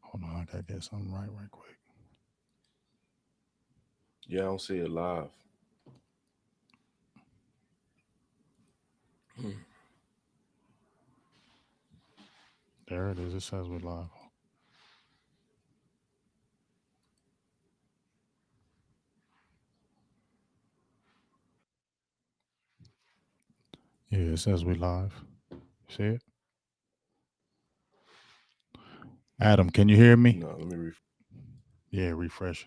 Hold on, I gotta get something right quick. Yeah, I don't see it live. There it is. It says we're live. Yeah, it says we live. See it? Adam, can you hear me? No, let me Yeah, refresh.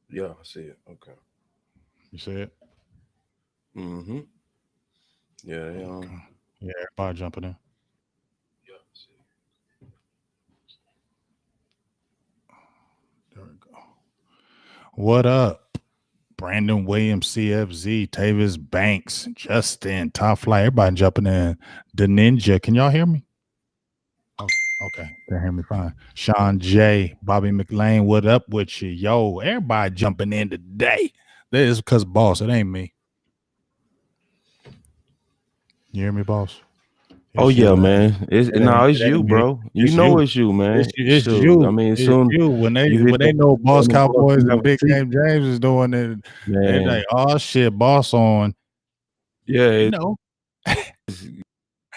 Yeah, I see it. Okay. You see it? Mm-hmm. Yeah, Okay. Yeah, everybody jumping in. yeah, I see it. There we go. What up? Brandon Williams, CFZ, Tavis Banks, Justin, Top Flight, everybody jumping in. The Ninja, can y'all hear me? Oh, okay, they hear me fine. Sean J, Bobby McLean, what up with you? Yo, everybody jumping in today. That is because boss, it ain't me. You hear me, boss? Oh It's yeah, you. man. It's It ain't, it's it you, ain't me. bro. You It's know you. it's you, man. It's Shoot. I you. mean, It's soon you. When they you hit when they know Boss them boys Cowboys in and our Big seat, Game James is doing it, they man. like, oh shit, boss on. Yeah, You know.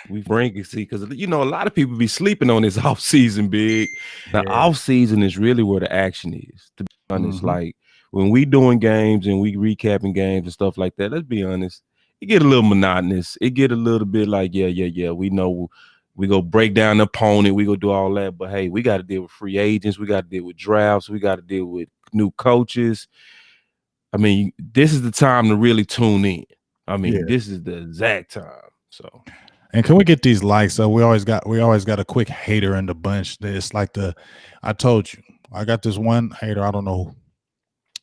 we bring it, see, because a lot of people be sleeping on this off season, big. The Yeah. off season is really where the action is, to be honest. Mm-hmm. Like when we doing games and we recapping games and stuff like that, let's be honest, it get a little monotonous. It get a little bit like, yeah. We know we go break down the opponent, we go do all that. But hey, we got to deal with free agents, we got to deal with drafts, we got to deal with new coaches. I mean, this is the time to really tune in. I mean, this is the exact time. So And can we get these likes up? We always got a quick hater in the bunch. It's like I told you, I got this one hater. I don't know.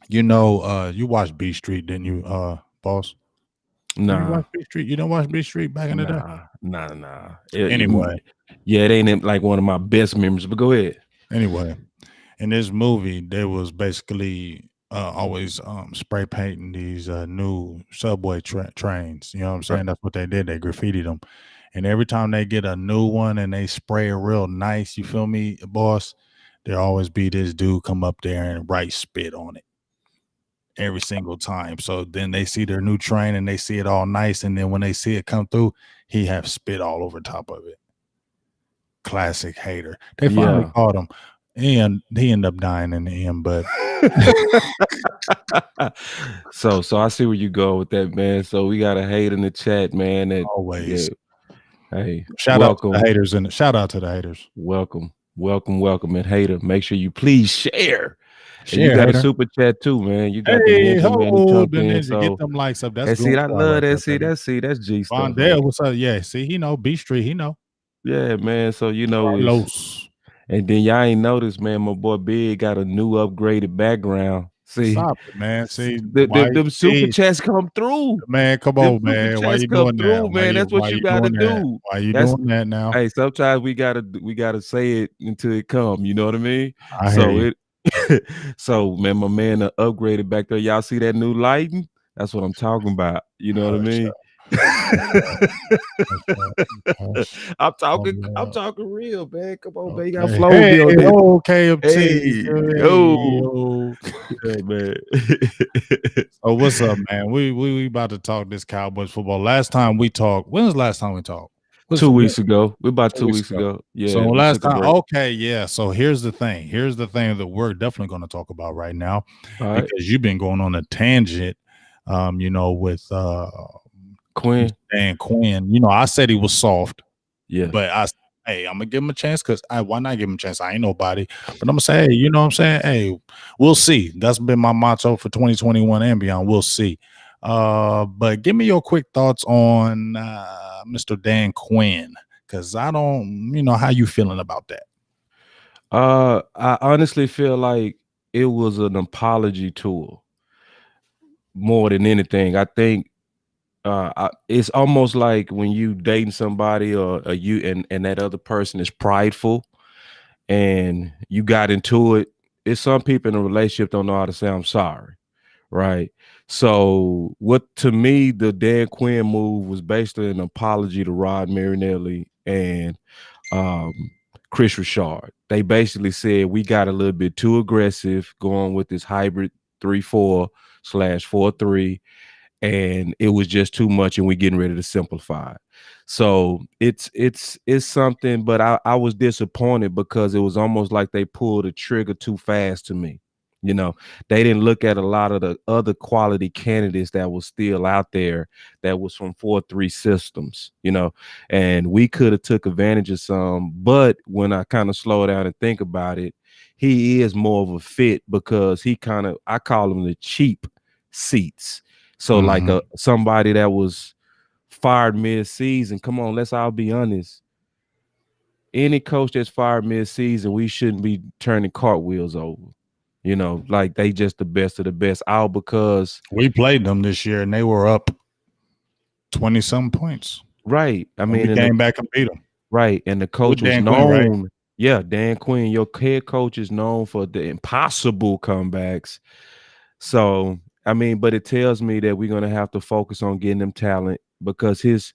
You watched B Street, didn't you, boss? Did you nah. watch B Street? You didn't watch B Street back in the day? Nah. Anyway. Yeah, it ain't like one of my best memories, but go ahead. Anyway, in this movie, they was basically always spray painting these new subway trains. You know what I'm saying? Right. That's what they did. They graffitied them. And every time they get a new one and they spray it real nice, you feel me, boss? There always be this dude come up there and write spit on it every single time. So then they see their new train and they see it all nice. And then when they see it come through, he have spit all over top of it. Classic hater. They finally caught him. And he ended up dying in the end, but so I see where you go with that, man. So we got a hate in the chat, man. That always. Hey, shout welcome. out to the haters and shout out to the haters. Welcome, and hater. Make sure you please share. Share, and you got hater. a super chat too, man. You got the ninja, man. You jumped in, ninja, so get them likes up. That's and see, I love right that. That's G stuff. Vondale, what's up? Yeah, see, he know B Street, he know. Yeah, man. So Carlos. And then y'all ain't noticed, man. My boy Big got a new upgraded background. See, stop it, man. See, them super chats come through. Man, come on, man. Why you doing that? Man, that's what you gotta do. Why you doing that now? Hey, sometimes we gotta say it until it come. You know what I mean? I hear you. So man, my man upgraded back there. Y'all see that new lighting? That's what I'm talking about. You know what I mean? I'm talking real, man. Come on, man. You got flow built in. KFT. Yo. Yeah, man. So what's up, man? We about to talk this Cowboys football. Last time we talked, when was the last time we talked? 2 weeks ago. We're about 2 weeks ago. Yeah. So last time, okay, yeah. So here's the thing. Here's the thing that we're definitely going to talk about right now, because you've been going on a tangent, with Quinn. And Quinn. I said he was soft. Yeah. But I'm gonna give him a chance, because why not give him a chance? I ain't nobody. But I'm gonna say, hey, you know what I'm saying? Hey, we'll see. That's been my motto for 2021 and beyond. We'll see. But give me your quick thoughts on Mr. Dan Quinn, because I don't, how you feeling about that? I honestly feel like it was an apology tour more than anything. I think it's almost like when you dating somebody or you and that other person is prideful and you got into it. It's some people in a relationship don't know how to say I'm sorry, right? So what to me the Dan Quinn move was basically an apology to Rod Marinelli and um, Chris Richard. They basically said we got a little bit too aggressive going with this hybrid 3-4/4-3, and it was just too much, and we're getting ready to simplify. So it's something, but I was disappointed because it was almost like they pulled the trigger too fast to me. They didn't look at a lot of the other quality candidates that was still out there that was from 4-3 systems, and we could have took advantage of some. But when I kind of slow down and think about it, he is more of a fit because I call him the cheap seats. So like somebody that was fired mid-season, come on, let's all be honest. Any coach that's fired mid-season, we shouldn't be turning cartwheels over. Like they just the best of the best, all because we played them this year and they were up 20-some points. Right. I mean, we came back and beat them. Right. And the coach was known. Right? Yeah, Dan Quinn, your head coach is known for the impossible comebacks. So, I mean, but it tells me that we're going to have to focus on getting them talent because his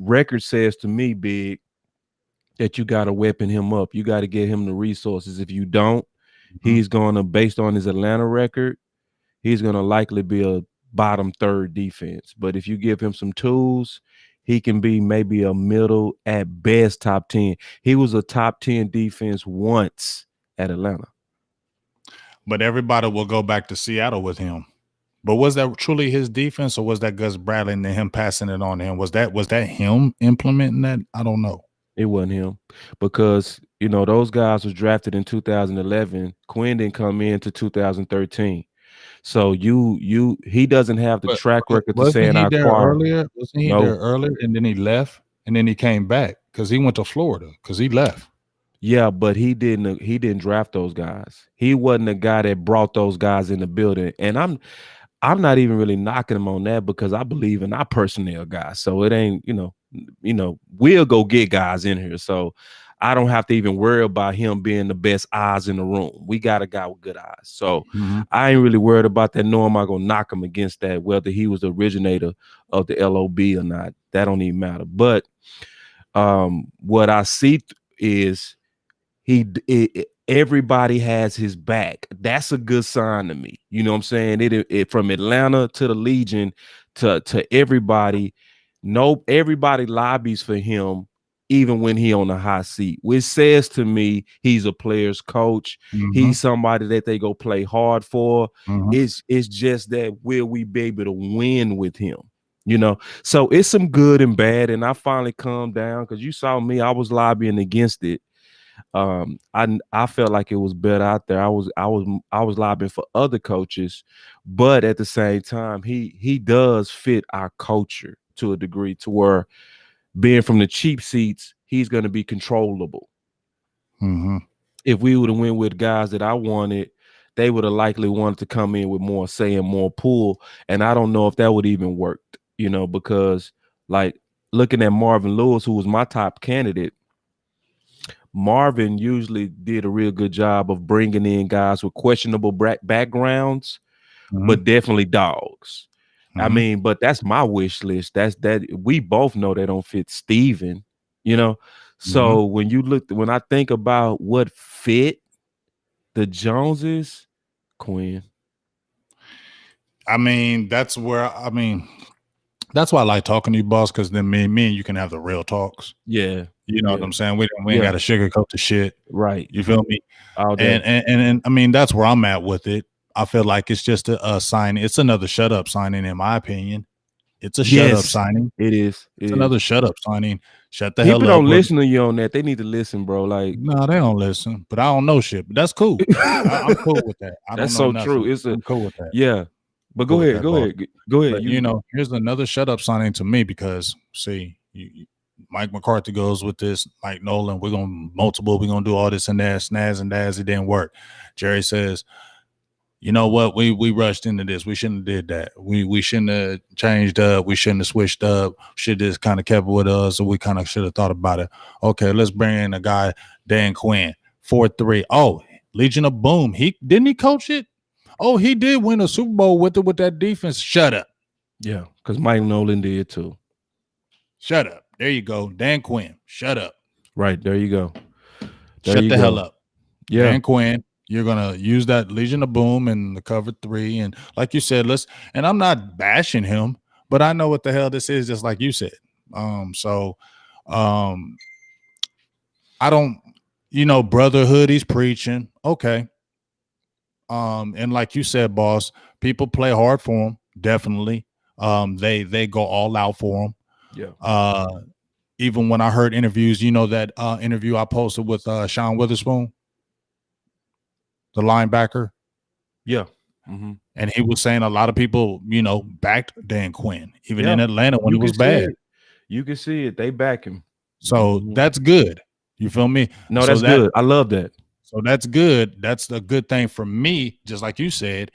record says to me, Big, that you got to weapon him up. You got to get him the resources. If you don't, he's going to, based on his Atlanta record, he's going to likely be a bottom third defense. But if you give him some tools, he can be maybe a middle, at best, top 10. He was a top 10 defense once at Atlanta. But everybody will go back to Seattle with him. But was that truly his defense, or was that Gus Bradley and him passing it on to him? Was that him implementing that? I don't know. It wasn't him because, those guys was drafted in 2011. Quinn didn't come into 2013. So he doesn't have the track record to say in our choir. Wasn't he there earlier and then he left and then he came back because he went to Florida because he left? Yeah, but he didn't draft those guys. He wasn't the guy that brought those guys in the building. And I'm not even really knocking him on that because I believe in our personnel guys. So it ain't, we'll go get guys in here. So I don't have to even worry about him being the best eyes in the room. We got a guy with good eyes. So I ain't really worried about that, nor am I going to knock him against that, whether he was the originator of the LOB or not. That don't even matter. But what I see is everybody has his back. That's a good sign to me. You know what I'm saying? It from Atlanta to the Legion to everybody. Everybody lobbies for him, even when he on the hot seat, which says to me he's a player's coach. He's somebody that they go play hard for. It's just that will we be able to win with him? So it's some good and bad. And I finally calmed down because you saw me, I was lobbying against it. I felt like it was better out there. I was lobbying for other coaches, but at the same time, he does fit our culture to a degree, to where being from the cheap seats, he's going to be controllable. If we would have went with guys that I wanted, they would have likely wanted to come in with more say and more pull, and I don't know if that would even work. Because like looking at Marvin Lewis, who was my top candidate. Marvin usually did a real good job of bringing in guys with questionable backgrounds, but definitely dogs. I mean, but that's my wish list. That we both know they don't fit Steven, So when I think about what fit the Joneses, Quinn. I mean, that's why I like talking to you, boss, because then me and you can have the real talks. Yeah. You know what I'm saying? We ain't got to sugarcoat the shit. Right. You feel me? And I mean, that's where I'm at with it. I feel like it's just a sign. It's another shut up signing, in my opinion. It's a shut up signing. It is. It's another shut up signing. Shut the hell up. People don't listen to you on that. They need to listen, bro. Like, no, they don't listen. But I don't know shit. But that's cool. I'm cool with that. That's so true. I'm cool with that. Yeah. But go ahead. But, here's another shut up signing to me because, see, Mike McCarthy goes with this. Mike Nolan, we're gonna do all this and that, snaz and daz. It didn't work. Jerry says, you know what? We rushed into this. We shouldn't have did that. We shouldn't have changed up. We shouldn't have switched up. Should just kind of kept it with us. So we kind of should have thought about it. Okay, let's bring in a guy, Dan Quinn, 4-3. Oh, Legion of Boom. He didn't he coach it? Oh, he did win a Super Bowl with it with that defense. Shut up. Yeah, because Mike Nolan did too. Shut up. There you go. Dan Quinn. Shut up. Right, there you go. Shut the hell up. Yeah. Dan Quinn. You're gonna use that Legion of Boom and the cover 3, and like you said, and I'm not bashing him, but I know what the hell this is, just like you said. So I don't, brotherhood he's preaching, okay. And like you said, boss, people play hard for him, definitely. They go all out for him. Yeah. Even when I heard interviews, that interview I posted with Sean Witherspoon, the linebacker. Yeah. And he was saying a lot of people, backed Dan Quinn, even in Atlanta when it was bad. You can see it. They back him. So that's good. You feel me? No, so that's good. I love that. So that's good. That's a good thing for me, just like you said,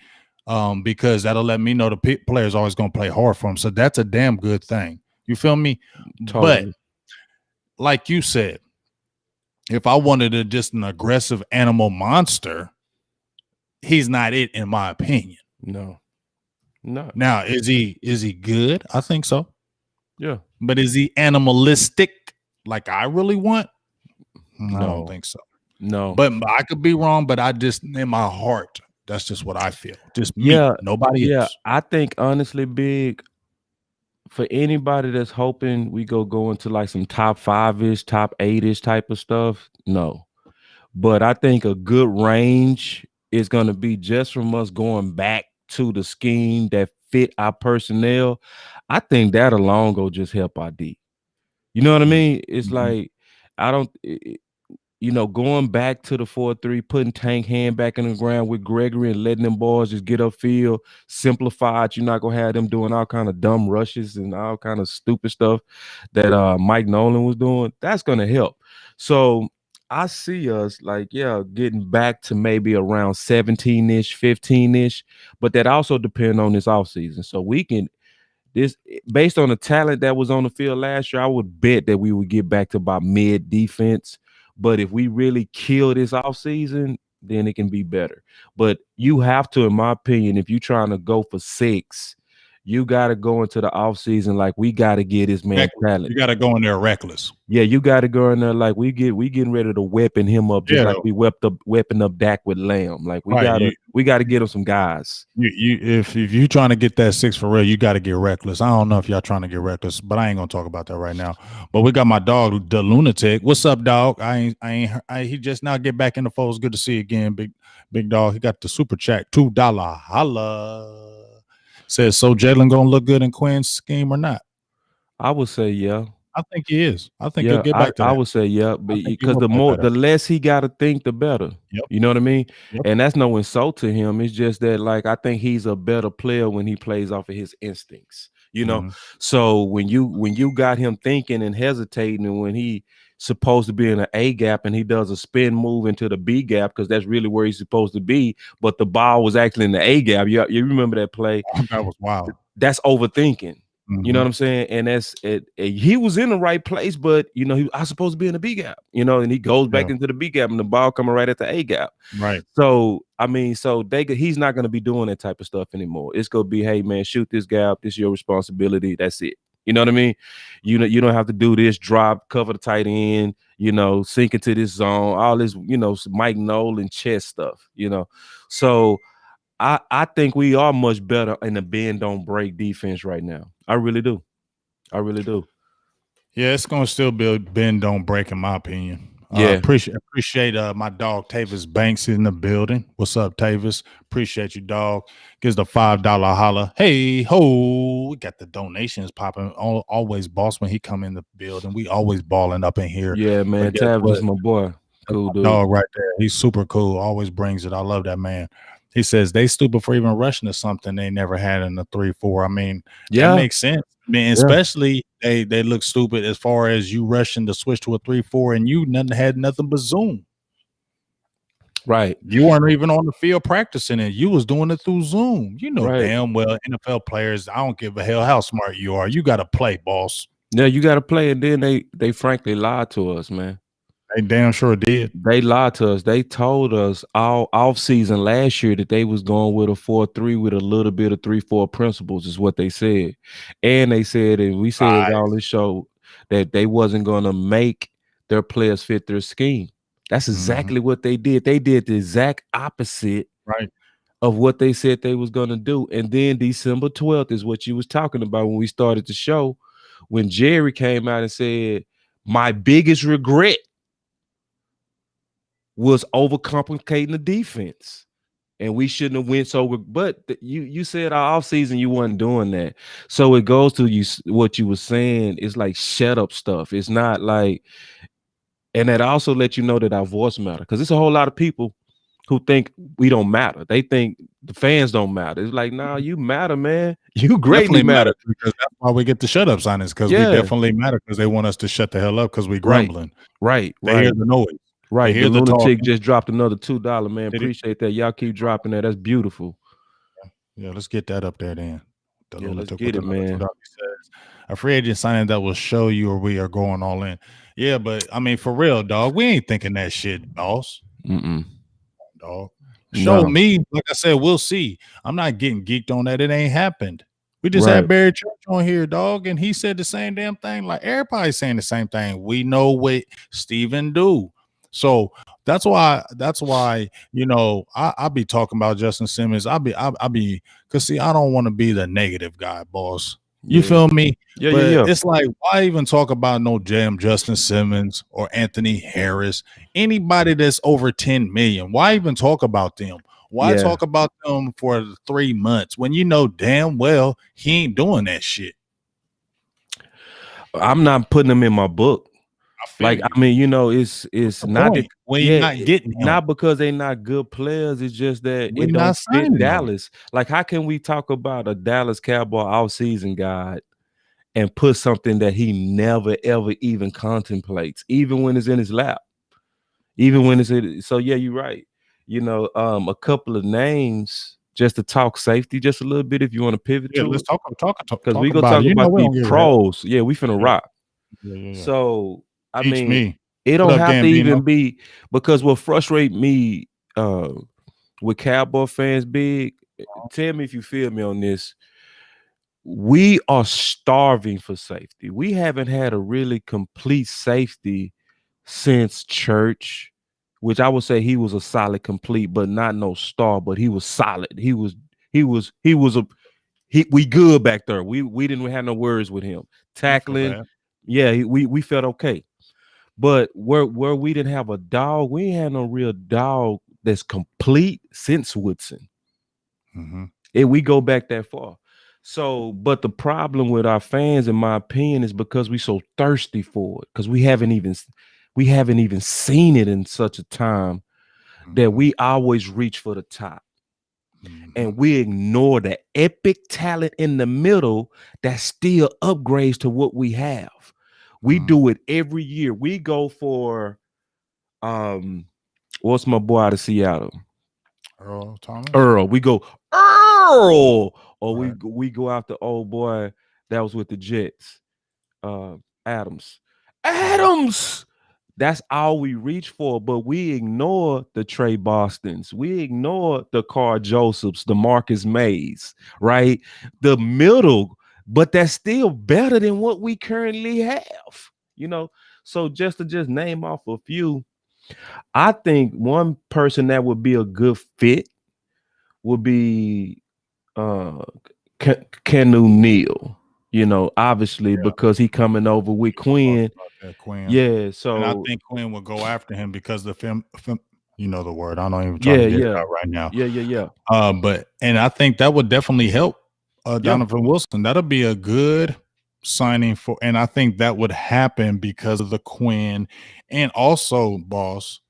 because that'll let me know the player's always going to play hard for him. So that's a damn good thing. You feel me? Totally. But like you said, if I wanted just an aggressive animal monster, he's not it, in my opinion. No. Now, is he good? I think so. Yeah. But is he animalistic like I really want? No. I don't think so. No. But I could be wrong, but I just, in my heart, that's just what I feel. Just me, nobody else. I think honestly, Big, for anybody that's hoping we go into like some top 5-ish, top 8-ish type of stuff, no. But I think a good range is going to be just from us going back to the scheme that fit our personnel. I think that alone go just help our D. You know what I mean? It's like, I don't, going back to the 4-3, putting Tank Hand back in the ground with Gregory and letting them boys just get upfield, simplified. You're not going to have them doing all kind of dumb rushes and all kind of stupid stuff that Mike Nolan was doing. That's going to help. So I see us getting back to maybe around 17-ish, 15-ish, but that also depends on this offseason. So we can, based on the talent that was on the field last year, I would bet that we would get back to about mid defense. But if we really kill this offseason, then it can be better. But you have to, in my opinion, if you're trying to go for 6, you got to go into the offseason like we got to get this man talent. You got to go in there reckless. Yeah, you got to go in there like we getting ready to weapon him up just like we weapon up Dak with Lamb. Like we got to get him some guys. If you're trying to get that 6 for real, you got to get reckless. I don't know if y'all trying to get reckless, but I ain't gonna talk about that right now. But we got my dog, the lunatic. What's up, dog? He just now get back in the fold. It's good to see you again, big dog. He got the super chat, $2 holla. Says, so Jalen gonna look good in Quinn's scheme or not? I would say yeah. I think he is. I think he'll get back to that. I would say yeah, because the less he got to think, the better. Yep. You know what I mean? Yep. And that's no insult to him. It's just that I think he's a better player when he plays off of his instincts. You know, so when you got him thinking and hesitating, and when he supposed to be in an A gap and he does a spin move into the B gap because that's really where he's supposed to be, but the ball was actually in the A gap. You remember that play? That was wild. That's overthinking. You know what I'm saying? And that's it. He was in the right place, but I was supposed to be in the B gap. And he goes back into the B gap, and the ball coming right at the A gap. Right. So he's not going to be doing that type of stuff anymore. It's going to be, hey man, shoot this gap. This is your responsibility. That's it. You know what I mean? You don't have to do this, drop, cover the tight end, sink into this zone, all this, Mike Nolan chess stuff, So I think we are much better in the bend don't break defense right now. I really do. Yeah, it's gonna still be bend don't break in my opinion. Yeah, appreciate my dog Tavis Banks in the building. What's up, Tavis? Appreciate you, dog. Gives the $5 holla. Hey ho, we got the donations popping. Always boss when he come in the building. We always balling up in here. Yeah, man. Tavis is my boy. Cool dude. Dog right there. He's super cool. Always brings it. I love that man. He says they stupid for even rushing to something they never had in the 3-4. I mean, that Yeah, makes sense. I mean, yeah, especially they look stupid as far as you rushing to switch to a 3-4 and you had nothing but Zoom. right, You weren't even on the field practicing it. You was doing it through Zoom. You know right. damn well NFL players, I don't give a hell how smart you are. You got to play, boss. Yeah, you got to play, and then they frankly lied to us, man. They damn sure did. They lied to us. They told us all off season last year that they was going with a 4-3 with a little bit of 3-4 principles, is what they said. And they said, and we said it on Lies. the show, that they wasn't gonna make their players fit their scheme. That's Mhm. exactly what they did. They did the exact opposite Right. of what they said they was gonna do. And then December 12th is what you was talking about when we started the show, when Jerry came out and said, my biggest regret was overcomplicating the defense, and we shouldn't have went so. But you said our offseason you wasn't doing that, so it goes to you what you were saying. It's like shut up stuff. It's not like, and that also let you know that our voice matter, because it's a whole lot of people who think we don't matter. They think the fans don't matter. It's like, nah, you matter, man. You greatly Definitely matter matter. because that's why we get the shut up signings because we Yeah, definitely matter because they want us to shut the hell up because we right, grumbling. right, They hear right. the noise. They Right. The hear the lunatic talking. just dropped another $2, man. Did he? Appreciate that. Y'all keep dropping that. That's beautiful. Yeah, let's get that up there then. The Yeah, let's lunatic with get it, another man. $2 says a free agent signing that will show you or we are going all in. Yeah, but I mean, for real, dog, we ain't thinking that shit, boss. Mm-mm. Dog. Show No. me, like I said, we'll see. I'm not getting geeked on that. It ain't happened. We just Right. had Barry Church on here, dog, and he said the same damn thing. Like everybody's saying the same thing. We know what Steven do. So that's why, I be talking about Justin Simmons. I'll be because see, I don't want to be the negative guy, boss. You Yeah. feel me? Yeah, yeah, But yeah. it's like, why even talk about no jam Justin Simmons or Anthony Harris? Anybody that's over 10 million, why even talk about them? Why Yeah. talk about them for 3 months when you know damn well he ain't doing that shit? I'm not putting them in my book. I feel Like, you. I mean, What's it's the not that, point when you're yeah, not getting him? not because they're not good players. It's just that We're it not don't fit signing them. Dallas. Like, how can we talk about a Dallas Cowboy offseason guy and put something that he never ever even contemplates, even when it's in his lap? Even when it's in, so yeah, you're right. A couple of names just to talk safety just a little bit if you want to pivot Yeah, to let's it. talk Because we gonna about talk it. You know about we the don't give a hell. pros. Yeah, we finna Yeah, rock. yeah, yeah, yeah. So I Teach mean, me. it What don't up, have to Gambino? even be, because what frustrate me with Cowboy fans, big. Tell me if you feel me on this. We are starving for safety. We haven't had a really complete safety since Church, which I would say he was a solid complete, but not no star, but he was solid. He was a we good back there. We didn't have no words with him. I don't feel Tackling, bad. yeah, we felt okay. But where we didn't have a dog, we ain't had no real dog that's complete since Woodson. Mm-hmm. And we go back that far. So, but the problem with our fans, in my opinion, is because we so thirsty for it, because we haven't even seen it in such a time that Mm-hmm. we always reach for the top. Mm-hmm. And we ignore the epic talent in the middle that still upgrades to what we have. We Mm-hmm. do it every year. We go for what's my boy out of Seattle? Earl Thomas. Earl. We go Earl, or Right. we go after old boy that was with the Jets, Adams. Adams. That's all we reach for, but we ignore the Trey Bostons. We ignore the Carl Josephs, the Marcus Mays, right? The middle, but that's still better than what we currently have. So just to name off a few, I think one person that would be a good fit would be uh Ken Neal. Obviously Yeah. because he coming over with We gonna talk Quinn. about that Quinn. Yeah, And I so think Quinn will go after him because the film, you know the word. I'm not even trying yeah, to get it yeah, out right now. yeah, yeah, yeah, And I think that would definitely help yeah, Donovan Wilson. That'll be a good signing for, and I think that would happen because of the Quinn, and also, boss,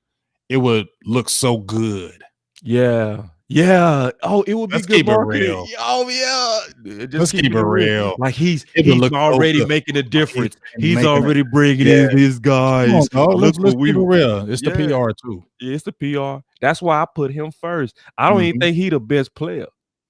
it would look so good. yeah, Yeah. Oh, it would be Let's good keep it marketing. real. Oh yeah. Just Let's keep keeping it it real. real. Like It would he's look so already good. making a He's difference. He's making it. already bringing Yeah. in his Come on, guys. dog. Look Let's what keep it we real. It's the yeah. PR too. Yeah, it's the PR. That's why I put him first. I don't even Mhm. think he the best player.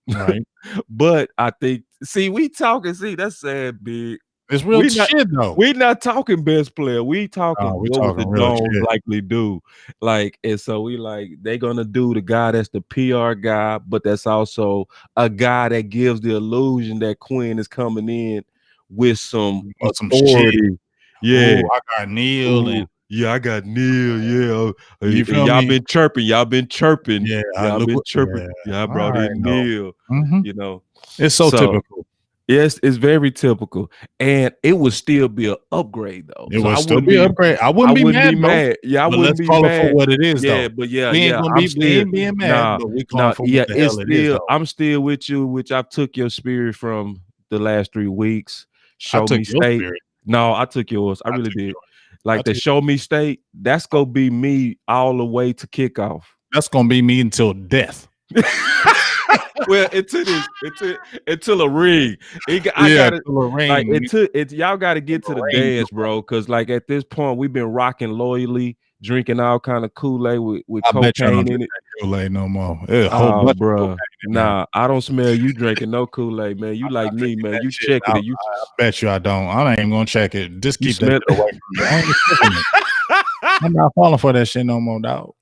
Right. But I think we talking, that's sad, big. It's real We not shit though. we not talking best player. We talking We what would the talking real Domes shit. likely do. Like, and so we like they gonna do the guy that's the PR guy, but that's also a guy that gives the illusion that Quinn is coming in with some Want some shit. authority. Yeah. Oh, I got Neil and Ooh, yeah, I got Neil. Yeah. you And feel y'all me? been chirping. Y'all been chirping. Yeah, I Y'all look been what chirping. yeah. Yeah, I I brought already in know. Neil, Mhm. you know. It's so So typical. yes, it's very typical. And it would still be an upgrade though. It So would I still wouldn't be an be upgrade. I I wouldn't be wouldn't be mad though, mad. Yeah, I but wouldn't let's be call it for mad. what it is Yeah, though. but yeah, We ain't yeah. gonna I'm be we still ain't being mad, nah, but we calling nah, for what yeah, the it's hell it is still though. I'm still with you, which I took your spirit from the last 3 weeks. I Show took me your state. spirit. No, I took yours. I I really took did. yours. I Like the took show me state, that's gonna be me all the way to kickoff. That's gonna be me until death. Well, until a ring. I Yeah, gotta till the like rain. y'all gotta get to the dance, bro. Cause like at this point, we've been rocking loyally, drinking all kind of Kool-Aid with I bet y'all don't cocaine drink in it. that Kool-Aid no more. There's a whole Oh, bunch of bruh. cocaine in there. Nah, I don't smell you drinking no Kool-Aid, man. You I'm like not me, drinking man. that You shit. checking it. I bet you I don't. I ain't even gonna check it. Just You keep that smell shit away from me. I ain't sniffing it. I'm not falling for that shit no more, dog.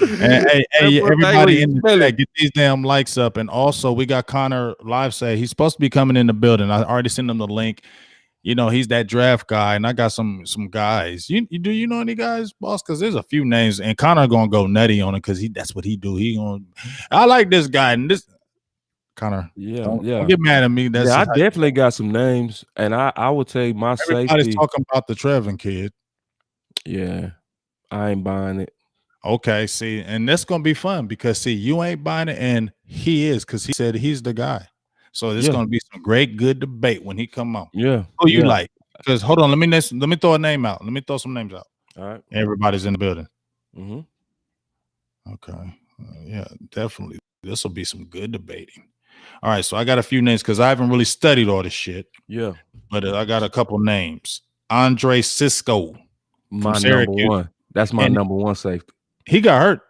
And hey, everybody in the chat, get these damn likes up. And also, we got Connor live say he's supposed to be coming in the building. I already sent him the link. You know, he's that draft guy, and I got some guys. Do you know any guys, boss? Because there's a few names, and Connor gonna go nutty on it because that's what he do. He gonna. I like this guy, and this Connor. Yeah, Don't yeah. get mad at me. That's Yeah, I just how definitely got some names, and I would take my everybody's safety. talking about the Trevin kid. Yeah, I ain't buying it. Okay, see, and that's gonna be fun because see, you ain't buying it, and he is because he said he's the guy. So it's gonna be some great, good debate when he come on. Yeah, Who you yeah. like? Because hold on, let me throw a name out. Let me throw some names out. All right. Everybody's in the building. Mm-hmm. Okay, yeah, definitely. This will be some good debating. All right, so I got a few names because I haven't really studied all this shit. Yeah, but I got a couple names. Andre Cisco, my Syracuse. number one. That's my number one safety. He got hurt.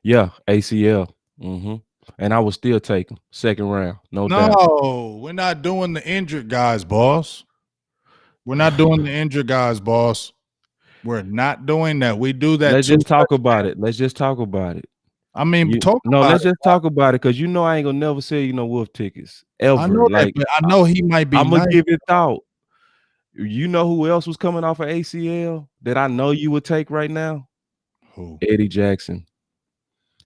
Yeah, ACL. Mm-hmm. And I would still take him 2nd round, no doubt. No, we're not doing the injured guys, boss. We're not doing the injured guys, boss. We're not doing that. We do that. Let's just talk about it. Let's just talk about it. I mean, let's about just talk about it because you know I ain't gonna never sell you no wolf tickets ever. I know like that, but I know he might be. I'm gonna nice. give it thought. You know who else was coming off of ACL that I know you would take right now? Who? Eddie Jackson.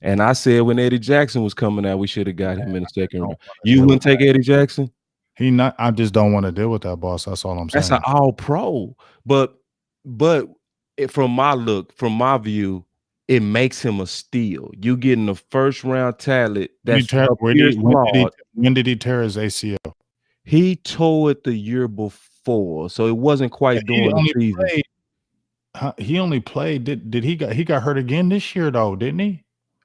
And I said when Eddie Jackson was coming out, we should have got him in the 2nd round. You wouldn't take Eddie Jackson? He not. I just don't want to deal with that, boss. That's all I'm saying. That's an all pro. But from my view, it makes him a steal. You getting the 1st round talent. That's when did he tear his ACL? He tore it the year before, so it wasn't quite during the season. He only played. Did he got hurt again this year though? Didn't he?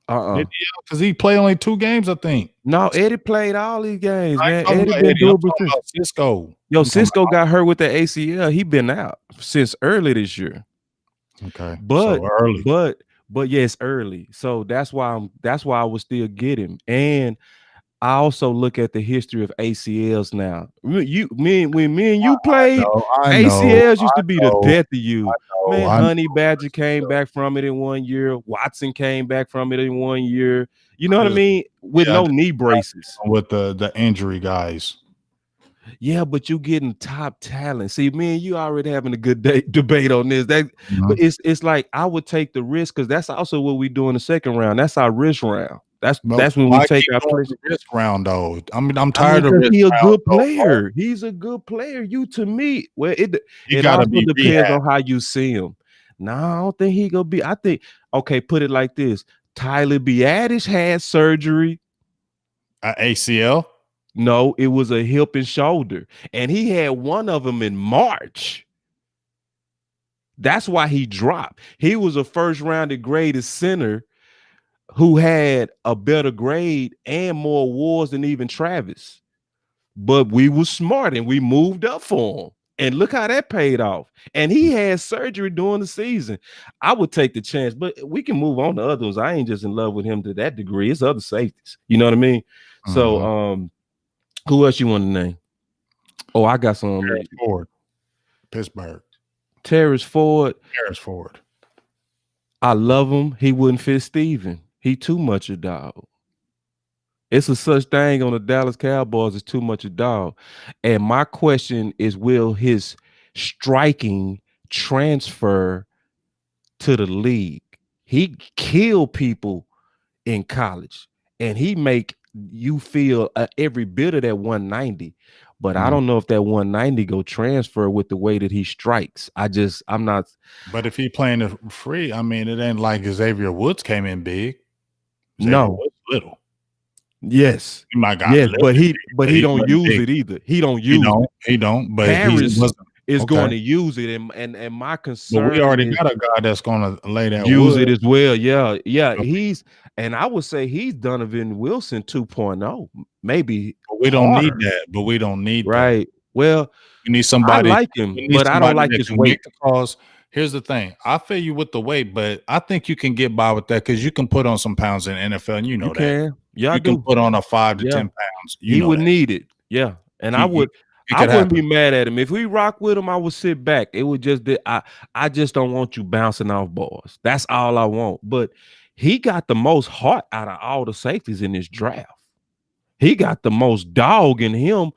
Because he played only 2 games, I think. No, Eddie played all these games, man. Eddie been doing Cisco. Yo, Cisco got hurt with the ACL. He been out since early this year. Okay, but so early. But yeah, it's early. So that's why I would still get him. And I also look at the history of ACLs now. When me and you played, ACLs used to be the death of you. Honey Badger came back from it in 1 year. Watson came back from it in 1 year. You know what I mean? With no knee braces. With the injury guys. Yeah, but you getting top talent. See, me and you already having a good debate on this. But it's like I would take the risk because that's also what we do in the 2nd round. That's our risk round. That's when we take our risk round though. I'm tired of risk. He's a good player. He's a good player. You to me, well, it also depends on how you see him. No, I don't think he gonna be. I think put it like this: Tyler Biadasz had surgery. ACL. No, it was a hip and shoulder, and he had one of them in March. That's why he dropped. He was a 1st rounded graded center. who had a better grade and more awards than even Travis. But we were smart and we moved up for him. And look how that paid off. And he had surgery during the season. I would take the chance, but we can move on to other ones. I ain't just in love with him to that degree. It's other safeties. You know what I mean? So who else you want to name? Oh, I got some. Harris Ford, Pittsburgh. Terrence Ford. Harris Ford. I love him. He wouldn't fit Steven. He too much a dog. It's a such thing on the Dallas Cowboys as too much a dog. And my question is, will his striking transfer to the league? He killed people in college, and he make you feel every bit of that 190. But I don't know if that 190 go transfer with the way that he strikes. I'm not. But if he playing it free, I mean, it ain't like Xavier Woods came in big. Xavier No. Woods little. Yes. My God. Yes, but he don't use it either. He don't use it. He don't. But Harris he is going to use it, and my concern. But we already got a guy that's going to lay that use wood. it as well. Yeah. And I would say he's Donovan Wilson 2.0, maybe. But we don't need that. But we don't need right. That. Well, you need somebody. I like him, but I don't like his weight. Because here's the thing: I feel you with the weight, but I think you can get by with that because you can put on some pounds in the NFL, and you know that. Can. Yeah, you can put on a 5 to 10 pounds. He would need it. Yeah, and I wouldn't be mad at him if we rock with him. I would sit back. It would just I just don't want you bouncing off balls. That's all I want. But he got the most heart out of all the safeties in this draft. He got the most dog in him.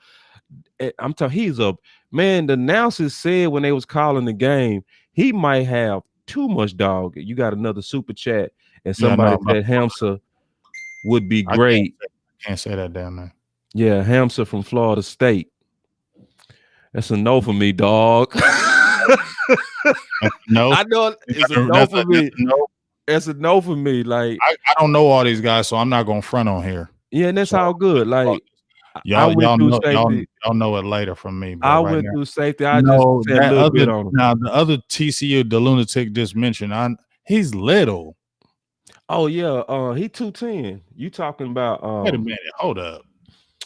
I'm telling he's a man. The announcers said when they was calling the game, he might have too much dog. You got another super chat, and somebody said Hamza would be great. I can't say that down there. Yeah, Hamza from Florida State. That's a no for me, dog. No, I know it's a no for me. It's a no for me. Like I don't know all these guys, so I'm not gonna front on here. Yeah, and that's all good. Like y'all know it later from me. I went through safety. I just said a little bit on him. Now the other TCU, the lunatic just mentioned, he's little. Oh yeah, he 210. You talking about? Wait a minute, hold up.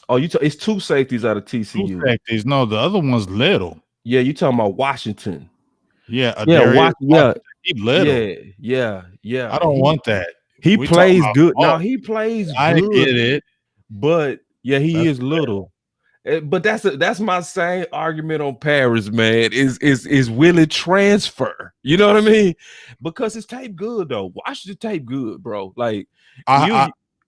Oh, it's two safeties out of TCU. Two safeties. No, the other one's little. Yeah, you talking about Washington? Yeah, he little. Yeah. I don't want that. He plays good. No, he plays I good. get it, but yeah, he is little. But that's my same argument on Paris, man. Is will it transfer? You know what I mean? Because his tape good though. Watch the tape good, bro. Like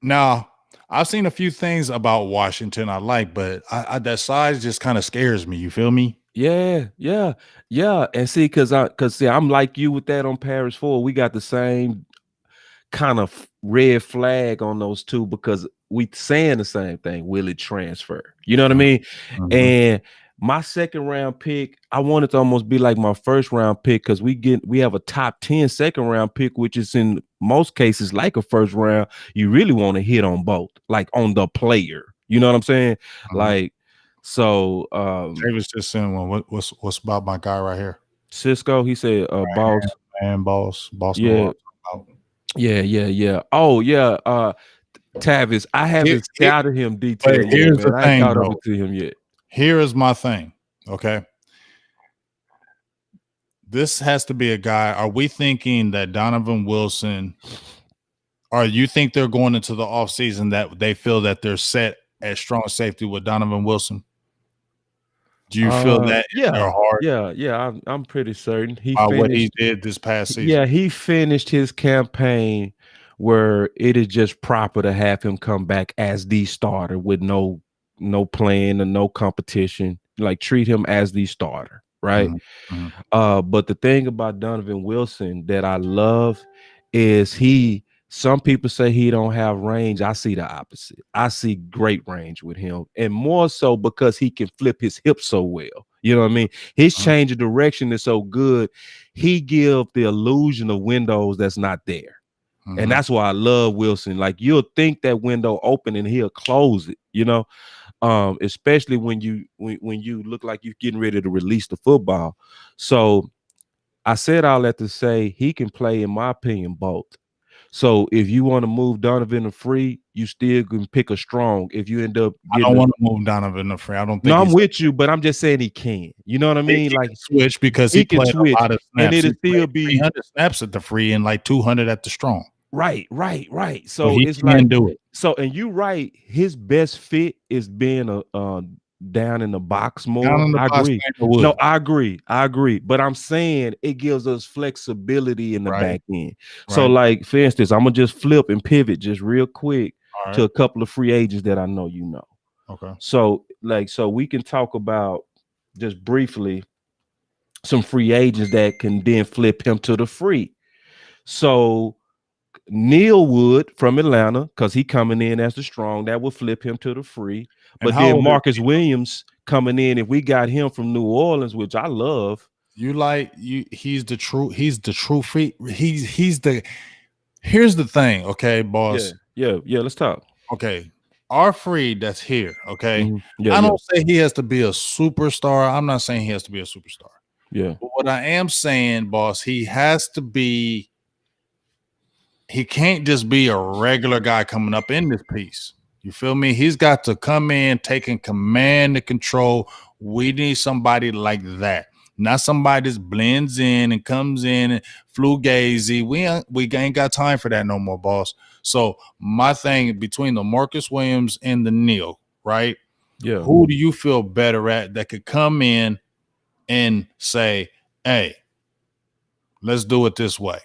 now I've seen a few things about Washington I like, but that size just kind of scares me. You feel me? Yeah. And see, cause I'm like you with that on Paris 4. We got the same kind of red flag on those two because we saying the same thing. Will it transfer? You know what I mean? And my second round pick, I want it to almost be like my first round pick because we have a top 10 second round pick, which is in most cases like a first round. You really want to hit on both, like on the player. You know what I'm saying? Like, so Davis just saying, well, what's about my guy right here? Cisco, he said boss. Man, boss. Yeah. Yeah. Oh, yeah. Tavis, I haven't scouted him detailed yet. Here's the thing, I ain't got over to him yet. Here is my thing. Okay. This has to be a guy. Are we thinking that Donovan Wilson, or you think they're going into the offseason that they feel that they're set at strong safety with Donovan Wilson? Do you feel that yeah, they're hard? Yeah, I'm pretty certain. What he did this past season. Yeah, he finished his campaign where it is just proper to have him come back as the starter with no plan and no competition. Like treat him as the starter, right? But the thing about Donovan Wilson that I love is some people say he don't have range. I see the opposite. I see great range with him, and more so because he can flip his hips so well. You know what I mean? His change of direction is so good. He gives the illusion of windows that's not there. And that's why I love Wilson. Like you'll think that window open and he'll close it, you know, especially when you look like you're getting ready to release the football. So I said all that to say he can play, in my opinion, both. So if you want to move Donovan to free, you still can pick a strong. If you end up I getting don't a want to move Donovan to free. I don't think no, I'm he's with you, but I'm just saying he can. You know what I mean? he Like can switch because he he can played a switch, lot of and snaps. it'll He played still be 300 snaps at the free and like 200 at the strong. right. So So he it's can like do it. so, and you right. His best fit is being a down in the box Down more. in the I box agree. playing the No, wood. I agree. I agree. But I'm saying it gives us flexibility in the Right. back end. So, Right. like for instance, I'm gonna just flip and pivot just real quick All to right. a couple of free agents that I know you know. Okay. So, so we can talk about just briefly some free agents that can then flip him to the free. So Neil Wood from Atlanta, because he coming in as the strong, that would flip him to the free. And But how then old is Marcus Williams coming in, if we got him from New Orleans, which I love. you like you he's the true free. He's the here's the thing, okay, boss. Yeah. Let's talk. Okay. Our free that's here, okay. Yeah, I yeah, don't say he has to be a superstar. I'm not saying he has to be a superstar. yeah, But what I am saying, boss, he has to be, he can't just be a regular guy coming up in this piece. You feel me? He's got to come in, taking command and control. We need somebody like that. Not somebody that blends in and comes in and flugazy. We ain't got time for that no more, boss. So my thing between the Marcus Williams and the Neil, right? yeah. Who do you feel better at that could come in and say, hey, let's do it this way?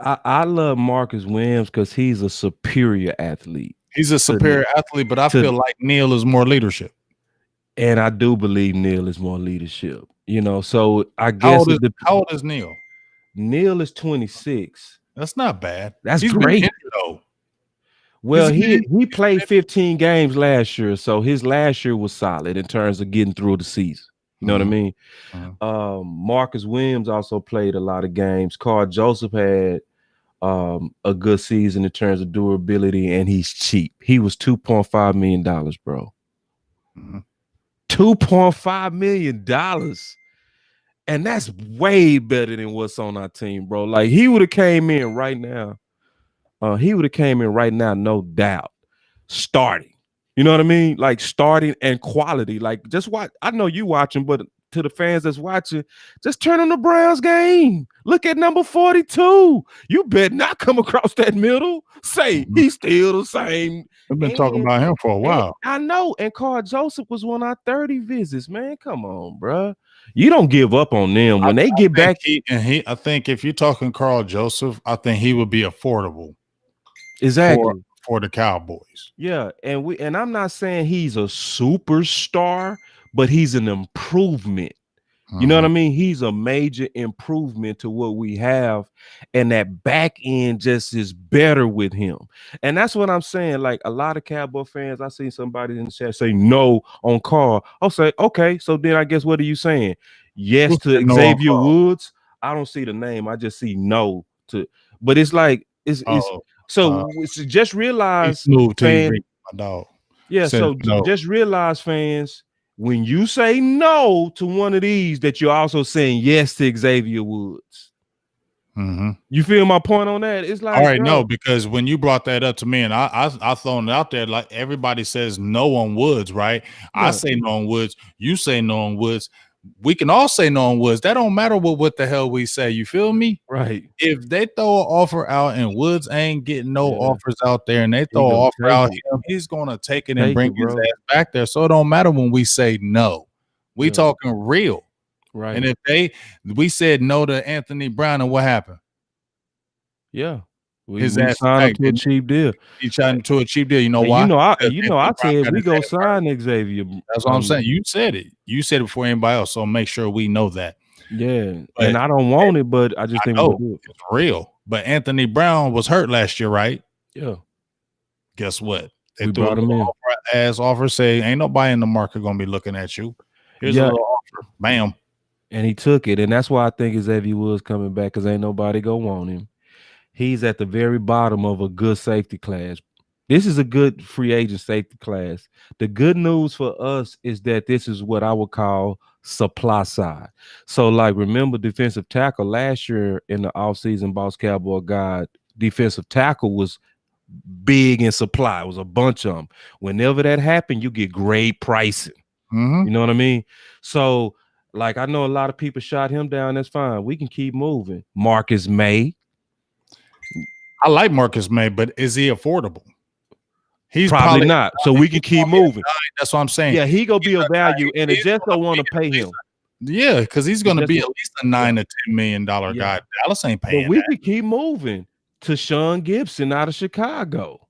I love Marcus Williams because he's a superior athlete. He's a superior athlete, but I to- feel like Neil is more leadership. And I do believe Neil is more leadership. You know, so I How guess how old is Neil? Neil is 26. That's not bad. That's He's been great. injured though. Well, He's been he played 15 games last year, so his last year was solid in terms of getting through the season. You know what I mean? Marcus Williams also played a lot of games. Carl Joseph had a good season in terms of durability, and he's cheap. He was $2.5 million, bro. $2.5 million. And that's way better than what's on our team, bro. Like he would have came in right now. No doubt. Starting. You know what I mean? Like starting and quality. Like just watch. I know you watching, but to the fans that's watching, just turn on the Browns game. Look at number 42. You better not come across that middle. Say he's still the same. I've been talking about him for a while. I know. And Carl Joseph was one of our 30 visits, man. Come on, bro. You don't give up on them when they get back. I think if you're talking Carl Joseph, I think he would be affordable. Exactly. For the Cowboys. Yeah, and I'm not saying he's a superstar, but he's an improvement. You know what I mean? He's a major improvement to what we have, and that back end just is better with him. And that's what I'm saying. Like a lot of Cowboy fans, I see somebody in the chat say no on Carl. I'll say, okay, so then I guess what are you saying? Yes to Xavier Woods. I don't see the name. I just see no to. But it's like it's so just realize, fans, my dog. Yeah, so no. Just realize, fans, when you say no to one of these, that you're also saying yes to Xavier Woods. You feel my point on that? It's like, all right, no, because when you brought that up to me, and I thrown it out there, like everybody says no on Woods, right? Yeah. I say no on Woods. You say no on Woods. We can all say no on Woods. That don't matter what the hell we say. You feel me? Right. If they throw an offer out and Woods ain't getting no offers out there, and they throw an offer out him, he's gonna take it and bring his ass back there. So it don't matter when we say no. We talking real. Right. And if we said no to Anthony Brown, and what happened? Yeah. His ass signed to a cheap deal. He signed to a cheap deal. You know why? I said we go sign Xavier. That's what I'm saying. You said it. You said it before anybody else. So make sure we know that. Yeah. But, and I don't want it, but I just think we'll do it. It's real. But Anthony Brown was hurt last year, right? Yeah. Guess what? They brought him in. Offer say ain't nobody in the market gonna be looking at you. Here's a little offer. Bam. And he took it. And that's why I think Xavier Woods coming back, because ain't nobody gonna want him. He's at the very bottom of a good safety class. This is a good free agent safety class. The good news for us is that this is what I would call supply side. So, like, remember defensive tackle last year in the offseason, Boss Cowboy got defensive tackle was big in supply. It was a bunch of them. Whenever that happened, you get great pricing. Mm-hmm. You know what I mean? So, like, I know a lot of people shot him down. That's fine. We can keep moving. Marcus May, I like Marcus May, but is he affordable? He's probably probably not. So we can keep moving. that's what I'm saying. Yeah, he gonna be He's a value, and the he's Jets gonna don't want be to pay at least him. yeah, because he's going to Just be a- at least a Yeah, $9 to $10 million guy. yeah. Dallas ain't But paying we that. can keep moving to Sean Gibson out of Chicago.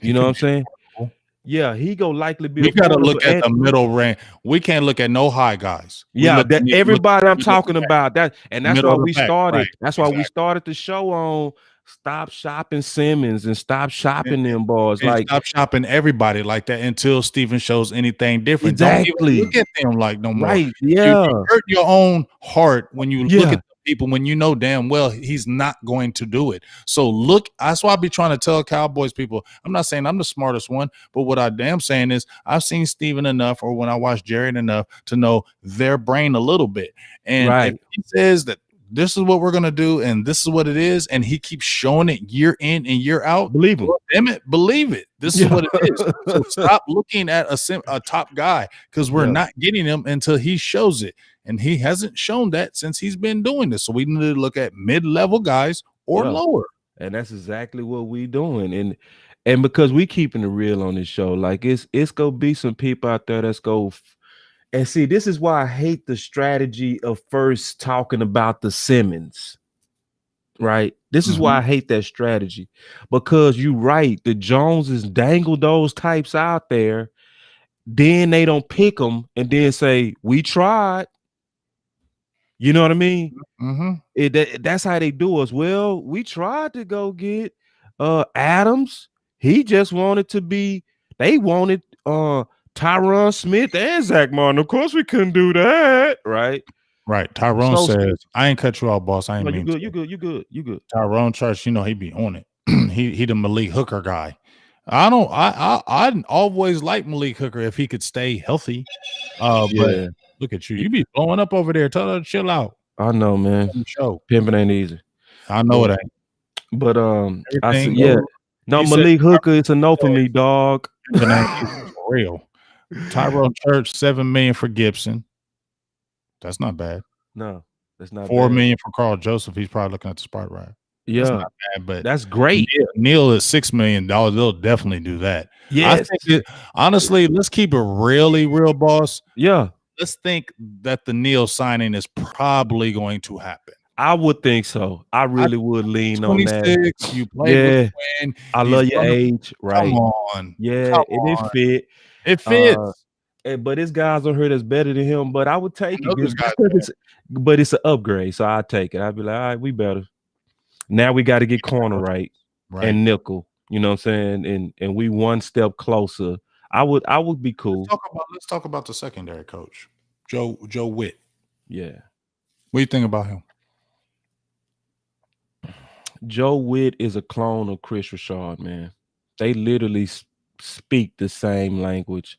He You know what could I'm be saying? affordable. Yeah, he gonna likely be We got to affordable. look at And the middle range. We can't look at no high guys. yeah, that We everybody I'm we look talking about that, and that's middle why of the we pack. Right. started. That's why we Exactly. started the show on stop shopping Simmons and stop And, shopping them boys. and Like stop shopping everybody like that until Steven shows anything different. Don't even exactly look at them like no more. right. You Yeah, hurt your own heart when you look yeah, at the people when you know damn well he's not going to do it. So look, that's why I be trying to tell Cowboys people. I'm not saying I'm the smartest one, but what I am saying is I've seen Steven enough, or when I watch Jared enough to know their brain a little bit. And if right. he says that this is what we're gonna do, and this is what it is, and he keeps showing it year in and year out. Believe him. Well, damn it, believe it. This is Yeah. what it is. So stop looking at a top guy because we're Yeah. not getting him until he shows it. And he hasn't shown that since he's been doing this. So we need to look at mid-level guys or Yeah. lower. And that's exactly what we doing. And because we keeping it real on this show, like it's gonna be some people out there that's and see, this is why I hate the strategy of first talking about the Simmons. Right. This is why I hate that strategy. Because you're right, the Joneses dangle those types out there, then they don't pick them and then say, we tried. You know what I mean? Mm-hmm. That's how they do us. Well, we tried to go get Adams. He just wanted to be, they wanted Tyron Smith and Zach Martin. Of course, we couldn't do that, right? Right. Tyrone So- says, I ain't cut you off, boss. I ain't No, you mean good, to. you good. Tyrone Church, you know, he be on it. he the Malik Hooker guy. I always like Malik Hooker if he could stay healthy. But Yeah, look at you. You be blowing up over there. Tell her to chill out. I know, man. Show. Pimping ain't easy. I know it ain't. But I said, Everything yeah. goes. No, He said- Malik Hooker, it's a no for me, dog. Pimping ain't easy for real. Tyrone Church, $7 million for Gibson. That's not bad. No, that's not $4 bad. million for Carl Joseph. He's probably looking at the spot right. That's Yeah, not bad, but that's great. Neil is $6 million. They'll definitely do that. Yes. I think honestly, let's keep it really real, boss. Yeah, Let's think that the Neil signing is probably going to happen. I would think so. I really would lean on that. 26, you play Yeah, with Quinn. I he's love your gonna- age, right? Come on. Yeah, Come and it on. fit. It fits. But this guy's on here that's better than him. But I would take I know it. this guy's But it's an upgrade, so I take it. I'd be like, all right, we better. Now we got to get corner right and nickel. You know what I'm saying? And we one step closer. I would be cool. Let's talk about the secondary coach, Joe Witt. Yeah. What do you think about him? Joe Witt is a clone of Chris Richard, man. They literally speak the same language.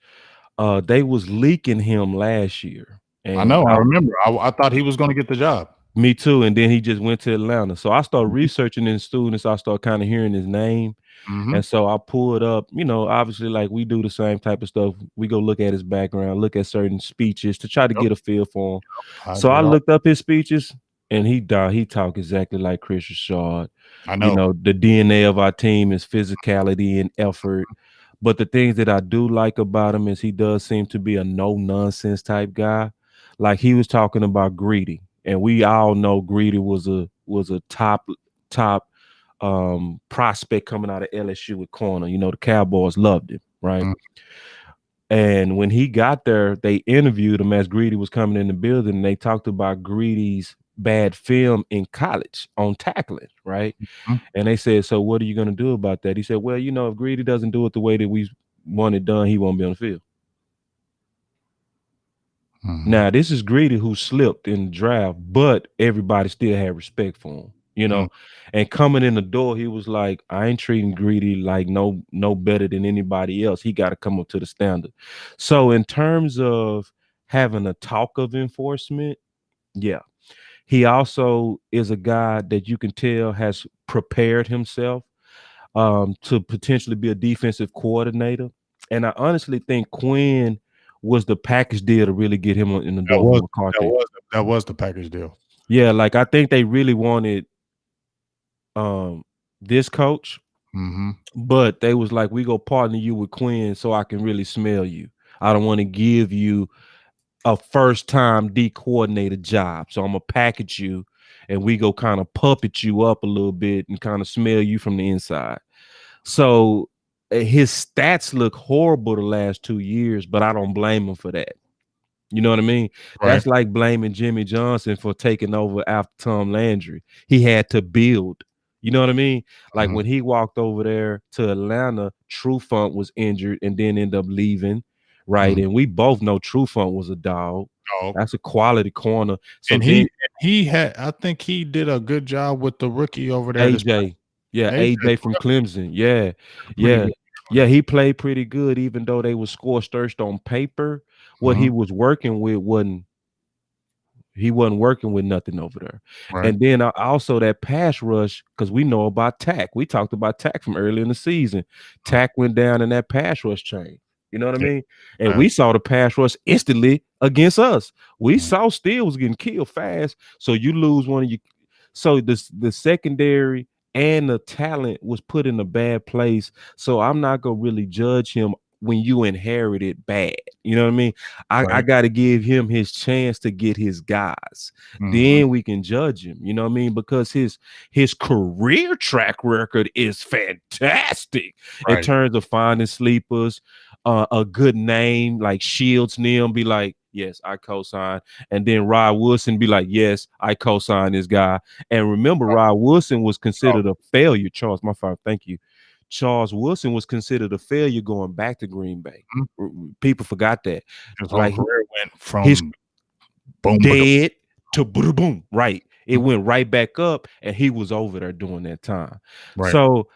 They was leaking him last year. And I know. I remember. I thought he was going to get the job. Me too. And then he just went to Atlanta. So I started researching in students. I started kind of hearing his name. And so I pulled up, you know, obviously like we do the same type of stuff. We go look at his background, look at certain speeches to try to get a feel for him. So I looked up his speeches and he talked exactly like Chris Richard. I know. You know, the DNA of our team is physicality and effort. But the things that I do like about him is he does seem to be a no-nonsense type guy. Like he was talking about Greedy. And we all know Greedy was a top prospect coming out of LSU with corner. You know, the Cowboys loved him, right? And when he got there, they interviewed him as Greedy was coming in the building, and they talked about Greedy's bad film in college on tackling, right? And they said, so what are you going to do about that? He said, well, you know, if Greedy doesn't do it the way that we want it done, he won't be on the field. Now, this is Greedy who slipped in the draft, but everybody still had respect for him, you know. And coming in the door, he was like, I ain't treating Greedy like no better than anybody else. He got to come up to the standard. So in terms of having a talk of enforcement, yeah, He also is a guy that you can tell has prepared himself to potentially be a defensive coordinator. And I honestly think Quinn was the package deal to really get him in the That door for was McCarthy. that was the package deal. Yeah, like I think they really wanted um this coach, Mm-hmm. but they was like, we go partner you with Quinn so I can really smell you. I don't want to give you a first time D coordinator job. So I'm gonna package you and we go kind of puppet you up a little bit and kind of smell you from the inside. So his stats look horrible the last 2 years, but I don't blame him for that. You know what I mean? Right. That's like blaming Jimmy Johnson for taking over after Tom Landry. He had to build. You know what I mean? Like Mm-hmm. when he walked over there to Atlanta, Trufant was injured and then ended up leaving, right? Mm-hmm. And we both know Trufant was a dog. Dog. That's a quality corner. So And then he had, I think he did a good job with the rookie over there. This AJ, yeah, AJ, AJ from Clemson, yeah, pretty yeah, good. yeah. He played pretty good, even though they was scorched earth on paper. What Mm-hmm. he was working with wasn't he wasn't working with nothing over there. Right. And then also that pass rush, because we know about Tack. We talked about Tack from early in the season. Tack went down in that pass rush chain. You know what I Yeah. mean? And we saw the pass rush instantly against us. We Mhm. saw Steele was getting killed fast. So you lose one of your so the secondary and the talent was put in a bad place. So I'm not gonna really judge him when you inherit it bad. You know what I mean? I Right. got to give him his chance to get his guys. Mm-hmm. Then we can judge him. You know what I mean? Because his career track record is fantastic in Right. terms of finding sleepers, a good name like Shields Neal be like, yes, I co-sign. And then Rod Wilson be like, yes, I co-sign this guy. And remember, Rod Wilson was considered a failure. Charles, my father, thank you. Charles Wilson was considered a failure going back to Green Bay. People forgot that. His whole Like career went his from boom, dead to boom, boom. Right. It went right back up, and he was over there during that time. right. So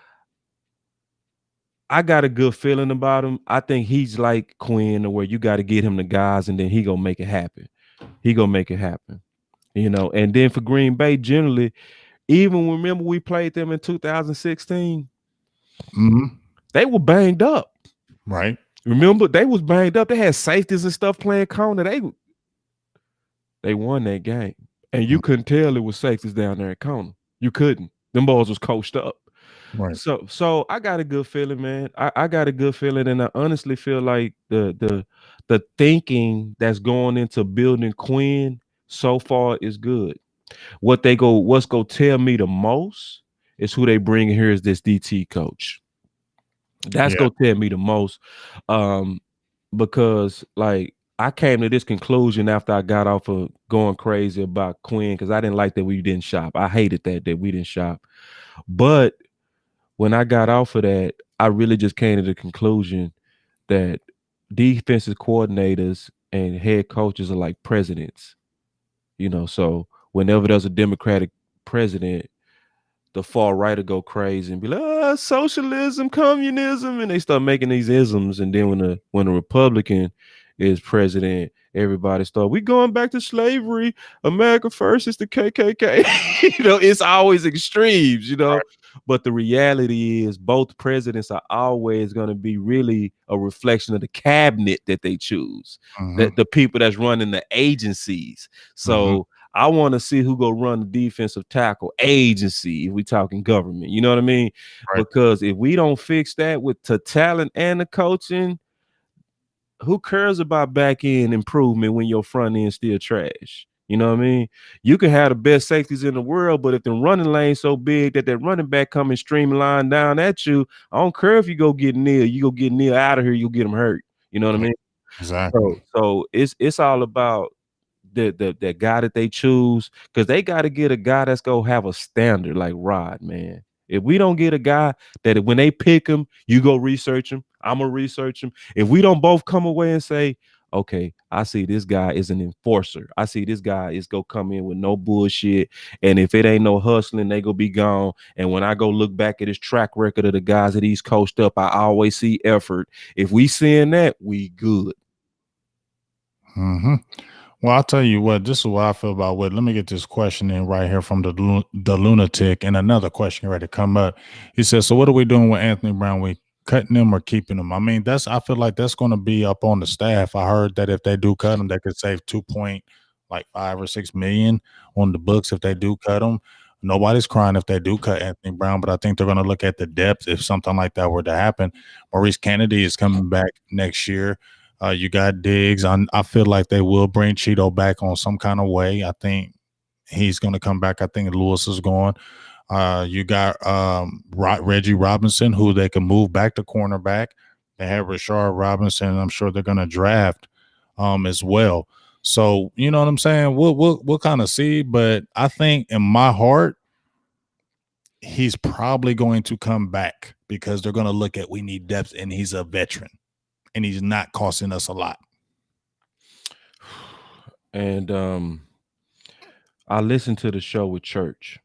I got a good feeling about him. I think he's like Quinn, where you got to get him the guys, and then he gonna make it happen. He gonna make it happen. You know, and then for Green Bay, generally, even remember we played them in 2016, Mm-hmm. they were banged up. Right. Remember, they was banged up. They had safeties and stuff playing corner. They won that game, and you couldn't tell it was safeties down there at corner. You couldn't. Them boys was coached up. Right. So I got a good feeling, man. I got a good feeling, and I honestly feel like the thinking that's going into building Quinn so far is good. What's gonna tell me the most is who they bring in here as this DT coach. That's Yeah. gonna tell me the most. Because like I came to this conclusion after I got off of going crazy about Quinn because I didn't like that we didn't shop. I hated that we didn't shop. But when I got off of that, I really just came to the conclusion that defensive coordinators and head coaches are like presidents. You know, so whenever there's a Democratic president, the far right will go crazy and be like, socialism, communism, and they start making these isms. And then when a Republican is president, everybody start, we going back to slavery. America first is the KKK. It's always extremes, Right. But the reality is both presidents are always going to be really a reflection of the cabinet that they choose, Mm-hmm. the people that's running the agencies. So I want to see who go run the defensive tackle agency if we talking government. You know what I mean? Right. Because if we don't fix that with the talent and the coaching, who cares about back end improvement when your front end still trash? You know what I mean? You can have the best safeties in the world, but if the running lane so big that running back coming streamline down at you, I don't care if you go get Neil. You go get Neil out of here, you'll get him hurt. You know what I mean? Exactly. So it's all about the guy that they choose, because they got to get a guy that's gonna have a standard like Rod, man. If we don't get a guy that when they pick him, you go research him, I'm gonna research him. If we don't both come away and say, okay, I see this guy is an enforcer. I see this guy is gonna come in with no bullshit. And if it ain't no hustling, they gonna be gone. And when I go look back at his track record of the guys that he's coached up, I always see effort. If we seeing that, we good. Mm-hmm. Well, I'll tell you what, this is what I feel about what. Let me get this question in right here from the lunatic, and another question ready to come up. He says, "So what are we doing with Anthony Brown? We cutting him or keeping him?" I mean, that's I feel like that's going to be up on the staff. I heard that if they do cut him, they could save 2 point like 5 or 6 million on the books if they do cut him. Nobody's crying if they do cut Anthony Brown, but I think they're going to look at the depth if something like that were to happen. Maurice Kennedy is coming back next year. You got Diggs. I feel like they will bring Cheeto back on some kind of way. I think he's going to come back. I think Lewis is going. You got Reggie Robinson, who they can move back to cornerback. They have Rashard Robinson. I'm sure they're going to draft as well. So you know what I'm saying. We'll kind of see, but I think in my heart, he's probably going to come back because they're going to look at we need depth, and he's a veteran, and he's not costing us a lot. And I listened to the show with Church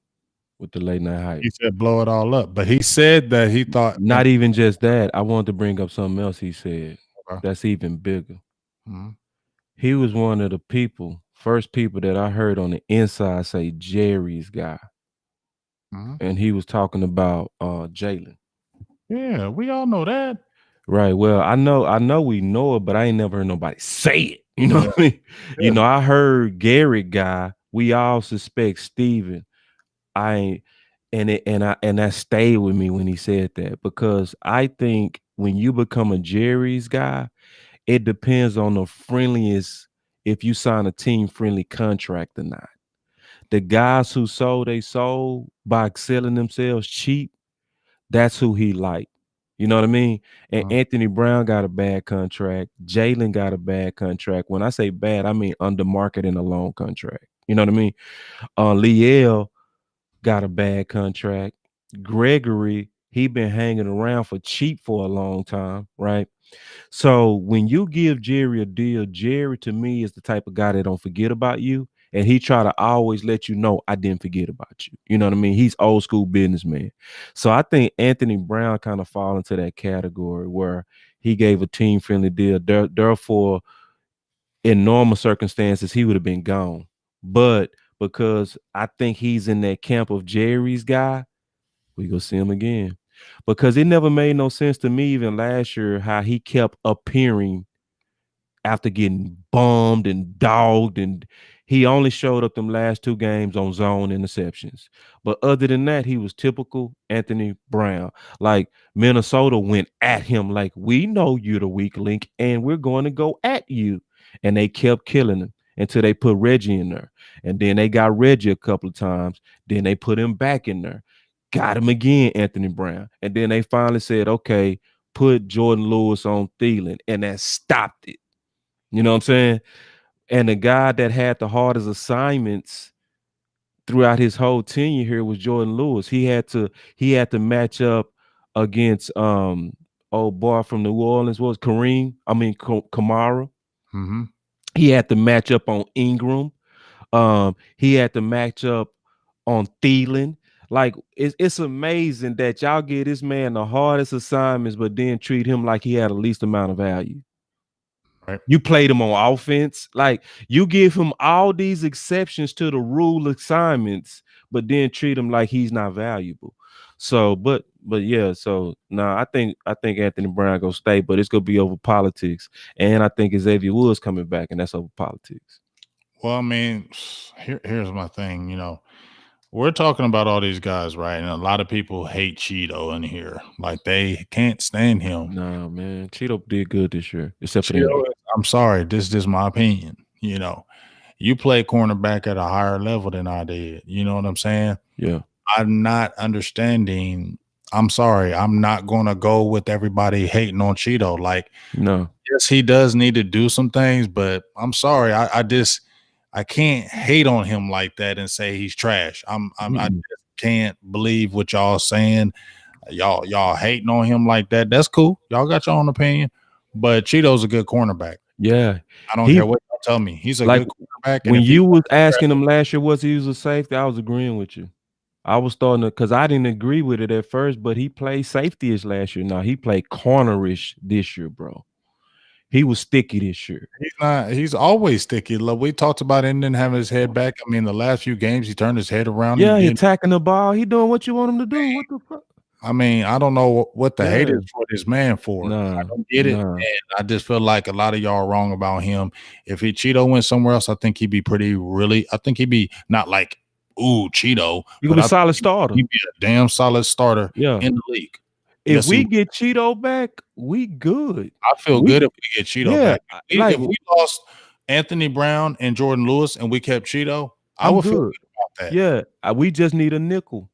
with the late night hype. He said blow it all up, but he said that he thought Not even just that. I wanted to bring up something else he said that's even bigger. Mhm. He was one of the first people that I heard on the inside say Jerry's guy. Mhm. And he was talking about Jalen. Yeah, we all know that. Right. Well, I know we know it, but I ain't never heard nobody say it. You know what I mean? Yeah. You know, I heard Garrett guy. We all suspect Steven. I ain't and that stayed with me when he said that, because I think when you become a Jerry's guy, it depends on the friendliest, if you sign a team friendly contract or not. The guys who sold they sold by selling themselves cheap, that's who he liked. You know what I mean? And Anthony Brown got a bad contract. Jalen got a bad contract. When I say bad, I mean under market in a long contract. You know what I mean? Liel got a bad contract. Gregory, he been hanging around for cheap for a long time, right? So when you give Jerry a deal, Jerry to me is the type of guy that don't forget about you. And he try to always let you know, I didn't forget about you. You know what I mean? He's old school businessman. So I think Anthony Brown kind of fall into that category where he gave a team friendly deal. Therefore, in normal circumstances, he would have been gone. But because I think he's in that camp of Jerry's guy, we go see him again. Because it never made no sense to me, even last year, how he kept appearing after getting bombed and dogged, and he only showed up them last two games on zone interceptions. But other than that, he was typical Anthony Brown. Like Minnesota went at him like, we know you're the weak link and we're going to go at you. And they kept killing him until they put Reggie in there. And then they got Reggie a couple of times. Then they put him back in there. Got him again, Anthony Brown. And then they finally said, okay, put Jordan Lewis on Thielen. And that stopped it. You know what I'm saying? And the guy that had the hardest assignments throughout his whole tenure here was Jordan Lewis. He had to match up against old boy from New Orleans, was Kamara. Mm-hmm. He had to match up on Ingram. He had to match up on Thielen. Like it's amazing that y'all give this man the hardest assignments, but then treat him like he had the least amount of value. Right. You played him on offense. Like you give him all these exceptions to the rule assignments, but then treat him like he's not valuable. So, but yeah, so nah, I think Anthony Brown gonna stay, but it's gonna be over politics. And I think Xavier Woods coming back, and that's over politics. Well, I mean, here's my thing. We're talking about all these guys, right? And a lot of people hate Cheeto in here. Like they can't stand him. Nah, man, Cheeto did good this year, except for Cheeto, that. I'm sorry, this is just my opinion. You play cornerback at a higher level than I did. You know what I'm saying? Yeah. I'm not understanding. I'm sorry. I'm not going to go with everybody hating on Cheeto. Like, No. yes, he does need to do some things, but I'm sorry. I can't hate on him like that and say he's trash. I just can't believe what y'all saying. Y'all hating on him like that. That's cool. Y'all got your own opinion, but Cheeto's a good cornerback. Yeah. I don't care what y'all tell me. He's a like good cornerback. And when if you was asking him last year, was he was a safety? I was agreeing with you. I was starting to, because I didn't agree with it at first, but he played safety-ish last year. Now he played cornerish this year, bro. He was sticky this year. He's not. He's always sticky. Look, we talked about him didn't have his head back. I mean, the last few games, he turned his head around. He Yeah, he did. attacking the ball. He doing what you want him to do. What the fuck? I mean, I don't know what the Yeah. haters for this man for. I Nah, don't get it. nah. And I just feel like a lot of y'all are wrong about him. If he Cheeto went somewhere else, I think he'd be I think he'd be not like, ooh, Cheeto. You could be a solid starter. He'd be a damn solid starter Yeah. in the league. If we get Cheeto back, we good. I feel good if we get Cheeto back. Like, if we lost Anthony Brown and Jordan Lewis and we kept Cheeto, I would feel good about that. Yeah, we just need a nickel.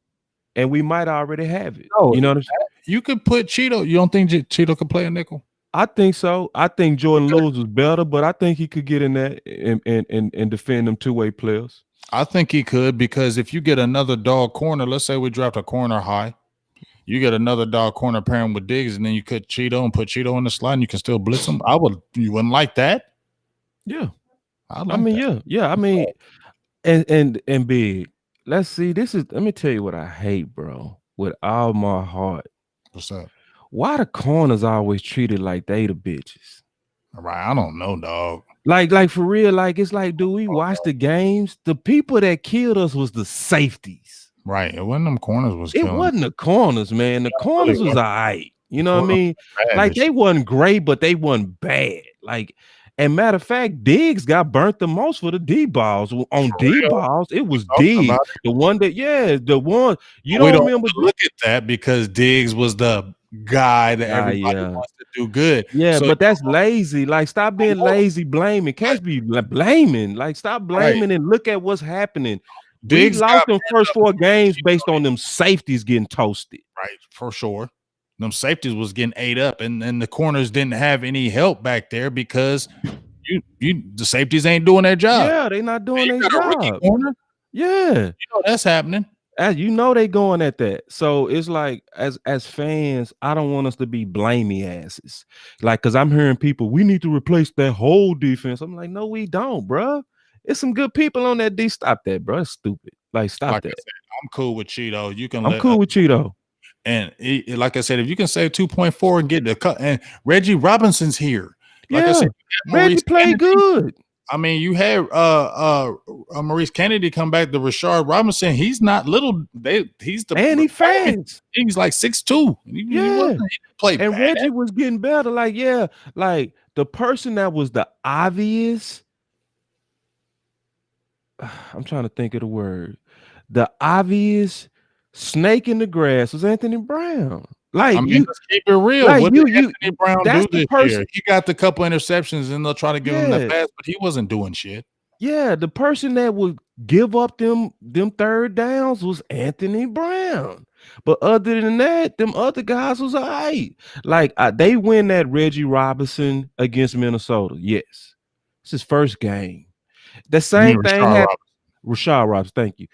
And we might already have it. No, you know what I'm saying? You could put Cheeto. You don't think Cheeto could play a nickel? I think so. I think Jordan Lewis was better, but I think he could get in there and defend them two-way players. I think he could, because if you get another dog corner, let's say we draft a corner high, you get another dog corner pairing with Diggs, and then you cut Cheeto and put Cheeto in the slot, and you can still blitz him. You wouldn't like that? Yeah. I mean, yeah. I mean, and big. Let's see. Let me tell you what I hate, bro, with all my heart. What's that? Why the corners always treated like they the bitches? Right. I don't know, dog. Like for real, like it's like, do we watch the games? The people that killed us was the safeties. Right. It wasn't them corners It wasn't the corners, man. The corners was all right. You know what I mean? Like they wasn't great, but they wasn't bad. Like, and matter of fact, Diggs got burnt the most for the D balls. On D balls, it was Diggs. The one that, the one you don't remember. Look at that, because Diggs was the guy that everybody wants to do good. Yeah, so, but that's lazy. Like, stop being lazy, blaming. Can't be blaming. Like, stop blaming and look at what's happening. Diggs lost them first 4 games based on them safeties getting toasted. Right, for sure. Them safeties was getting ate up, and the corners didn't have any help back there because the safeties ain't doing their job. Yeah, they not doing their job. Corner. Yeah, you know that's happening. As you know, they going at that. So it's like, as fans, I don't want us to be blamey asses. Like, because I'm hearing people, we need to replace that whole defense. I'm like, no, we don't, bro. It's some good people on that D. Stop that, bro. It's stupid. Like, stop that. I'm cool with Cheeto. I'm cool with Cheeto. And like I said, if you can save 2.4 and get the cut, and Reggie Robinson's here. Like I said, Reggie played good. I mean, you had Maurice Kennedy come back to Rashard Robinson. He's not little. He's the and he fast. He's like 6'2". Yeah, he played and bad. Reggie was getting better. Like, like the person that was the obvious. I'm trying to think of the word. The obvious snake in the grass was Anthony Brown. Like, I mean, let's keep it real. Like what did Anthony Brown do this year? He got the couple interceptions, and they'll try to give him the pass, but he wasn't doing shit. Yeah, the person that would give up them third downs was Anthony Brown. But other than that, them other guys was all right. Like, they win that Reggie Robinson against Minnesota. Yes, it's his first game. The same thing happened. Rashard Robinson, thank you.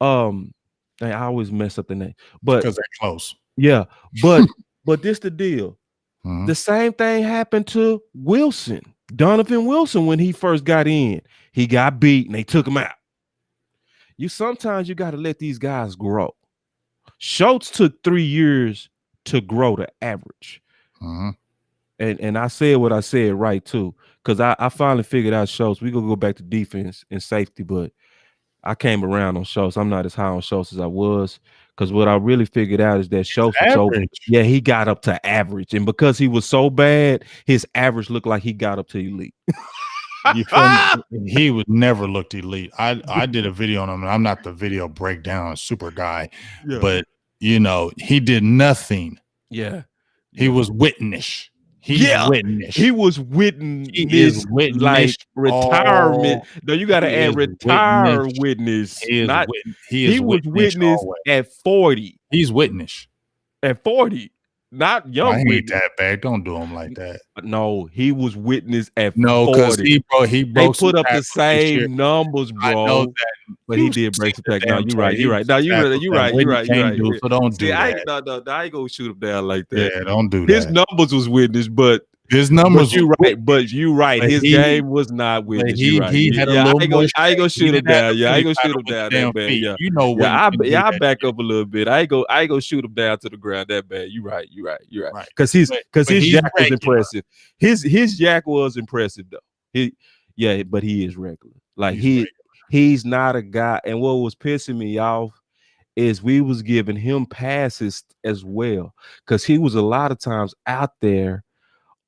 I always mess up the name, but because they're close. Yeah, but this the deal. Mm-hmm. The same thing happened to Wilson, Donovan Wilson, when he first got in. He got beat and they took him out. Sometimes you got to let these guys grow. Schultz took 3 years to grow to average. Mm-hmm. And I said what I said right too, because I finally figured out Schultz. We're gonna go back to defense and safety, but I came around on Schultz. I'm not as high on Schultz as I was, because what I really figured out is that Schultz he got up to average, and because he was so bad, his average looked like he got up to elite. He would never looked elite. I did a video on him. I'm not the video breakdown super guy, but he did nothing. Yeah, he was witness. Witness. He was witness. Like retirement. No, you got to add retire witness. He was witness at 40. He's witness at 40. Not young. I ain't that bad. Don't do him like that. No, he was witness at 40. No, because he broke. They put up the same numbers, bro. I know that, but he did break the tech. No, you're right. You're right. No, you're right. So don't do that. I ain't gonna shoot him down like that. Yeah, don't do that. His numbers was witness, but His numbers But you're right. But you're right. but His game was not but witness. You're right. he had a Yeah, little more I ain't gonna shape. He shoot him didn't have down. to Yeah, I really ain't gonna shoot paddle him with the down damn that bad. feet. Yeah. You know Yeah, Witten can do I that back shit. up a little bit. I ain't go shoot him down to the ground that bad. You're right. Right. Because But his he's jack was regular. impressive. His jack was impressive though. But he is regular. Like he's not a guy. And what was pissing me off is we was giving him passes as well, because he was a lot of times out there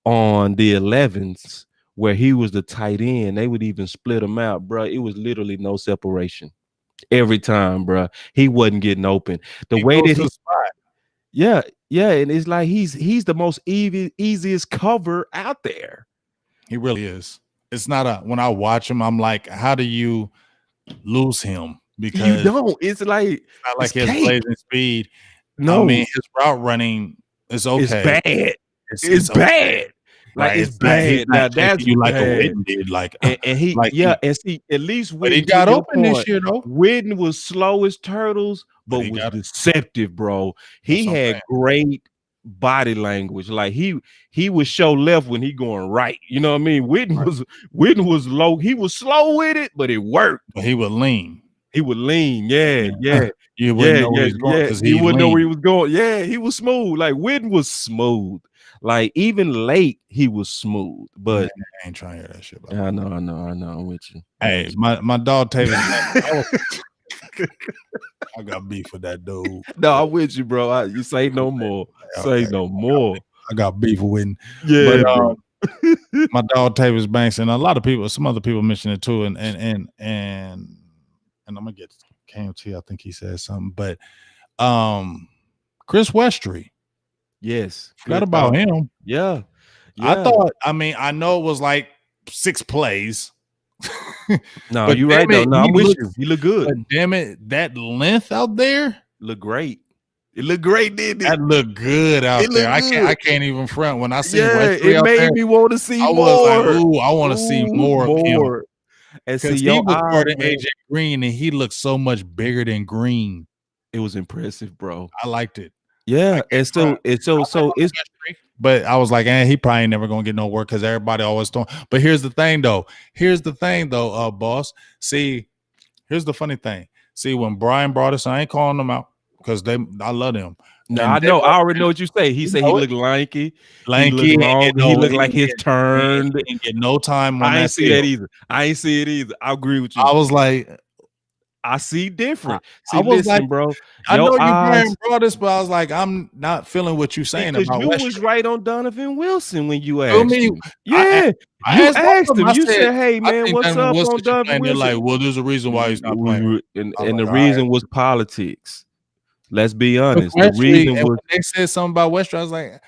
on the 11s where he was the tight end. They would even split him out, bro. It was literally no separation every time, bro. He wasn't getting open. The way that he, yeah, and it's like he's the most easiest cover out there. He really is. It's not a when I watch him, I'm like, how do you lose him? Because you don't. It's like not like his blazing speed. No, I mean his route running is okay. It's bad. It's okay. bad. Like right. it's bad. He's not Now that's you like bad. a Witten did. Like and he like and see at least Witten, but he got open this year though. Witten was slow as turtles, but was deceptive, bro. He had great body language. Like he would show left when he going right. You know what I mean? Witten was low. He was slow with it, but it worked. But he would lean. He would lean, yeah. You wouldn't know where he's going because he wouldn't know where he was going. Yeah, he was smooth. Like Witten was smooth. Like even late, he was smooth. But I ain't trying to hear that shit. I know. I'm with you. Hey, my dog Taylor. I got beef with that dude. No, I'm with you, bro. You say no more. Say no more. I got beef with Witten. Yeah, but, my dog Tavis Banks and a lot of people, some other people mentioned it too, and I'm gonna get KMT. I think he said something, but Chris Westry. Yes, forgot about him. Yeah. I thought. I mean, I know it was like 6 plays. No, you're right though. No, I'm with you. He looked good. But damn it, that length out there looked great. It looked great, didn't it? That looked good out there. I can't even front when I see Westry. It made me want to see more. Was like, ooh, I want to see more of him. And see, he was part of AJ Green, and he looked so much bigger than Green. It was impressive, bro. I liked it. Yeah, and so it's. But I was like, he probably never gonna get no work because everybody always throwing. But here's the thing, though, boss. See, here's the funny thing. See, when Brian brought us, I ain't calling them out because I love them. No, I know. I already know what you say. He said he looked lanky. He looked long. He looked like his turn. He didn't get no time. I ain't see that either. I ain't see it either. I agree with you. I was like, I see different. See, I was listen, bro. I know you brought this, but I was like, I'm not feeling what you're saying about you Westry. was right on Donovan Wilson when you asked him. Yeah, I asked him. You said, "Hey, man, what's up on Donovan Wilson?" They're like, well, there's a reason why he's not playing, and the reason was politics. Let's be honest. The reason was when they said something about Westry. I was like,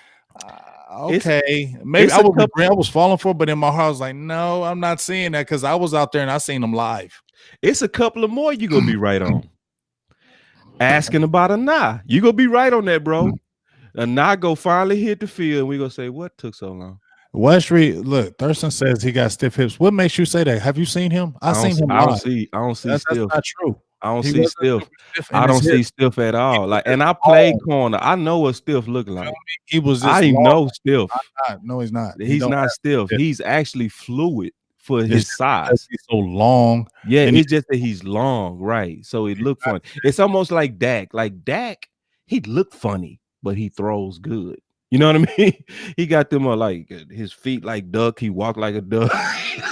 okay, maybe I was falling for it, but in my heart, I was like, no, I'm not seeing that because I was out there and I seen them live. It's a couple of more you gonna be right on. Asking about a nah, you gonna be right on that, bro. A nah go finally hit the field, and we gonna say what took so long. Westry, look, Thurston says he got stiff hips. What makes you say that? Have you seen him? I seen him. I don't see that's stiff. That's not true. I don't see stiff. I don't see stiff at all. Like, and I played corner. I know what stiff look like. He was. I didn't know stiff. No, he's not. He's not stiff. He's actually fluid for his size. He's so long. Yeah, it's just that he's long, right? So it looked funny. It's almost like Dak. Like Dak, he looked funny, but he throws good. You know what I mean? He got them like his feet like duck. He walked like a duck.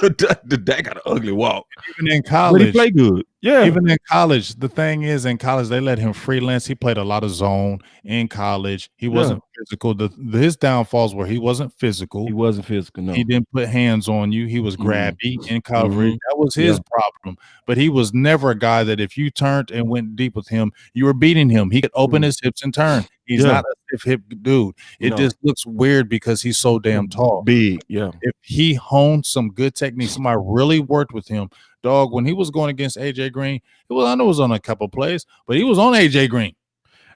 The Dak got an ugly walk. Even in college, but he played good. Yeah. Even in college, the thing is, in college they let him freelance. He played a lot of zone in college. He wasn't physical. His downfalls were he wasn't physical. He wasn't physical. No, he didn't put hands on you. He was grabby in coverage. That was his problem. But he was never a guy that if you turned and went deep with him, you were beating him. He could open his hips and turn. He's not a stiff hip dude. It just looks weird because he's so damn tall. Big, yeah. If he honed some good technique, somebody really worked with him, dog, when he was going against AJ Green, I know it was on a couple plays, but he was on AJ Green.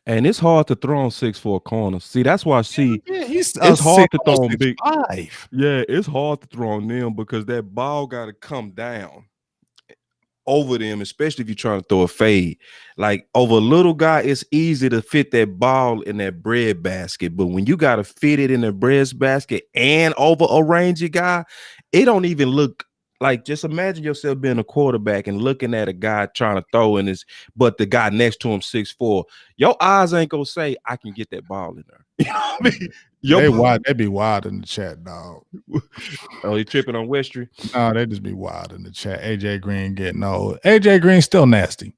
And it's hard to throw on 6'4" corners. See, that's why it's hard to throw on big. 5. Yeah, it's hard to throw on them because that ball got to come down. over them, especially if you're trying to throw a fade. Like over a little guy, it's easy to fit that ball in that bread basket. But when you got to fit it in the bread basket and over a rangy guy, it don't even look like, just imagine yourself being a quarterback and looking at a guy trying to throw in his, but the guy next to him 6'4". Your eyes ain't gonna say, I can get that ball in there. You know what I mean? They be wild in the chat, dog. Oh, he tripping on Westry? No, they just be wild in the chat. AJ Green getting old. AJ Green still nasty.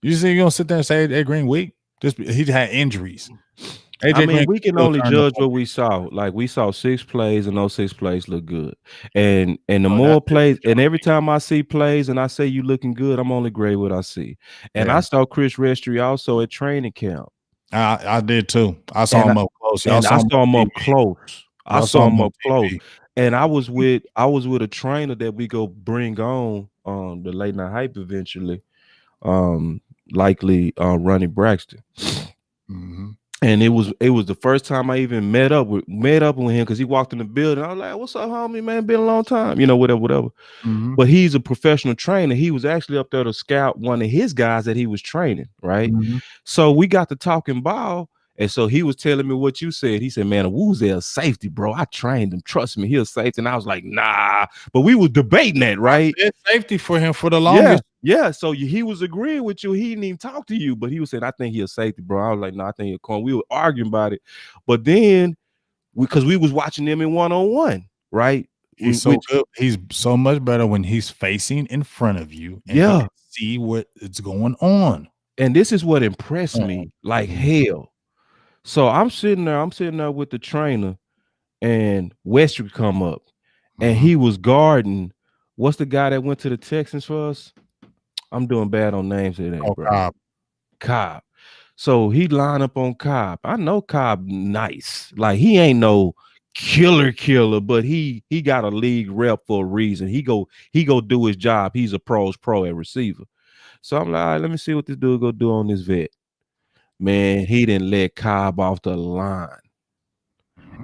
You see, you gonna sit there and say AJ Green weak? He had injuries. I mean, we can only judge what we saw. Like we saw 6 plays, and those 6 plays look good. And the more plays, and every time I see plays and I say you looking good, I'm only great what I see. And I saw Chris Restry also at training camp. I did too. I saw him up close. I saw him up close. I saw him up close. And I was with a trainer that we go bring on the late night hype eventually. Likely Ronnie Braxton. Mm-hmm. And it was the first time I even met up with him because he walked in the building. I was like, "What's up, homie? Man, been a long time, you know, whatever." Mm-hmm. But he's a professional trainer. He was actually up there to scout one of his guys that he was training, right? Mm-hmm. So we got to talking ball, and so he was telling me what you said. He said, "Man, Woo's a safety, bro. I trained him. Trust me, he's a safety." And I was like, "Nah," but we was debating that, right? Safety for him for the longest. Yeah, so he was agreeing with you. He didn't even talk to you, but he was saying, "I think he's a safety, bro." I was like, "No, I think he's a corner." We were arguing about it, but then because we was watching them in one-on-one, right? He's so good. He's so much better when he's facing in front of you and he can see what is going on. And this is what impressed me like hell. So I'm sitting there with the trainer, and Westry come up, and he was guarding. What's the guy that went to the Texans for us? I'm doing bad on names today, bro. Cobb. So he line up on Cobb. I know Cobb nice. Like he ain't no killer, but he got a league rep for a reason. He go do his job. He's a pro at receiver. So I'm like, all right, let me see what this dude go do on this vet. Man, he didn't let Cobb off the line.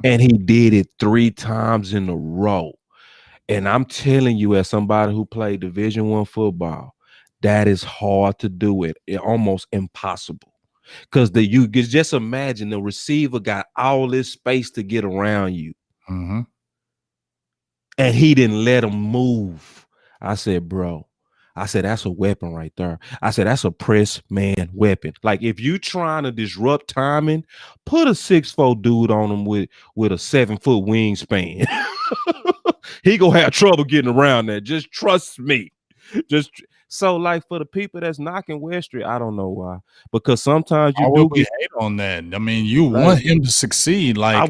And he did it 3 times in a row. And I'm telling you, as somebody who played Division I football, that is hard to do it. It's almost impossible. Because you just imagine the receiver got all this space to get around you. Mm-hmm. And he didn't let him move. I said, bro, that's a weapon right there. I said, that's a press man weapon. Like if you trying to disrupt timing, put a 6'4" dude on him with a 7-foot wingspan. He gonna have trouble getting around that. Just trust me. So like for the people that's knocking Westry, I don't know why. Because sometimes you do get hate on that. I mean, you want him to succeed. Like I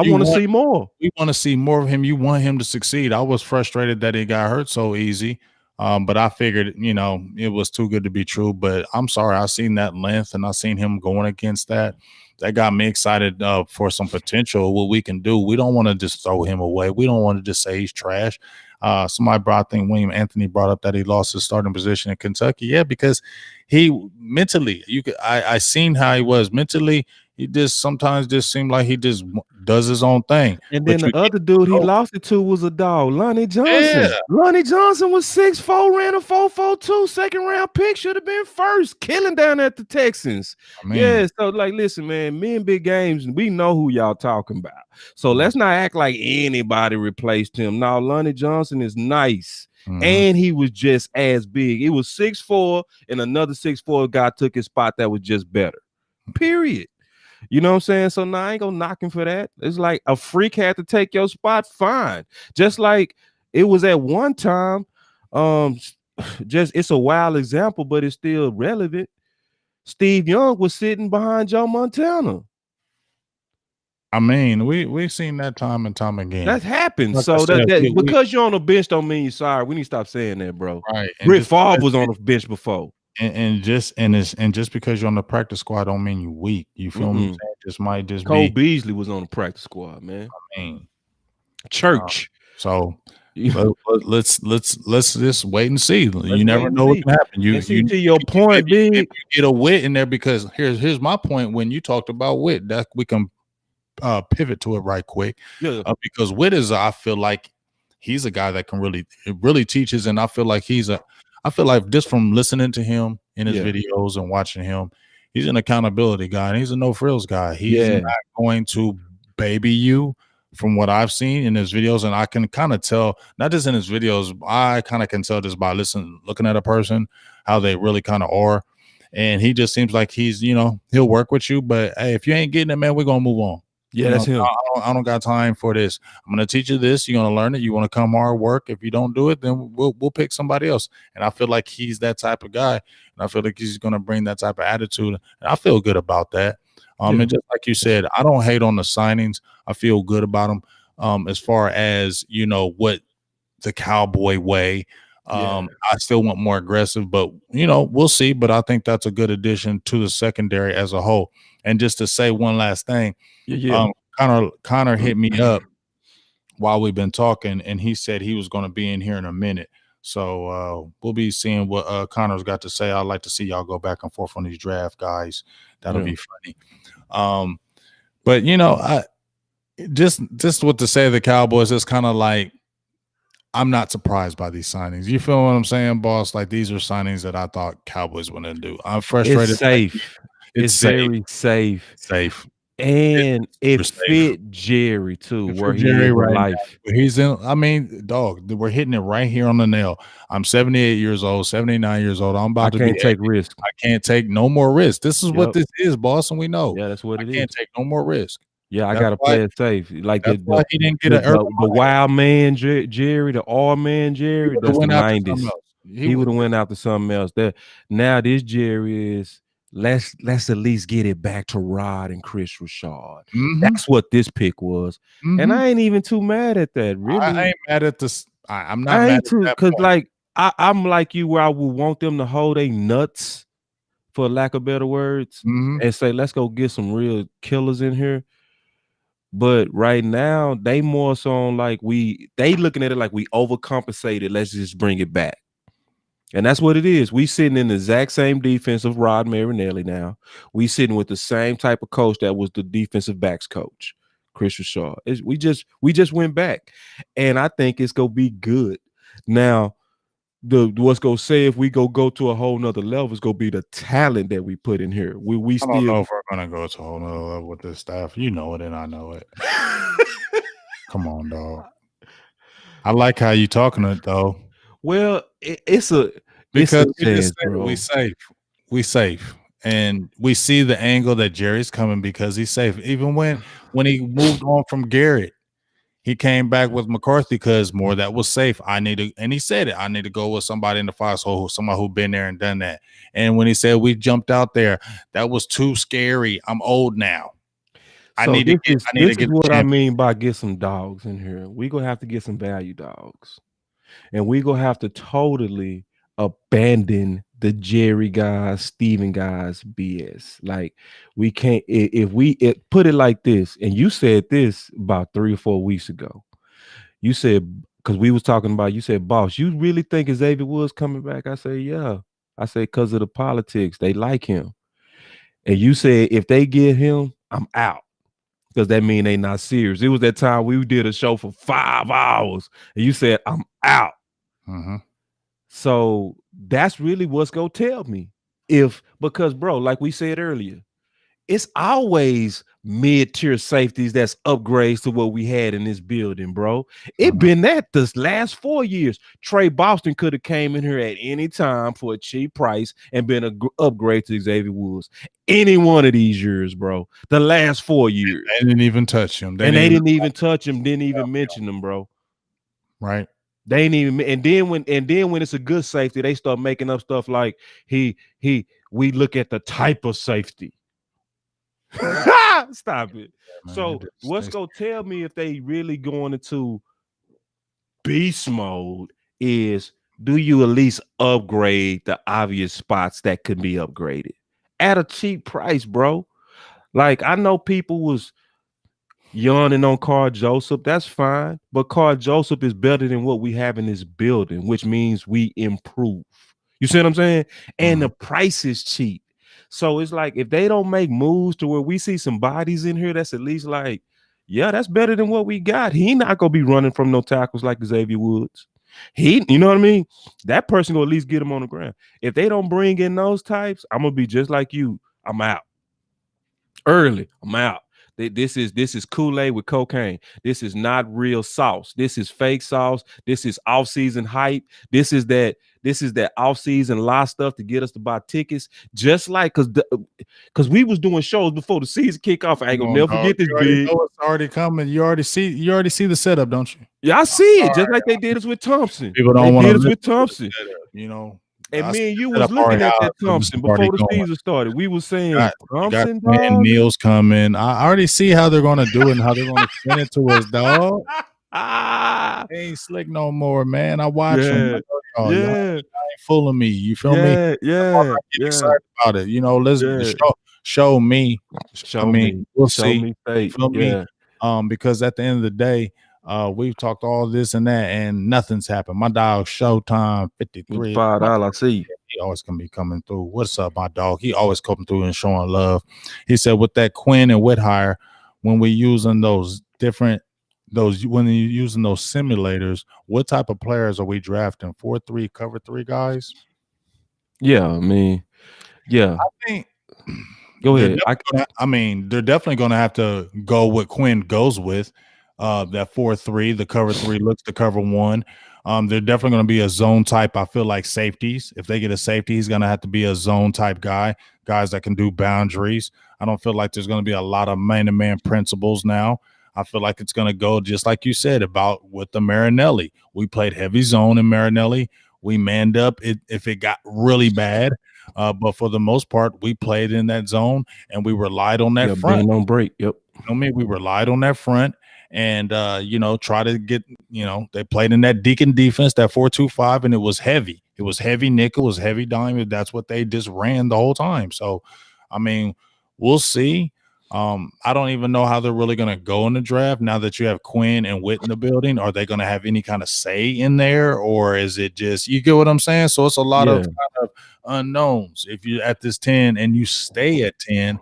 want to see more. We want to see more of him. You want him to succeed. I was frustrated that he got hurt so easy. But I figured, it was too good to be true. But I'm sorry, I seen that length and I seen him going against that. That got me excited for some potential, what we can do. We don't want to just throw him away. We don't want to just say he's trash. Somebody I think William Anthony brought up that he lost his starting position in Kentucky. Yeah, because he mentally, I seen how he was mentally. He just sometimes just seemed like he just does his own thing. And then the other dude he lost it to was a dog, Lonnie Johnson. Yeah. Lonnie Johnson was 6'4", ran a 4.42, second round pick, should have been first, killing down at the Texans. So like, listen, man, me and Big Games, we know who y'all talking about. So let's not act like anybody replaced him. Now, Lonnie Johnson is nice. And he was just as big. It was 6'4", and another 6'4" guy took his spot that was just better. Period. You know what I'm saying? So now I ain't gonna knock him for that. It's like a freak had to take your spot, fine. Just like it was at one time, just it's a wild example, but it's still relevant. Steve Young was sitting behind Joe Montana. I mean, we've seen that time and time again. That happens. Like so because you're on the bench don't mean you're sorry. We need to stop saying that, bro. Right. Rick Favre was on the bench before. And just because you're on the practice squad don't mean you weak. You feel me? Just might just Cole Beasley was on the practice squad, man. I mean, church. So let's just wait and see. You never know what can happen. You to your point, Big. You get a Witt in there because here's my point. When you talked about Witt, that we can pivot to it right quick. Yeah. Because Witt is, I feel like he's a guy that can really teaches, and I feel like I feel like just from listening to him in his Yeah. videos and watching him, he's an accountability guy and he's a no frills guy. He's not Yeah. going to baby you from what I've seen in his videos. And I can kind of tell, not just in his videos, I kind of can tell just by looking at a person, how they really kind of are. And he just seems like he's, he'll work with you. But hey, if you ain't getting it, man, we're going to move on. Yeah, that's him. I don't got time for this. I'm going to teach you this. You're going to learn it. You want to come hard work. If you don't do it, then we'll pick somebody else. And I feel like he's that type of guy. And I feel like he's going to bring that type of attitude. And I feel good about that. Yeah. And just like you said, I don't hate on the signings. I feel good about them. As far as, what the Cowboy way. I still want more aggressive, but we'll see. But I think that's a good addition to the secondary as a whole. And just to say one last thing, Connor hit me up while we've been talking, and he said he was going to be in here in a minute. So we'll be seeing what Connor's got to say. I'd like to see y'all go back and forth on these draft guys. That'll be funny. But I just what to say of the Cowboys is kind of like, I'm not surprised by these signings. You feel what I'm saying, boss? Like, these are signings that I thought Cowboys wouldn't do. I'm frustrated. It's safe. It's very safe. Safe. And it fit Jerry too, where he Jerry is right life. Now. He's in. I mean, dog, we're hitting it right here on the nail. I'm 78 years old, 79 years old. I'm about to can't take risk. I can't take no more risk. This is what this is, boss, and we know. Yeah, that's what it is. I can't take no more risk. Yeah, I gotta play it safe. Like that's why he didn't get the wild man Jerry, the all man Jerry. That's the 90s. He would have went after something else. Now this Jerry is let's at least get it back to Rod and Chris Rashard. That's what this pick was, and I ain't even too mad at that. Really, I ain't mad at this. I'm not. I ain't too, because like I'm like you, where I would want them to hold their nuts, for lack of better words, and say, let's go get some real killers in here. But right now, they more so on like they looking at it like we overcompensated. Let's just bring it back. And that's what it is. We sitting in the exact same defense of Rod Marinelli now. We sitting with the same type of coach that was the defensive backs coach, Chris Rashard. We just went back. And I think it's gonna be good. Now, what's gonna say if we go to a whole nother level is gonna be the talent that we put in here. I don't know if we're gonna go to a whole nother level with this staff. You know it, and I know it. Come on, dog. I like how you talking it though. Well, we safe, and we see the angle that Jerry's coming because he's safe. Even when he moved on from Garrett, he came back with McCarthy because that was safe. And he said it. I need to go with somebody in the foxhole, somebody who's been there and done that. And when he said we jumped out there, that was too scary. I'm old now. So this is what I mean by get some dogs in here. We gonna have to get some value dogs, and we gonna have to totally abandon the Jerry guys, Steven guys BS. Like, we can't, if we put it like this, and you said this about 3 or 4 weeks ago. You said, because we was talking about, you said, boss, you really think Xavier Woods coming back? I say, yeah. I say, because of the politics, they like him. And you said, if they get him, I'm out. Because that mean they not serious. It was that time we did a show for 5 hours, and you said, I'm out. So that's really what's gonna tell me because bro, like we said earlier, it's always mid-tier safeties that's upgrades to what we had in this building, bro. It been that this last 4 years. Trey Boston could have came in here at any time for a cheap price and been an upgrade to Xavier Woods. Any one of these years, bro. The last 4 years. They didn't even touch him. They didn't even touch him, didn't even mention him, bro. Right. They ain't even, and then when it's a good safety, they start making up stuff like we look at the type of safety. Stop it. Yeah, so what's gonna tell me if they really going into beast mode is, do you at least upgrade the obvious spots that could be upgraded at a cheap price, bro? Like, I know people was yawning on Carl Joseph. That's fine, but Carl Joseph is better than what we have in this building, which means we improve. You see what I'm saying? And the price is cheap. So it's like, if they don't make moves to where we see some bodies in here, that's at least like, yeah, that's better than what we got. He not gonna be running from no tackles like Xavier Woods. You know what I mean? That person will at least get him on the ground. If they don't bring in those types, I'm gonna be just like you. I'm out early. I'm out. This is Kool-Aid with cocaine. This is not real sauce. This is fake sauce. This is off-season hype. This is that off-season lie stuff to get us to buy tickets. Just like because we was doing shows before the season kick off. I ain't Come gonna on, never dog. forget this You already big. know it's already coming. You already see the setup, don't you? Yeah, I see it. Just like they did us with Thompson. People They don't want to did us listen with to the Thompson. setup. And I see me and the you was setup already looking at how that this is Thompson already before the going. season started. We was saying You got Thompson, Quinn dog. Neal's coming. I already see how they're gonna do it and how they're gonna spin it to us, dog. Ah, They ain't slick no more, man. I watch them. yeah, Y'all yeah, ain't fooling me. You feel me? yeah, I'm yeah, not getting yeah, excited about it. Let's yeah. show me. I mean, we'll Show see. me You fate. feel me? Yeah, Because at the end of the day, we've talked all this and that, and nothing's happened. My dog Showtime with the 53. $5, I see. He always gonna be coming through. What's up, my dog? He always coming through and showing love. He said with that Quinn and Whithire, when we using when you're using those simulators, what type of players are we drafting? 4-3 cover three guys? Yeah, I mean, yeah. I think Go they're ahead. definitely they're definitely gonna have to go what Quinn goes with. That 4-3, the cover three looks to cover one. They're definitely going to be a zone type. I feel like safeties. If they get a safety, he's going to have to be a zone type guy, guys that can do boundaries. I don't feel like there's going to be a lot of man to man principles now. I feel like it's going to go just like you said about with the Marinelli. We played heavy zone in Marinelli. We manned up if it got really bad. But for the most part, we played in that zone and we relied on that Yeah, front. bend on break. Yep. We relied on that front and try to get, they played in that Deacon defense, that 4-2-5, and it was heavy. It was heavy nickel, it was heavy dime. That's what they just ran the whole time. So, I mean, we'll see. I don't even know how they're really going to go in the draft now that you have Quinn and Witt in the building. Are they going to have any kind of say in there, or is it just, you get what I'm saying? So it's a lot of Yeah. kind of unknowns. If you're at this 10 and you stay at 10,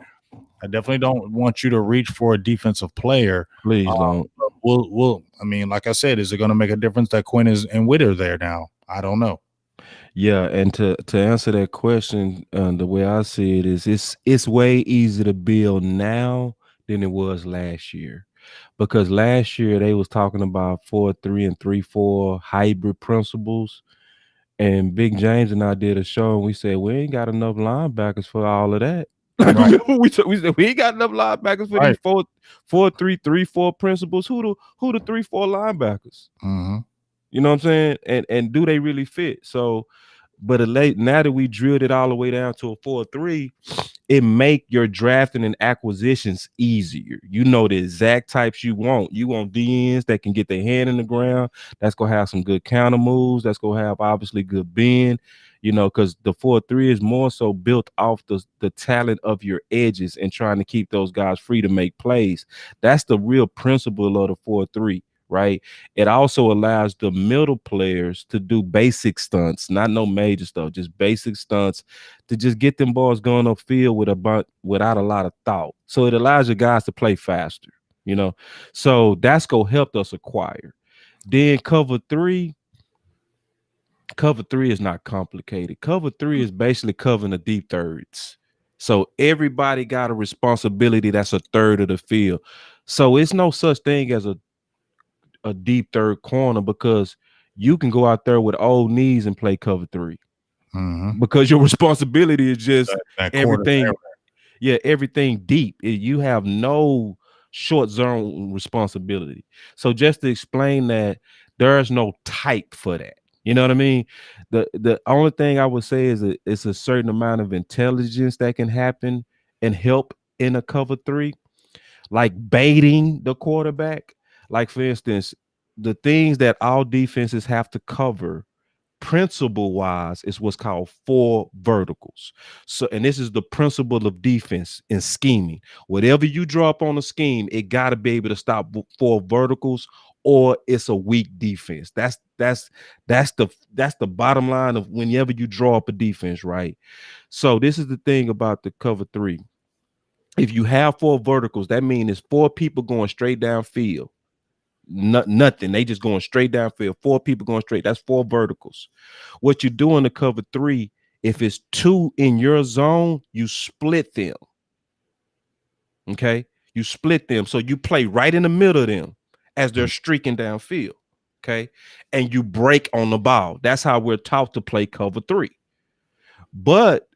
I definitely don't want you to reach for a defensive player. Please don't. I mean, like I said, is it going to make a difference that Quinn is and Witt are there now? I don't know. Yeah, and to answer that question, the way I see it is, it's way easier to build now than it was last year, because last year they was talking about 4-3 and 3-4 hybrid principles, and Big James and I did a show and we said we ain't got enough linebackers for all of that. Like, Right. we said we ain't got enough linebackers for these Right. 4-3-3-4 principles. Who the 3-4 linebackers? Mm-hmm. You know what I'm saying? And do they really fit? So, but now that we drilled it all the way down to a 4-3, it make your drafting and acquisitions easier. You know the exact types you want. You want DNs that can get their hand in the ground. That's gonna have some good counter moves. That's gonna have obviously good bend. Because the 4-3 is more so built off the talent of your edges and trying to keep those guys free to make plays. That's the real principle of the 4-3. Right. It also allows the middle players to do basic stunts, not no major stuff, just basic stunts to just get them balls going upfield without a lot of thought. So it allows your guys to play faster, So that's gonna help us acquire. Then cover three is not complicated. Cover three is basically covering the deep thirds. So everybody got a responsibility that's a third of the field. So it's no such thing as a deep third corner, because you can go out there with old knees and play cover three, because your responsibility is just that everything. Yeah, everything deep. You have no short zone responsibility. So just to explain that, there's no type for that. You know what I mean? The only thing I would say is it's a certain amount of intelligence that can happen and help in a cover three, like baiting the quarterback. Like, for instance, the things that all defenses have to cover principle wise is what's called 4 verticals. So, and this is the principle of defense and scheming. Whatever you draw up on a scheme, it got to be able to stop 4 verticals, or it's a weak defense. That's the bottom line of whenever you draw up a defense, right? So this is the thing about the cover 3. If you have 4 verticals, that means it's 4 people going straight downfield. nothing. They just going straight downfield. 4 people going straight. That's 4 verticals. What you do in the cover 3, if it's 2 in your zone, you split them. Okay, you split them, so you play right in the middle of them as they're streaking downfield. Okay, and you break on the ball. That's how we're taught to play cover 3. But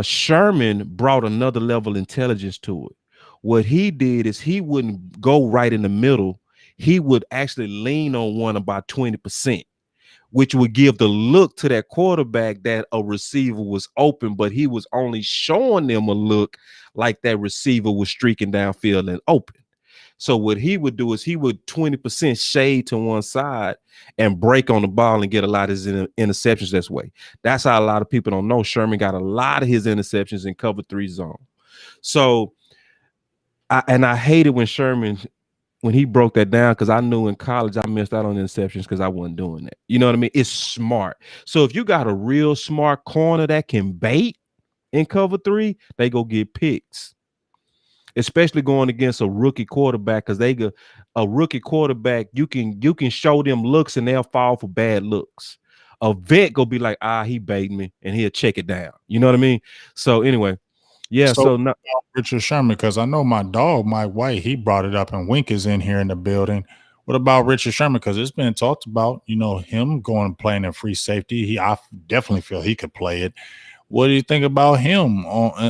Sherman brought another level of intelligence to it. What he did is he wouldn't go right in the middle. He would actually lean on one about 20%, which would give the look to that quarterback that a receiver was open, but he was only showing them a look like that receiver was streaking downfield and open. So what he would do is he would 20% shade to one side and break on the ball and get a lot of his interceptions this way. That's how a lot of people don't know. Sherman got a lot of his interceptions in cover 3 zone. So I hated when Sherman, when he broke that down, because I knew in college I missed out on interceptions because I wasn't doing that. You know what I mean? It's smart. So if you got a real smart corner that can bait in cover 3, they go get picks. Especially going against a rookie quarterback, because a rookie quarterback, you can show them looks and they'll fall for bad looks. A vet go be like, he baiting me, and he'll check it down. You know what I mean? So anyway, yeah. So So now, Richard Sherman, because I know my dog Mike White, he brought it up, and Wink is in here in the building. What about Richard Sherman? Because it's been talked about, him going and playing in free safety. I definitely feel he could play it. What do you think about him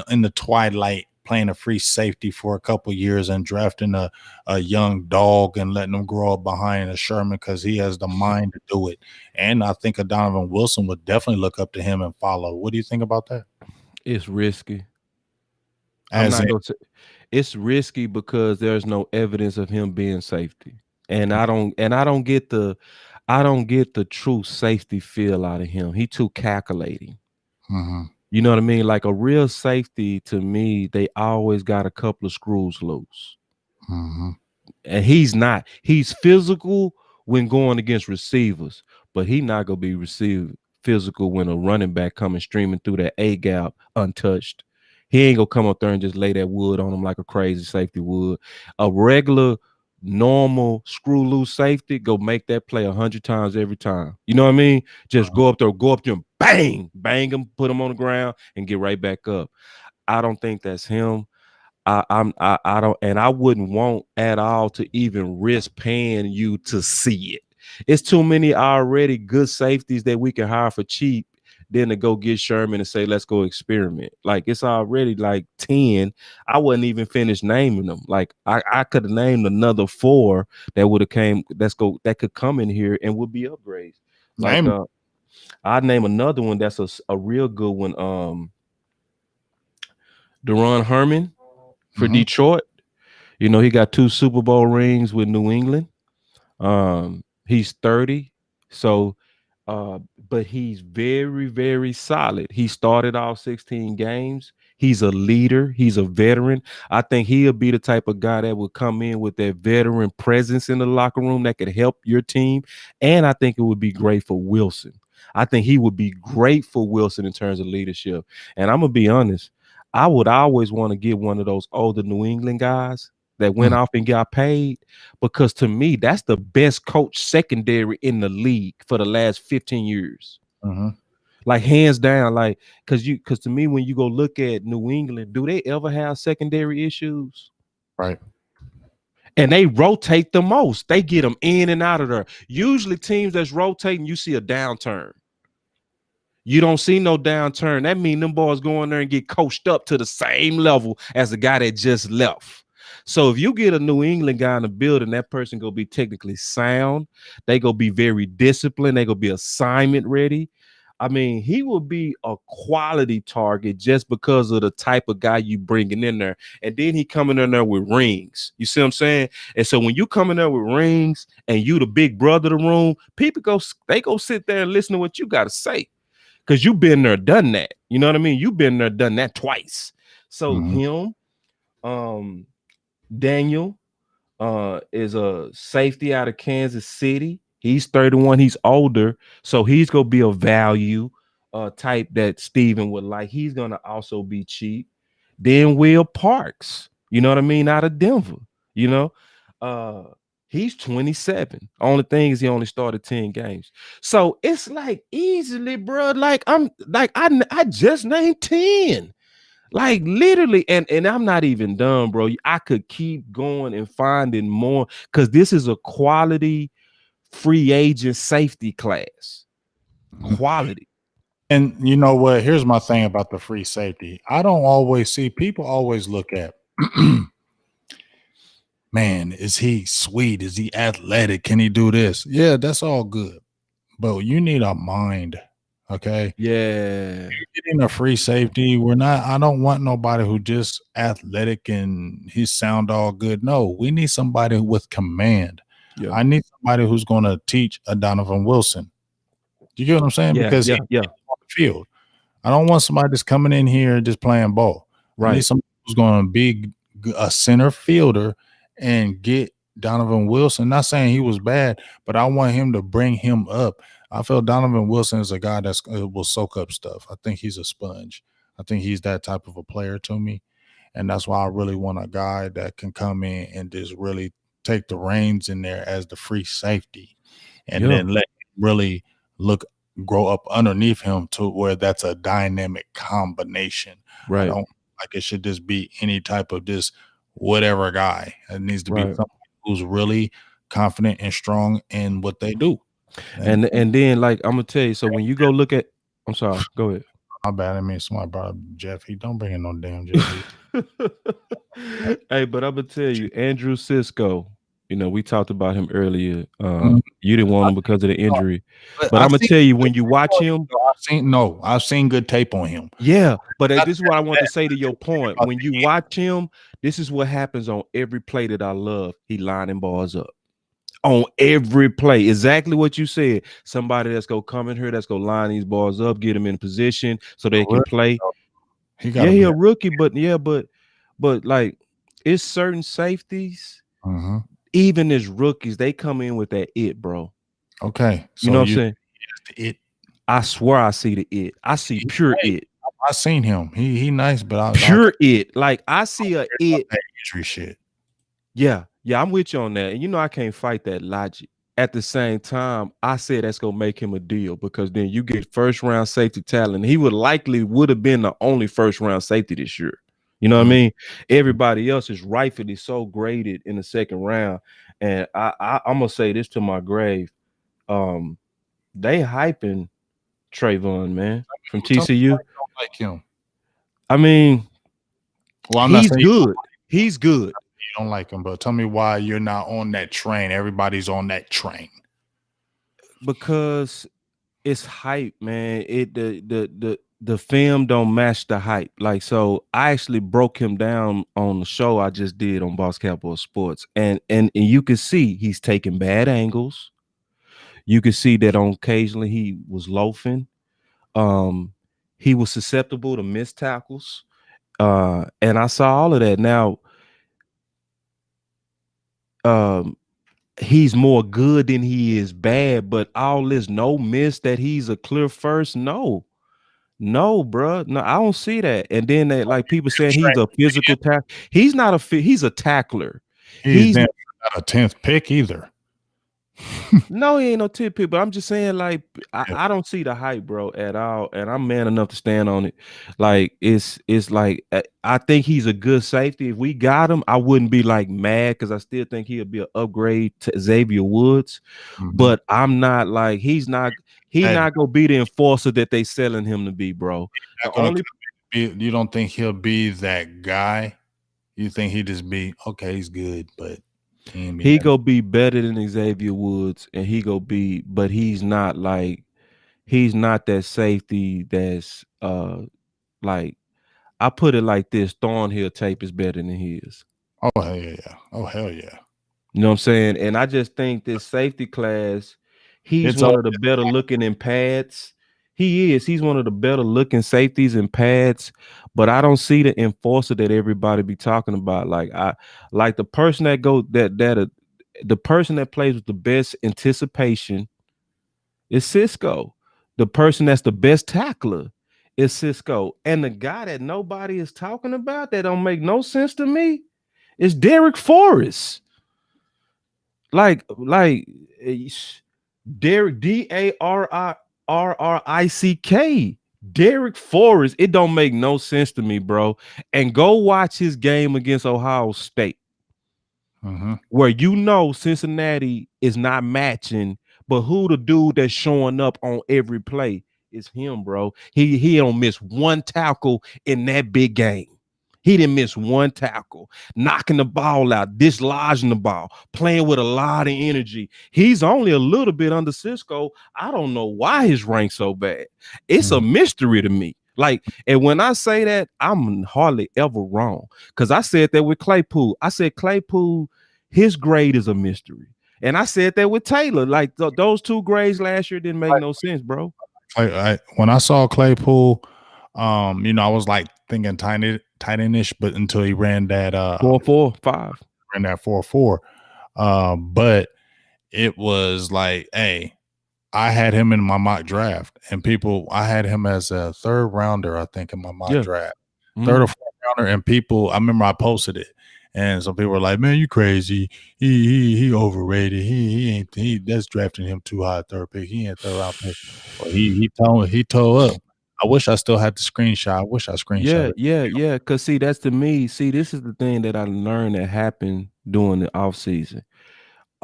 in the twilight, playing a free safety for a couple years and drafting a young dog and letting him grow up behind a Sherman, because he has the mind to do it? And I think a Donovan Wilson would definitely look up to him and follow. What do you think about that? it's risky. I'm As not in, gonna say it's risky because there's no evidence of him being safety, and I don't get the true safety feel out of him. He too calculating. mhm, You know what I mean? Like a real safety, to me, they always got a couple of screws loose. mhm. And he's not. He's physical when going against receivers, but he not gonna be physical when a running back coming streaming through that A gap untouched. He ain't gonna come up there and just lay that wood on him like a crazy safety would. A regular, normal screw loose safety go make that play 100 times every time. You know what I mean? Just go up there and bang, bang him, put him on the ground, and get right back up. I don't think that's him. I don't, and I wouldn't want at all to even risk paying you to see it. It's too many already good safeties that we can hire for cheap than to go get Sherman and say, let's go experiment. Like it's already like 10. I wouldn't even finish naming them. Like I could have named another 4 that would have that could come in here and would be upgrades. Like Name. I'd name another one that's a real good one. Deron Herman for Mhm. Detroit. You know, he got 2 Super Bowl rings with New England. He's 30. So but he's very, very solid. He started all 16 games. He's a leader. He's a veteran. I think he'll be the type of guy that would come in with that veteran presence in the locker room that could help your team. And I think it would be great for Wilson. I think he would be great for Wilson in terms of leadership. And I'm going to be honest, I would always want to get one of those older New England guys that went Mhm, off and got paid, because to me, that's the best coach secondary in the league for the last 15 years. mhm. Like hands down, like because to me, when you go look at New England, do they ever have secondary issues? Right. And they rotate the most. They get them in and out of there. Usually teams that's rotating, you see a downturn. You don't see no downturn. That means them boys go in there and get coached up to the same level as the guy that just left. So if you get a New England guy in the building, that person gonna be technically sound. They gonna be very disciplined. They gonna be assignment ready. I mean, he will be a quality target just because of the type of guy you bringing in there. And then he coming in there with rings. You see what I'm saying? And so when you come in there with rings and you the big brother of the room, people go sit there and listen to what you got to say, because you've been there, done that. You know what I mean? You've been there, done that twice. So Mhm. him, Daniel, is a safety out of Kansas City. He's 31. He's older, so he's gonna be a value type that Steven would like. He's gonna also be cheap. Then Will Parks, you know what I mean, out of Denver. You know, uh, He's 27. Only thing is he only started 10 games. So it's like easily, bro. Like I just named 10. Like literally, and I'm not even done, bro. I could keep going and finding more because this is a quality free agent safety class. Quality. And you know what? Here's my thing about the free safety. I don't always see people always look at, man, is he sweet? Is he athletic? Can he do this? Yeah, that's all good. But you need a mind. Okay. Yeah. You're getting a free safety. I don't want nobody who just athletic and he sound all good. No, we need somebody with command. Yeah. I need somebody who's going to teach a Donovan Wilson. Do you get what I'm saying? Yeah. Because Yeah. he's Yeah. on the field. I don't want somebody that's coming in here just playing ball. I need Right. somebody who's going to be a center fielder and get Donovan Wilson. Not saying he was bad, but I want him to bring him up. I feel Donovan Wilson is a guy that will soak up stuff. I think he's a sponge. I think he's that type of a player to me. And that's why I really want a guy that can come in and just really take the reins in there as the free safety and Yeah. then let him really look grow up underneath him to where that's a dynamic combination. I Right. don't like it should just be any type of just whatever guy. It needs to be Right. somebody who's really confident and strong in what they do. And then like I'm gonna tell you, so when you go look at I'm sorry, go ahead. My bad. I mean, somebody brought up Jeff. He don't bring in no damn Jeff. Hey, but I'm gonna tell you, Andrew Cisco, we talked about him earlier. Mhm. You didn't want I him because of the injury. But But I'm I've gonna seen tell you, good when you tape watch on him, him, though. I've seen good tape on him. yeah, but Not this is what I want that to say to your point. about When you the watch him, this is what happens on every play that I love. He lining bars up. On every play, exactly what you said. Somebody that's gonna come in here, that's gonna line these bars up, get them in position so they can play. He got Yeah, to he be. a rookie, but like it's certain safeties, Mhm. even as rookies, they come in with that it, bro. Okay, You so know what I'm you saying? it. I swear I see the it. I see pure Hey, it. I seen him. He nice, but I Pure it. Like I see a about it. that injury shit. Yeah, yeah, I'm with you on that. And I can't fight that logic. At the same time, I said that's gonna make him a deal because then you get first round safety talent. He would have been the only first round safety this year. You know what I Mm. mean? Everybody else is rightfully so graded in the second round. And I'm gonna say this to my grave. They hyping Trayvon, man, from Tell me why TCU. you don't like him. I mean, Well, I'm not he's saying good. He's good. you don't like him, but tell me why you're not on that train. Everybody's on that train. Because it's hype, man. It the film don't match the hype. Like, so I actually broke him down on the show I just did on Boss Cowboys Sports, and you can see he's taking bad angles. You can see that on occasionally he was loafing. Um, he was susceptible to missed tackles. And I saw all of that. Now, um, he's more good than he is bad, but all this no miss that he's a clear first, no. No, bro. No, I don't see that. And then like people saying he's a physical tack. He's not he's a tackler. He's He's damn not a 10th pick either. no, he ain't no tip pick, but I'm just saying, like, Yeah. I don't see the hype, bro, at all. And I'm man enough to stand on it. Like, it's like I think he's a good safety. If we got him, I wouldn't be like mad because I still think he'll be an upgrade to Xavier Woods. Mhm. But I'm not like he's not That gonna be the enforcer that they selling him to be, bro. The not gonna only be, you don't think he'll be that guy? You think he just be okay? He's good, but he ain't be he that. gonna be better than Xavier Woods, and he gonna be, but he's not that safety that's like I put it like this: Thornhill tape is better than his. Oh hell yeah! Oh hell yeah! You know what I'm saying? And I just think this safety class, he's It's one all of the better looking in pads. He is. He's one of the better looking safeties in pads, but I don't see the enforcer that everybody be talking about. Like I like the person that go the person that plays with the best anticipation is Cisco. The person that's the best tackler is Cisco. And the guy that nobody is talking about that don't make no sense to me is Derek Forrest. like Derek Darrick Derek Forrest. It don't make no sense to me, bro. And go watch his game against Ohio State, Mm-hmm. where Cincinnati is not matching, but who the dude that's showing up on every play is him, bro. He don't miss one tackle in that big game. He didn't miss one tackle, knocking the ball out, dislodging the ball, playing with a lot of energy. He's only a little bit under Cisco. I don't know why his rank's so bad. It's a Mm-hmm. mystery to me. Like, and when I say that, I'm hardly ever wrong. Because I said that with Claypool. I said Claypool, his grade is a mystery. And I said that with Taylor. Like those two grades last year didn't make no sense, bro. When I saw Claypool, I was like thinking tight endish, but until he ran that 4.45. ran that 4.4. But it was like, hey, I had him in my mock draft, and I had him as a third rounder, I think, in my mock Yeah. draft, third Mm-hmm. or fourth rounder. And I remember I posted it, and some people were like, "Man, you crazy? He overrated. He ain't that's drafting him too high, third pick. He ain't third round pick." Well, he tore up. I wish I still had the screenshot. I wish I Yeah, screenshot it. yeah, yeah. Cause see, that's to me. See, this is the thing that I learned that happened during the off season.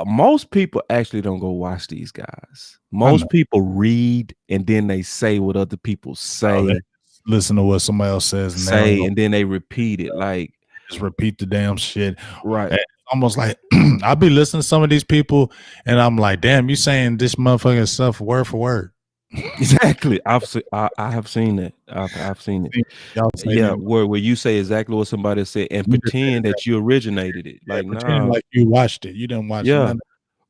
Most people actually don't go watch these guys. I know. Most people read and then they say what other people Oh, they say, listen to what somebody else says, and they don't even and then they repeat it. Like, just repeat the damn shit. right. And it's almost like I'll be listening to some of these people, and I'm like, damn, you saying this motherfucking stuff word for word. Exactly. I have seen that. I've seen it. Y'all say Yeah, that. where you say exactly what somebody said and You just said pretend that. that you originated it. Yeah, Like, pretend nah. like you watched it. You didn't watch Yeah. none.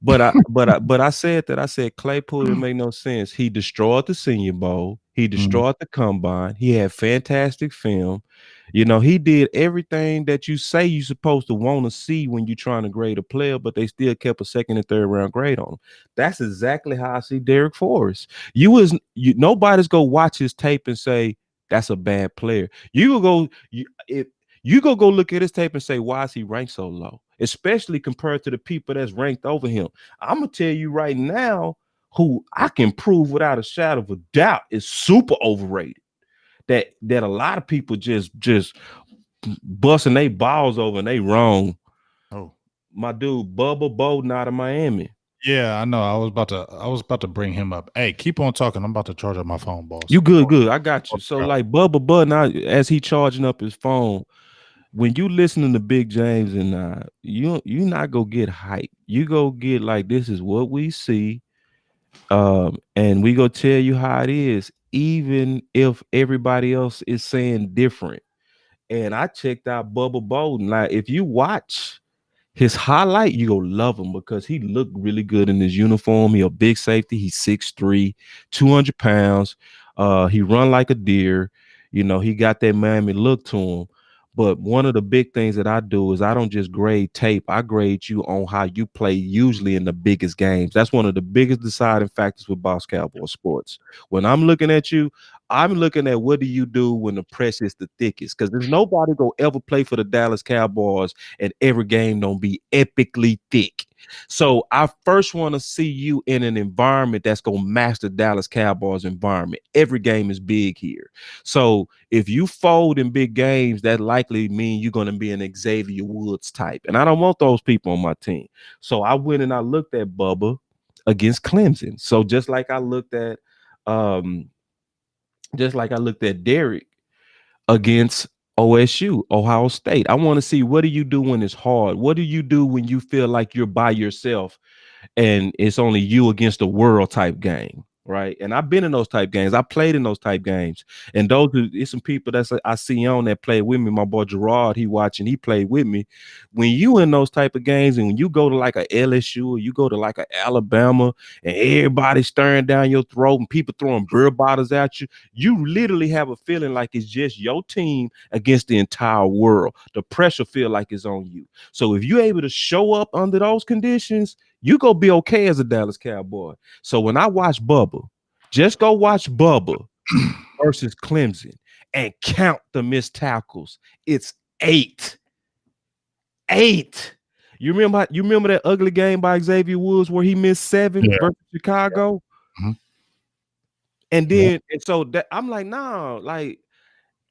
But I said that. I said Claypool didn't make no sense. He destroyed the Senior Bowl. He Mhm. destroyed the combine. He had fantastic film. He did everything that you say you're supposed to want to see when you're trying to grade a player, but they still kept a second and third round grade on him. That's exactly how I see Derek Forrest. Nobody's gonna watch his tape and say that's a bad player. If you go look at his tape and say, why is he ranked so low? Especially compared to the people that's ranked over him. I'm gonna tell you right now, who I can prove without a shadow of a doubt is super overrated. That a lot of people just busting their balls over and they wrong. Oh. My dude, Bubba Bowden out of Miami. Yeah, I know. I was about to bring him up. Hey, keep on talking. I'm about to charge up my phone, boss. You good. I got you. So like Bubba Bowden, as he charging up his phone, when you listening to Big James and you not go get hype. You go get like this is what we see. And we go tell you how it is, even if everybody else is saying different. And I checked out Bubba Bowden. Like, if you watch his highlight, you go love him because he looked really good in his uniform. He a big safety. He's 6'3", 200 pounds. He run like a deer. He got that Miami look to him. But one of the big things that I do is I don't just grade tape. I grade you on how you play usually in the biggest games. That's one of the biggest deciding factors with Boss Cowboy Sports. When I'm looking at you, I'm looking at what do you do when the press is the thickest? Because there's nobody gonna ever play for the Dallas Cowboys and every game don't be epically thick. So I first want to see you in an environment that's gonna match the Dallas Cowboys environment. Every game is big here. So if you fold in big games, that likely mean you're gonna be an Xavier Woods type. And I don't want those people on my team. So I went and I looked at Bubba against Clemson. So just like I looked at Derek against OSU, Ohio State. I want to see, what do you do when it's hard? What do you do when you feel like you're by yourself and it's only you against the world type game, right? And I've been in those type games. I played in those type games. And it's some people I see on that play with me. My boy Gerard, he played with me. When you in those type of games and when you go to like a LSU or you go to like a Alabama and everybody's staring down your throat and people throwing beer bottles at you, you literally have a feeling like it's just your team against the entire world. The pressure feel like it's on you. So if you're able to show up under those conditions, you go be okay as a Dallas Cowboy. So when I watch Bubba, just go watch Bubba versus Clemson and count the missed tackles. It's 8. You remember that ugly game by Xavier Woods where he missed 7 Yeah. versus Chicago? Mhm. And Yeah. then and so that I'm like, nah, like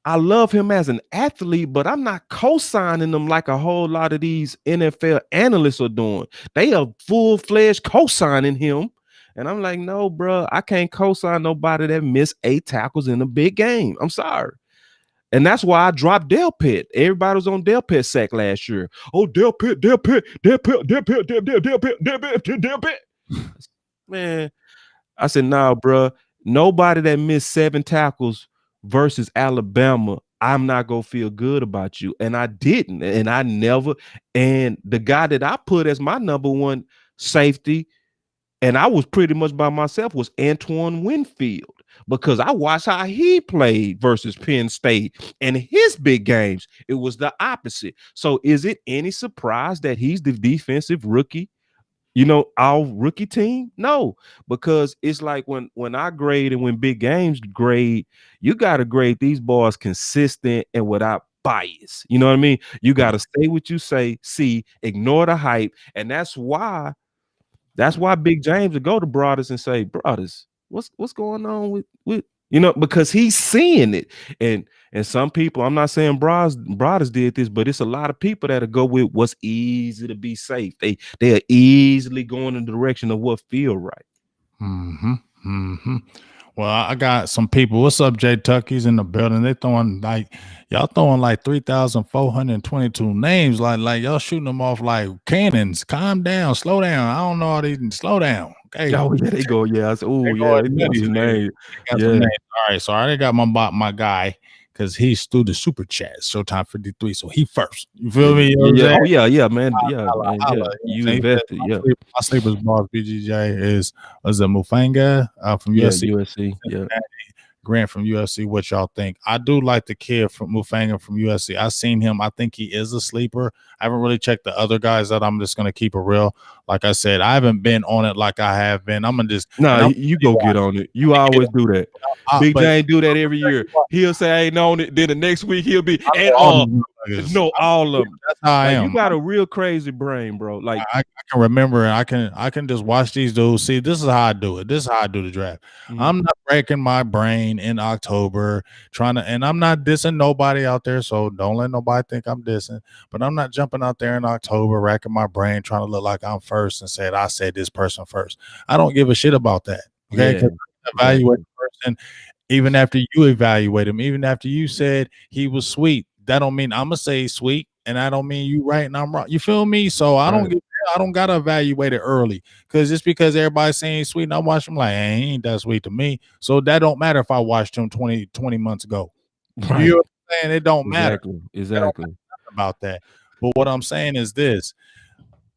I love him as an athlete, but I'm not co-signing him like a whole lot of these NFL analysts are doing. They are full-fledged co-signing him. And I'm like, no, bro, I can't co-sign nobody that missed 8 tackles in a big game. I'm sorry. And that's why I dropped Del Pitt. Everybody was on Del Pitt sack last year. Oh, Del Pitt, Del Pitt, Del Pitt, Del Pitt, Del Pitt, Del Pitt, Del Pitt, Del Pitt. Man, I said, nah, bro. Nobody that missed 7 tackles versus Alabama, I'm not gonna feel good about you. And I didn't, and I never. And the guy that I put as my number one safety, and I was pretty much by myself, was Antoine Winfield because I watched how he played versus Penn State and his big games. It was the opposite. So, is it any surprise that he's the defensive rookie? Our rookie team? No, because it's like when I grade and when big games grade, you got to grade these boys consistent and without bias. You know what I mean? You got to say what you see, ignore the hype, and that's why Big James would go to Broadus and say, Broadus, what's going on with because he's seeing it. And some people, I'm not saying Broadus did this, but it's a lot of people that'll go with what's easy to be safe. They are easily going in the direction of what feel right. Mm-hmm. Mm-hmm. Well, I got some people. What's up, Jay Tucky's in the building? They throwing y'all throwing like 3,422 names. Like y'all shooting them off like cannons. Calm down, slow down. I don't know how they slow down. Okay. Oh yeah, they go. Yeah. They Oh yeah, going they got nutty. some They names. got some Yeah. names. All right. So I already got my guy because he's through the super chat. Showtime 53. So he first. You feel me? You know what I'm Yeah. saying? Oh yeah, man. Yeah, Holla, man. holla. Yeah. You know what I'm You saying? He said, invested. Yeah. my sleeper's boss, BGJ, is a Mufanga from Yeah. USC. USC. Yeah. Grant from USC, what y'all think? I do like the kid from Mufanga from USC. I seen him. I think he is a sleeper. I haven't really checked the other guys that I'm just gonna keep it real. Like I said, I haven't been on it like I have been. I'm gonna just Nah, and I'm you go get on it. You get always it. do that. Big But Jane do that every year. He'll say I ain't on it. Then the next week he'll be I and know all these motherfuckers. no, all of them. That's how I Like you am. got a real crazy brain, bro. Like I can remember and I can just watch these dudes. See, this is how I do it. This is how I do the draft. I'm not breaking my brain in October trying to, and I'm not dissing nobody out there. So don't let nobody think I'm dissing. But I'm not jumping out there in October, racking my brain, trying to look like I'm first and said I said this person first. I don't give a shit about that. Okay, yeah, because evaluate exactly. the person even after you evaluate him, even after you said he was sweet. That don't mean I'm gonna say he's sweet, and I don't mean you right and I'm wrong. You feel me? So Right. I don't gotta evaluate it early because just because everybody's saying he's sweet, and I watch him like, hey, he ain't that sweet to me. So that don't matter if I watched him 20 months ago. You know Right. what I'm saying? It don't matter. Exactly. It don't Exactly. matter about that. But what I'm saying is this: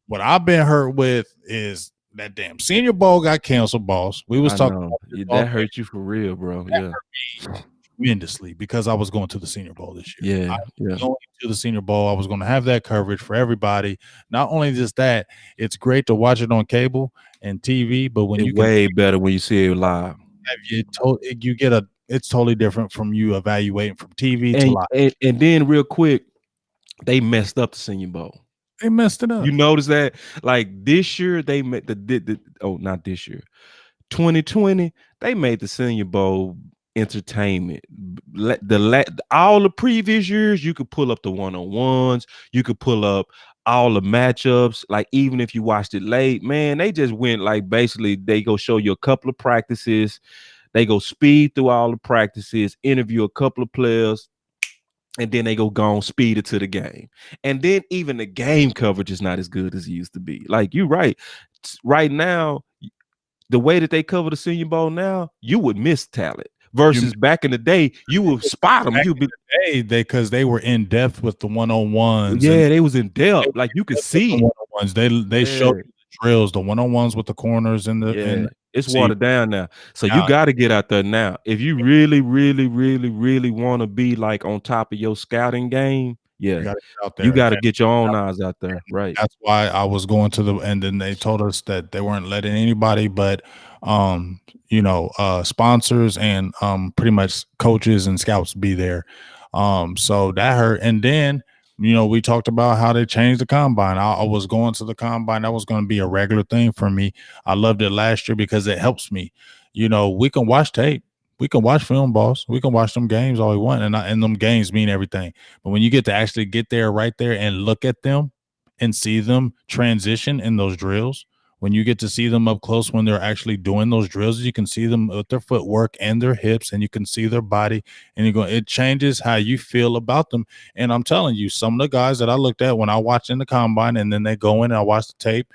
what I've been hurt with is that damn Senior Bowl got canceled, boss. We was I talking know. about this That off hurt you for real, bro. that Yeah. hurt me tremendously because I was going to the Senior Bowl this year. I Yeah. was Yeah. going to the Senior Bowl. I was going to have that coverage for everybody. Not only just that, it's great to watch it on cable and TV, but when It's you can way better when you see it live. you get it's totally different from you evaluating from TV to And live. and then real quick, they messed up the Senior Bowl. They messed it up. You notice that? Like this year, they made not this year. 2020, they made the Senior Bowl entertainment. All the previous years, you could pull up the one-on-ones, you could pull up all the matchups. Like even if you watched it late, man, they just went like basically they go show you a couple of practices, they go speed through all the practices, interview a couple of players, and then they go on speed it to the game. And then even the game coverage is not as good as it used to be. Like you're right. Right now, the way that they cover the Senior Bowl now, you would miss talent. Versus back in the day, you would spot them. You'd be because they were in depth with the one-on-ones. yeah, And they was in depth. Like you could see it. one-on-ones. They showed you the drills, the one-on-ones with the corners and It's watered down now. So you Now- got to get out there now. If you really, really, really, really want to be like on top of your scouting game, you gotta get out there. you got to And get your own eyes out there. Right. that's why I was going to and then they told us that they weren't letting anybody but sponsors and pretty much coaches and scouts be there. So that hurt. And then We talked about how they changed the combine. I was going to the combine. That was going to be a regular thing for me. I loved it last year because it helps me. We can watch tape. We can watch film, boss. We can watch them games all we want, and them games mean everything. But when you get to actually get there, right there, and look at them and see them transition in those drills, when you get to see them up close when they're actually doing those drills, you can see them with their footwork and their hips, and you can see their body, and it changes how you feel about them. And I'm telling you, some of the guys that I looked at when I watched in the combine, and then they go in and I watch the tape,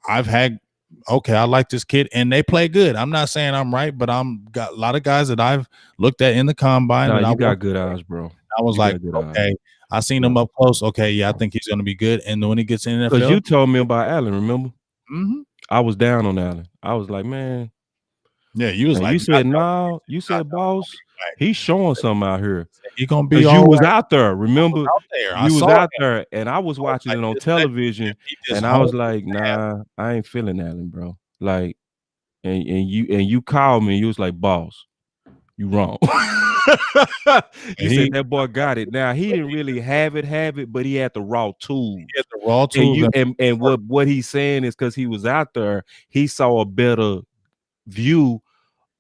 I've had, okay, I like this kid, and they play good. I'm not saying I'm right, but I'm got a lot of guys that I've looked at in the combine Nah, that you got good eyes, bro. I was You like, got good eyes. okay, I seen Yeah. him up close. Okay, yeah, I think he's going to be good. And then when he gets in the Because you NFL, told me about Allen, remember? mm-hmm. I was down on Allen. I was like, man. Yeah, you was And like, you said, no, no. You said, boss, he's showing something out here. he gonna be Because you all was right. out there. I was Remember? out there. I You was saw out him. there, and I was watching Like, it on this second television, year, he just and I was honed like, his craft. nah, I ain't feeling Allen, bro. Like, and you called me, and you was like, boss, you wrong. You said that boy got it. Now he didn't really have it, but he had the raw tools. He had the raw And tools. you and what he's saying is because he was out there, he saw a better view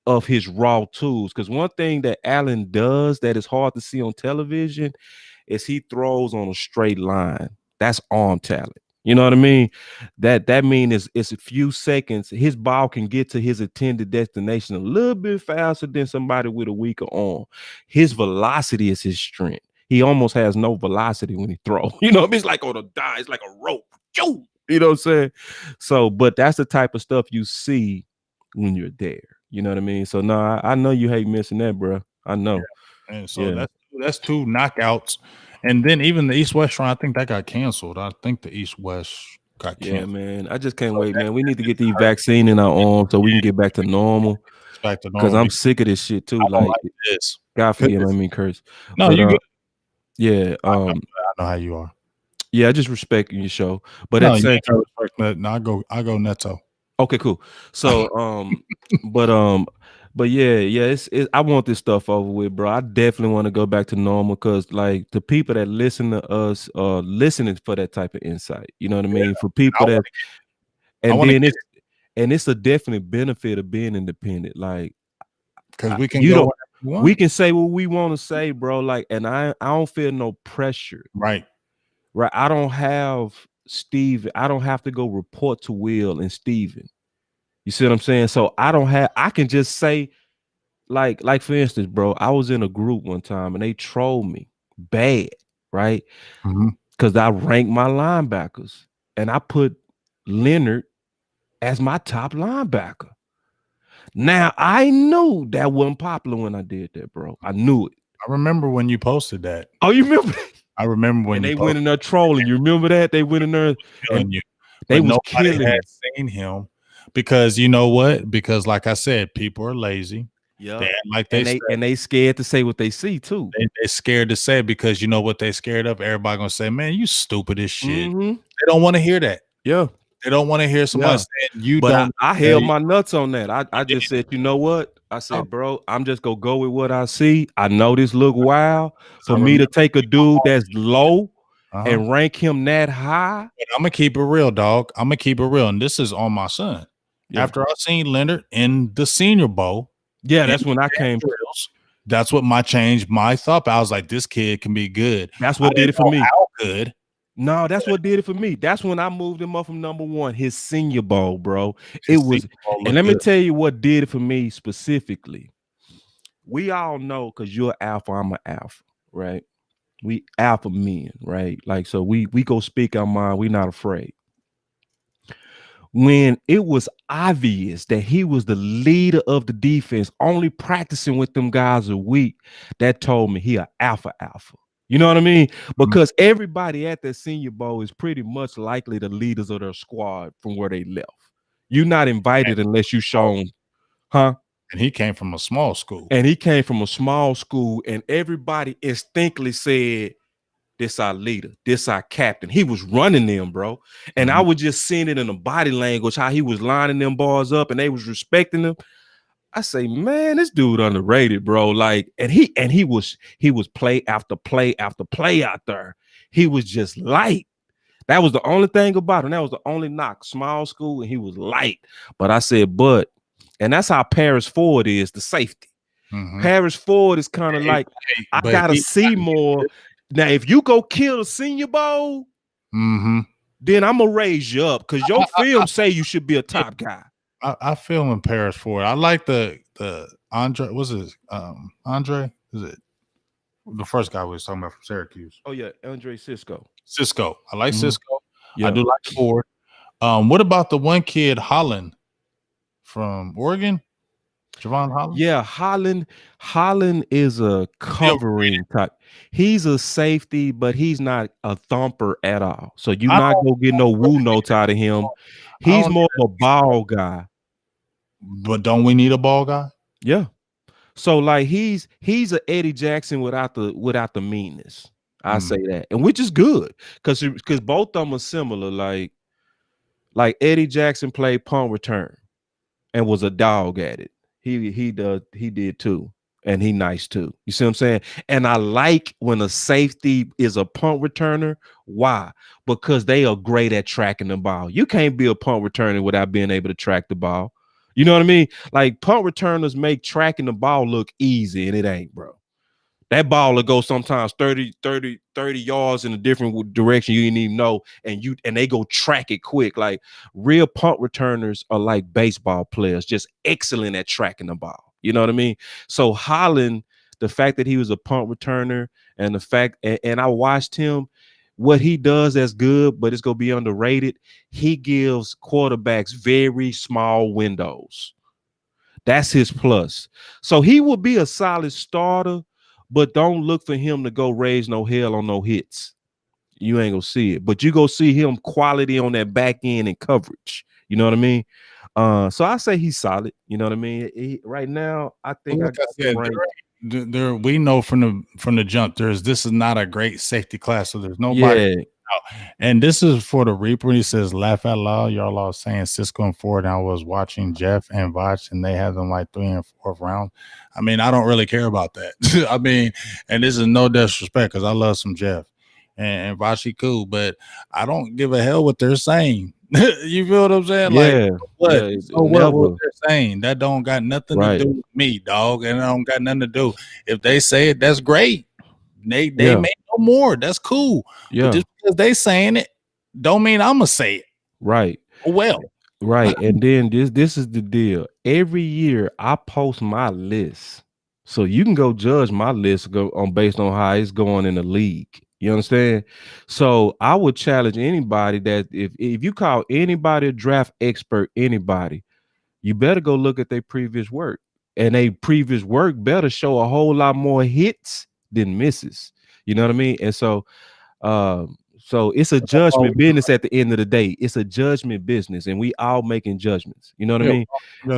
of his raw tools. Because one thing that Allen does that is hard to see on television is he throws on a straight line. That's arm talent. You know what I mean? That means it's a few seconds. His ball can get to his intended destination a little bit faster than somebody with a weaker arm. His velocity is his strength. He almost has no velocity when he throws. You know, it's like on a die, it's like a rope. You know what I'm saying? So, but that's the type of stuff you see when you're there. You know what I mean? So no, I know you hate missing that, bro. I know. Yeah. And so that's two knockouts. And then even the East West run, I think that got canceled. I think the East West got canceled. Yeah, man. I just can't wait, man. We need to get these vaccine in our arms so we can get back to normal. It's back to Because normal. I'm sick of this shit too. I don't Like this. God forgive me, I mean curse. No, but you good. yeah, I know how you are. yeah, I just respect your show. But No, at the same time, respect that. No, I go Neto. okay, cool. So but yeah, it's I want this stuff over with, bro. I definitely want to go back to normal because like the people that listen to us are listening for that type of insight. You know what I mean? For people that it's a definite benefit of being independent. Like because we can go we can say what we want to say, bro. Like, and I don't feel no pressure. Right. I don't have Steve. I don't have to go report to Will and Steven. You see what I'm saying? So I can just say, like for instance, bro, I was in a group one time and they trolled me bad, right? Because I ranked my linebackers and I put Leonard as my top linebacker. Now I knew that wasn't popular when I did that, bro. I knew it. I remember when you posted that. Oh, you remember? I remember when they went in there trolling. You remember that? They went in there and they was killing had seen him because you know what? Because like I said, people are lazy. Yeah, like they scared to say what they see too. They scared to say because you know what they scared of. Everybody gonna say, "Man, you stupid as shit." Mm-hmm. They don't want to hear that. Yeah, they don't want to hear somebody saying you but don't. I held my nuts on that. I just said, you know what? I said, bro, I'm just gonna go with what I see. I know this look wild for me to take a dude that's low and rank him that high. But I'm gonna keep it real, dog. I'm gonna keep it real, and this is on my son. Yeah. After I seen Leonard in the Senior Bowl, yeah, that's when I came. Drills, that's what changed my thought. I was like, this kid can be good. That's what did it for me. How good? No, that's what did it for me. That's when I moved him up from number one, his Senior Bowl, bro. It was, and let me tell you what did it for me specifically. We all know because you're alpha, I'm an alpha, right? We alpha men, right? Like, so we go speak our mind. We're not afraid. When it was obvious that he was the leader of the defense, only practicing with them guys a week, that told me he an alpha. You know what I mean? Because everybody at that Senior Bowl is pretty much likely the leaders of their squad from where they left. You're not invited unless you shown, huh? And he came from a small school. And everybody instinctively said, this our leader, this our captain. He was running them, bro. And I was just seeing it in the body language, how he was lining them bars up and they was respecting them. I say, man, this dude underrated, bro. Like, and he was play after play after play out there. He was just light. That was the only thing about him. That was the only knock. Small school, and he was light. But I said, and that's how Paris Ford is, the safety. Paris Ford is kind of like, I gotta see more. Now, if you go kill the Senior Bowl, then I'm gonna raise you up because your film say you should be a top guy. I feel in Paris Ford. I like the Andre. What's his Andre? Is it the first guy we was talking about from Syracuse? Oh yeah, Andre Cisco. Cisco. I like Cisco. Yeah. I do like Ford. What about the one kid Holland from Oregon? Javon Holland? Yeah, Holland is a covering type. He's a safety, but he's not a thumper at all. So you're not gonna get no woo notes out of him. He's more of a ball guy. But don't we need a ball guy? Yeah. So like he's a Eddie Jackson without the meanness. I say that, and which is good because both of them are similar. Like Eddie Jackson played punt return and was a dog at it. He did too, and he nice too. You see what I'm saying? And I like when a safety is a punt returner. Why? Because they are great at tracking the ball. You can't be a punt returner without being able to track the ball. You know what I mean? Like punt returners make tracking the ball look easy, and it ain't, bro. That ball will go sometimes 30 yards in a different direction you didn't even know, and they go track it quick. Like real punt returners are like baseball players, just excellent at tracking the ball. You know what I mean? So Holland, the fact that he was a punt returner, and the fact, and I watched him, what he does that's good, but it's gonna be underrated. He gives quarterbacks very small windows. That's his plus. So he will be a solid starter, but don't look for him to go raise no hell on no hits. You ain't gonna see it, but you go see him quality on that back end and coverage. You know what I mean? So I say he's solid. You know what I mean? Right now, I think we know from the jump. This is not a great safety class, so there's nobody. Yeah. And this is for the Reaper. He says, laugh out loud. Y'all all saying Cisco and Ford. And I was watching Jeff and Vach, and they have them like 3rd and 4th round. I mean, I don't really care about that. I mean, and this is no disrespect because I love some Jeff and Vachi cool, but I don't give a hell what they're saying. You feel what I'm saying? Yeah. Like, what they're saying, that don't got nothing to do with me, dog, and it don't got nothing to do. If they say it, that's great. They may know more. That's cool. Yeah. But just because they saying it, don't mean I'm gonna say it. Right. Well. Right. And then this is the deal. Every year I post my list. So you can go judge my list based on how it's going in the league. You understand? So I would challenge anybody that if you call anybody a draft expert, anybody, you better go look at their previous work. And their previous work better show a whole lot more hits than misses. You know what I mean? And so it's a judgment business at the end of the day. It's a judgment business, and we all making judgments. You know what I mean?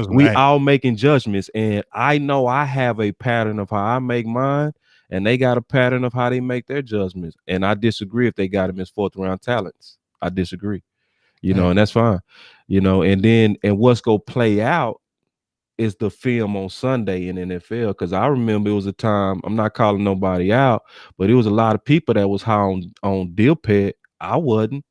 We all making judgments, and I know I have a pattern of how I make mine, and they got a pattern of how they make their judgments. And I disagree if they got them as 4th round talents. I disagree. You know, and that's fine. You know, and what's gonna play out is the film on Sunday in NFL. Because I remember it was a time, I'm not calling nobody out, but it was a lot of people that was high on Dilpet. I wasn't.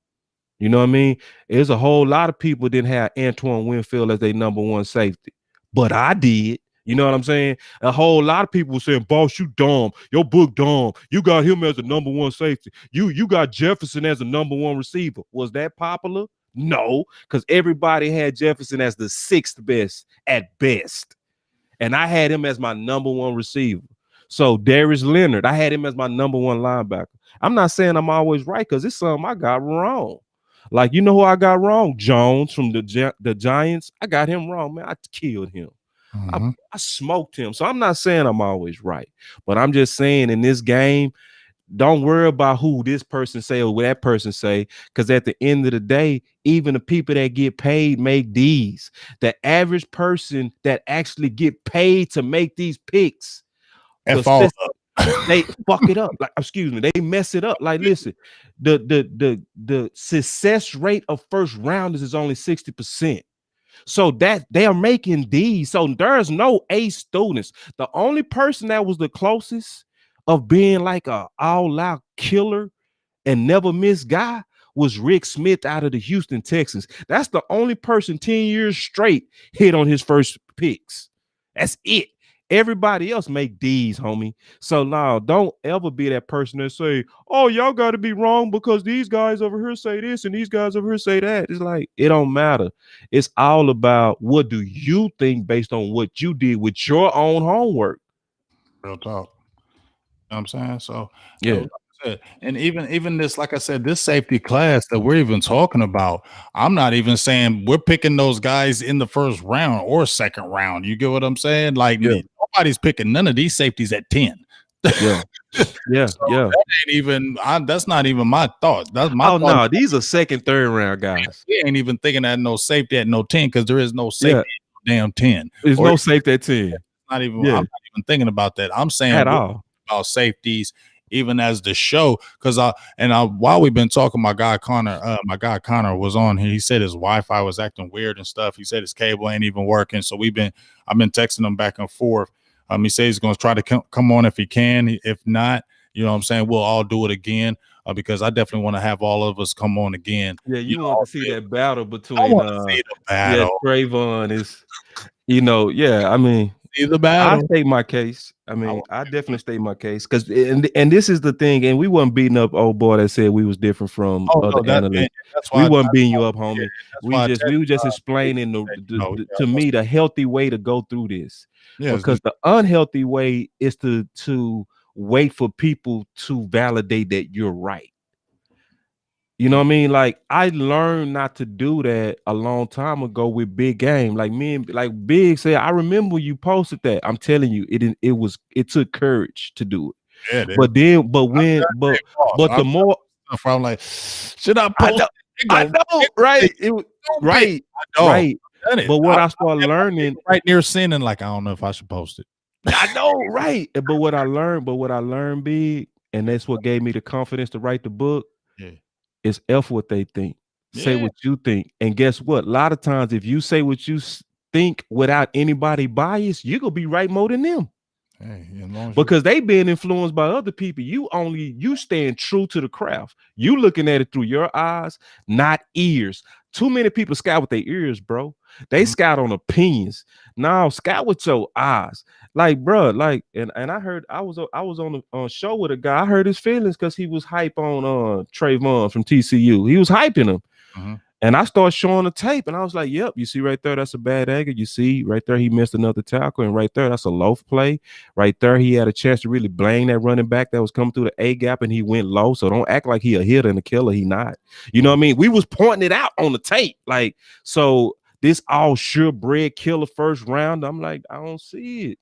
You know what I mean? There's a whole lot of people didn't have Antoine Winfield as their number 1 safety, but I did. You know what I'm saying? A whole lot of people were saying, boss, you dumb. Your book dumb. You got him as the number 1 safety. You got Jefferson as the number 1 receiver. Was that popular? No, because everybody had Jefferson as the 6th best at best. And I had him as my number 1 receiver. So Darius Leonard, I had him as my number 1 linebacker. I'm not saying I'm always right because it's something I got wrong. Like, you know who I got wrong? Jones from the Giants. I got him wrong, man. I killed him. I smoked him. So I'm not saying I'm always right. But I'm just saying in this game, don't worry about who this person say or what that person say, because at the end of the day, even the people that get paid make these. The average person that actually get paid to make these picks, they fuck it up. Like, excuse me, they mess it up. Like, listen, the success rate of first rounders is only 60%. So that they are making these. So there's no A students. The only person that was the closest of being like a all-out killer and never miss guy was Rick Smith out of the Houston Texans. That's the only person 10 years straight hit on his first picks. That's it. Everybody else make D's, homie. So now don't ever be that person that say, oh, y'all got to be wrong because these guys over here say this and these guys over here say that. It's like, it don't matter. It's all about what do you think based on what you did with your own homework. Real talk. You know what I'm saying? So, Yeah. like I said, and even this, like I said, this safety class that we're even talking about, I'm not even saying we're picking those guys in the first round or second round. You get what I'm saying? Like nobody's picking none of these safeties at 10. Yeah. Yeah. So Yeah. that ain't even that's not even my thought. That's my Oh, thought. no, these are second, third round guys. We ain't even thinking that no safety at no 10 because there is no safety at damn 10. There's Or no safety at 10. not even Yeah. I'm not even thinking about that. I'm saying At all. about safeties even as the show, because while we've been talking, my guy Connor was on here. He said his Wi-Fi was acting weird and stuff. He said his cable ain't even working. So I've been texting him back and forth. He says he's going to try to come on if he can. If not, you know what I'm saying, we'll all do it again, because I definitely want to have all of us come on again. Yeah, you want to see that battle between I want to see the battle. Trayvon is, I mean, see the battle. I state my case. I mean, I definitely state my case because and this is the thing, and we wasn't beating up old boy that said we was different from other analysts. We wasn't beating you up, homie. We were just explaining to me the healthy way to go through this. Because the unhealthy way is to wait for people to validate that you're right. You know what I mean? Like, I learned not to do that a long time ago with Big Game. Like Big said, I remember you posted that. I'm telling you, it took courage to do it. Yeah, but the more I'm like, should I post? I know, right? Right. But what I started learning right near sinning, like, I don't know if I should post it. I know, right? But what I learned, Big, and that's what gave me the confidence to write the book. Yeah. Is F what they think. Say what you think. And guess what? A lot of times, if you say what you think without anybody bias, you're going to be right more than them. Hey, because they being influenced by other people. You staying true to the craft. You looking at it through your eyes, not ears. Too many people scout with their ears, bro. They scout on opinions. Now scout with your eyes. Like, bro, like, and I heard I was on a show with a guy. I heard his feelings because he was hype on Trayvon from TCU. He was hyping him. And I started showing the tape, and I was like, yep, you see right there, that's a bad angle. You see right there, he missed another tackle, and right there, that's a loaf play. Right there, he had a chance to really blame that running back that was coming through the A gap, and he went low. So don't act like he a hitter and a killer. He not. You know what I mean? We was pointing it out on the tape. Like, so this all surebred killer first round, I'm like, I don't see it.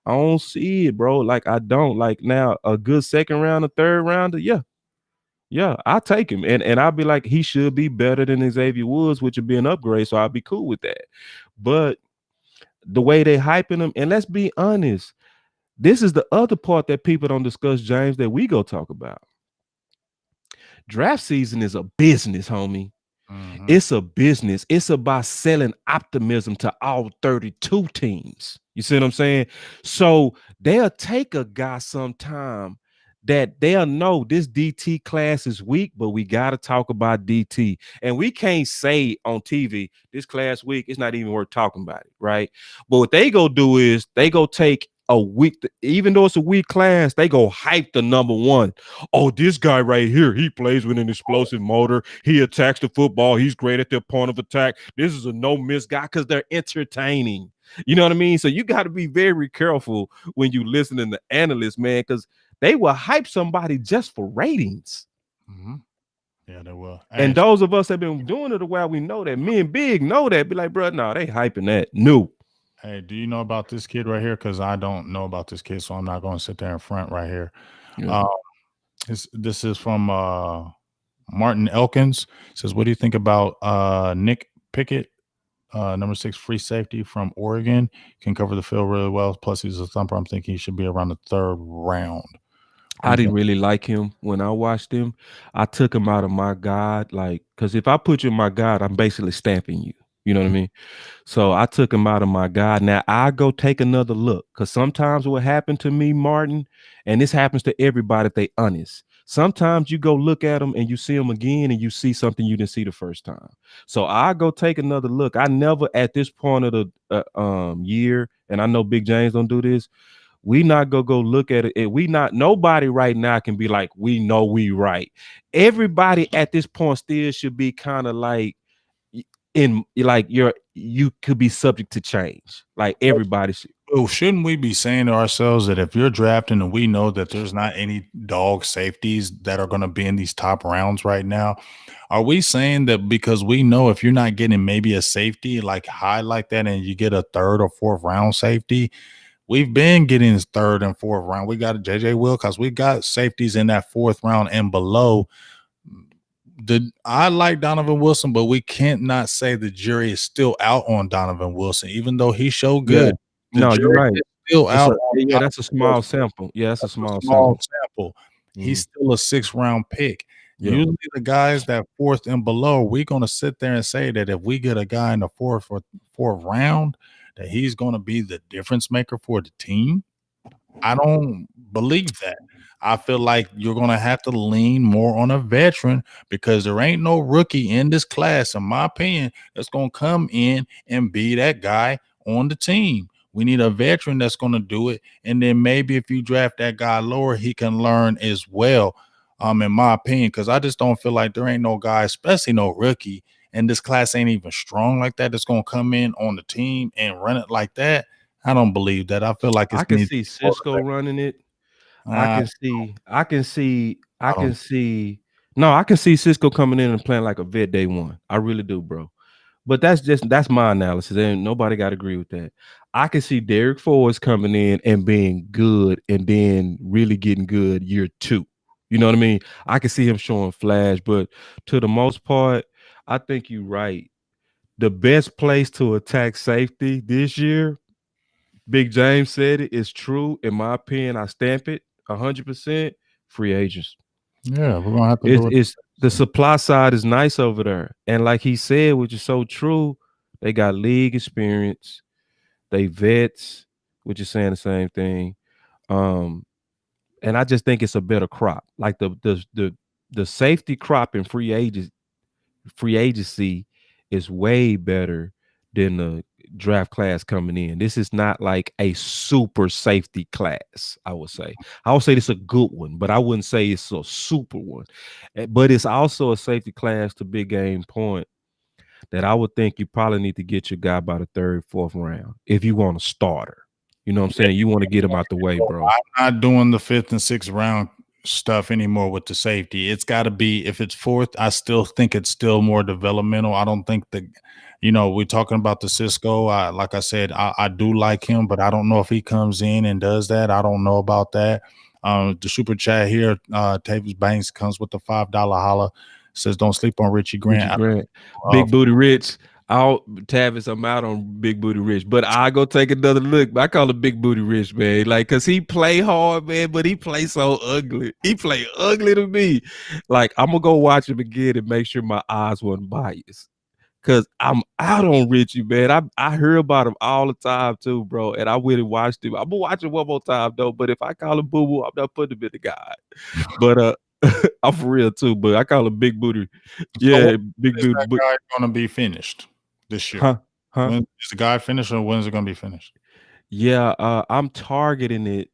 I don't see it, bro. Like, I don't. Like, now, a good second round, a third rounder, yeah, I'll take him. And I'll be like, he should be better than Xavier Woods, which would be an upgrade. So I'll be cool with that. But the way they hyping him, and let's be honest, this is the other part that people don't discuss, James, that we go talk about. Draft season is a business, homie. It's a business. It's about selling optimism to all 32 teams. You see what I'm saying? So they'll take a guy sometime that they'll know this DT class is weak, but we got to talk about DT. And we can't say on TV, this class weak, it's not even worth talking about it, right? But what they go do is they go take a weak, even though it's a weak class, they go hype the number one. Oh, this guy right here, he plays with an explosive motor. He attacks the football. He's great at the point of attack. This is a no-miss guy because they're entertaining. You know what I mean? So you got to be very careful when you listening to analysts, man, because they will hype somebody just for ratings. Yeah, they will. And those of us that have been doing it a while, we know that. Me and Big know that. Be like, bro, no, they hyping that. No. Hey, do you know about this kid right here? Because I don't know about this kid, so I'm not going to sit there in front right here. Yeah. This is from Martin Elkins. It says, what do you think about Nick Pickett, number 6 free safety from Oregon? Can cover the field really well. Plus, he's a thumper. I'm thinking he should be around the 3rd round. I didn't really like him when I watched him. I took him out of my God, like, because if I put you in my God, I'm basically stamping you. You know what I mean? So I took him out of my God. Now I go take another look, because sometimes what happened to me, Martin, and this happens to everybody if they honest. Sometimes you go look at them and you see them again and you see something you didn't see the first time. So I go take another look. I never at this point of the year, and I know Big James don't do this. We not go look at it. And we not nobody right now can be like, we know we right. Everybody at this point still should be kind of like in like you could be subject to change. Like everybody should. Well, shouldn't we be saying to ourselves that if you're drafting and we know that there's not any dog safeties that are going to be in these top rounds right now, are we saying that because we know if you're not getting maybe a safety like high like that and you get a third or fourth round safety, we've been getting third and fourth round. We got JJ Wilcox. We got safeties in that fourth round and below. I like Donovan Wilson, but we can't not say the jury is still out on Donovan Wilson, even though he showed Yeah. good. The No, you're jury right. is still out on Yeah, Donovan that's a small Wilson. sample. Yeah, that's a That's a small small sample. sample. He's still a 6th-round pick. Yeah. Usually the guys that fourth and below, we're going to sit there and say that if we get a guy in the fourth round, that he's going to be the difference maker for the team. I don't believe that. I feel like you're going to have to lean more on a veteran because there ain't no rookie in this class, in my opinion, that's going to come in and be that guy on the team. We need a veteran that's going to do it. And then maybe if you draft that guy lower, he can learn as well, in my opinion, because I just don't feel like there ain't no guy, especially no rookie, and this class ain't even strong like that, that's going to come in on the team and run it like that. I don't believe that. I feel like I it's can needs see Cisco running it. I uh, can see, I can see, I I can don't. see. No, I can see Cisco coming in and playing like a vet day one. I really do, bro. But that's my analysis, and nobody got to agree with that. I can see Derek Forrest coming in and being good, and then really getting good year two. You know what I mean? I can see him showing flash, but to the most part, I think you're right. The best place to attack safety this year, Big James said it, is true. In my opinion, I stamp it 100%. Free agents. Yeah, we're gonna have to do it. It's the supply side is nice over there, and like he said, which is so true, they got league experience, they vets, which is saying the same thing. And I just think it's a better crop. Like the safety crop in free agency is way better than the draft class coming in. This is not like a super safety class, I would say. I would say this is a good one, but I wouldn't say it's a super one. But it's also a safety class to Big Game point that I would think you probably need to get your guy by the third, fourth round if you want a starter. You know what I'm saying? You want to get him out the way, bro. I'm not doing the 5th and 6th round stuff anymore with the safety. It's got to be if it's fourth. I still think it's still more developmental. I don't think we're talking about the Cisco. Like I said, I do like him, but I don't know if he comes in and does that. I don't know about that. The super chat here, Tavis Banks comes with the $5 holla. Says don't sleep on Richie Grant. Richie Grant, Big Booty Rich. Tavis, I'm out on Big Booty Rich, but I go take another look. I call him Big Booty Rich, man. Like, cause he play hard, man, but he play so ugly. He play ugly to me. Like, I'm gonna go watch him again and make sure my eyes weren't biased. Cause I'm out on Richie, man. I hear about him all the time too, bro. And I went and watched him. I'm gonna watch him one more time though. But if I call him Boo Boo, I'm not putting him in the guide. But I'm for real too. But I call him Big Booty. Yeah, So Big is Booty. that guy going to be finished this year? Huh? When is the guy finished, or when is it going to be finished? Yeah, I'm targeting it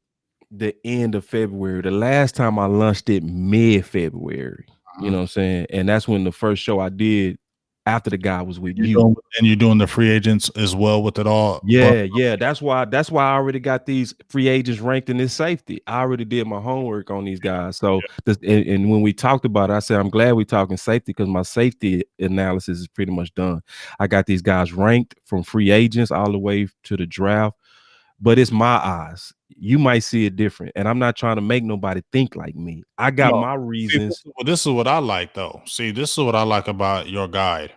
the end of February. The last time I launched it mid-February. You know what I'm saying? And that's when the first show I did after the guy was with you. And you're doing the free agents as well with it all. Yeah. That's why I already got these free agents ranked in this safety. I already did my homework on these guys. So and when we talked about it, I said I'm glad we're talking safety because my safety analysis is pretty much done. I got these guys ranked from free agents all the way to the draft. But it's my eyes. You might see it different. And I'm not trying to make nobody think like me. I got my reasons. This is what I like, though. See, this is what I like about your guide.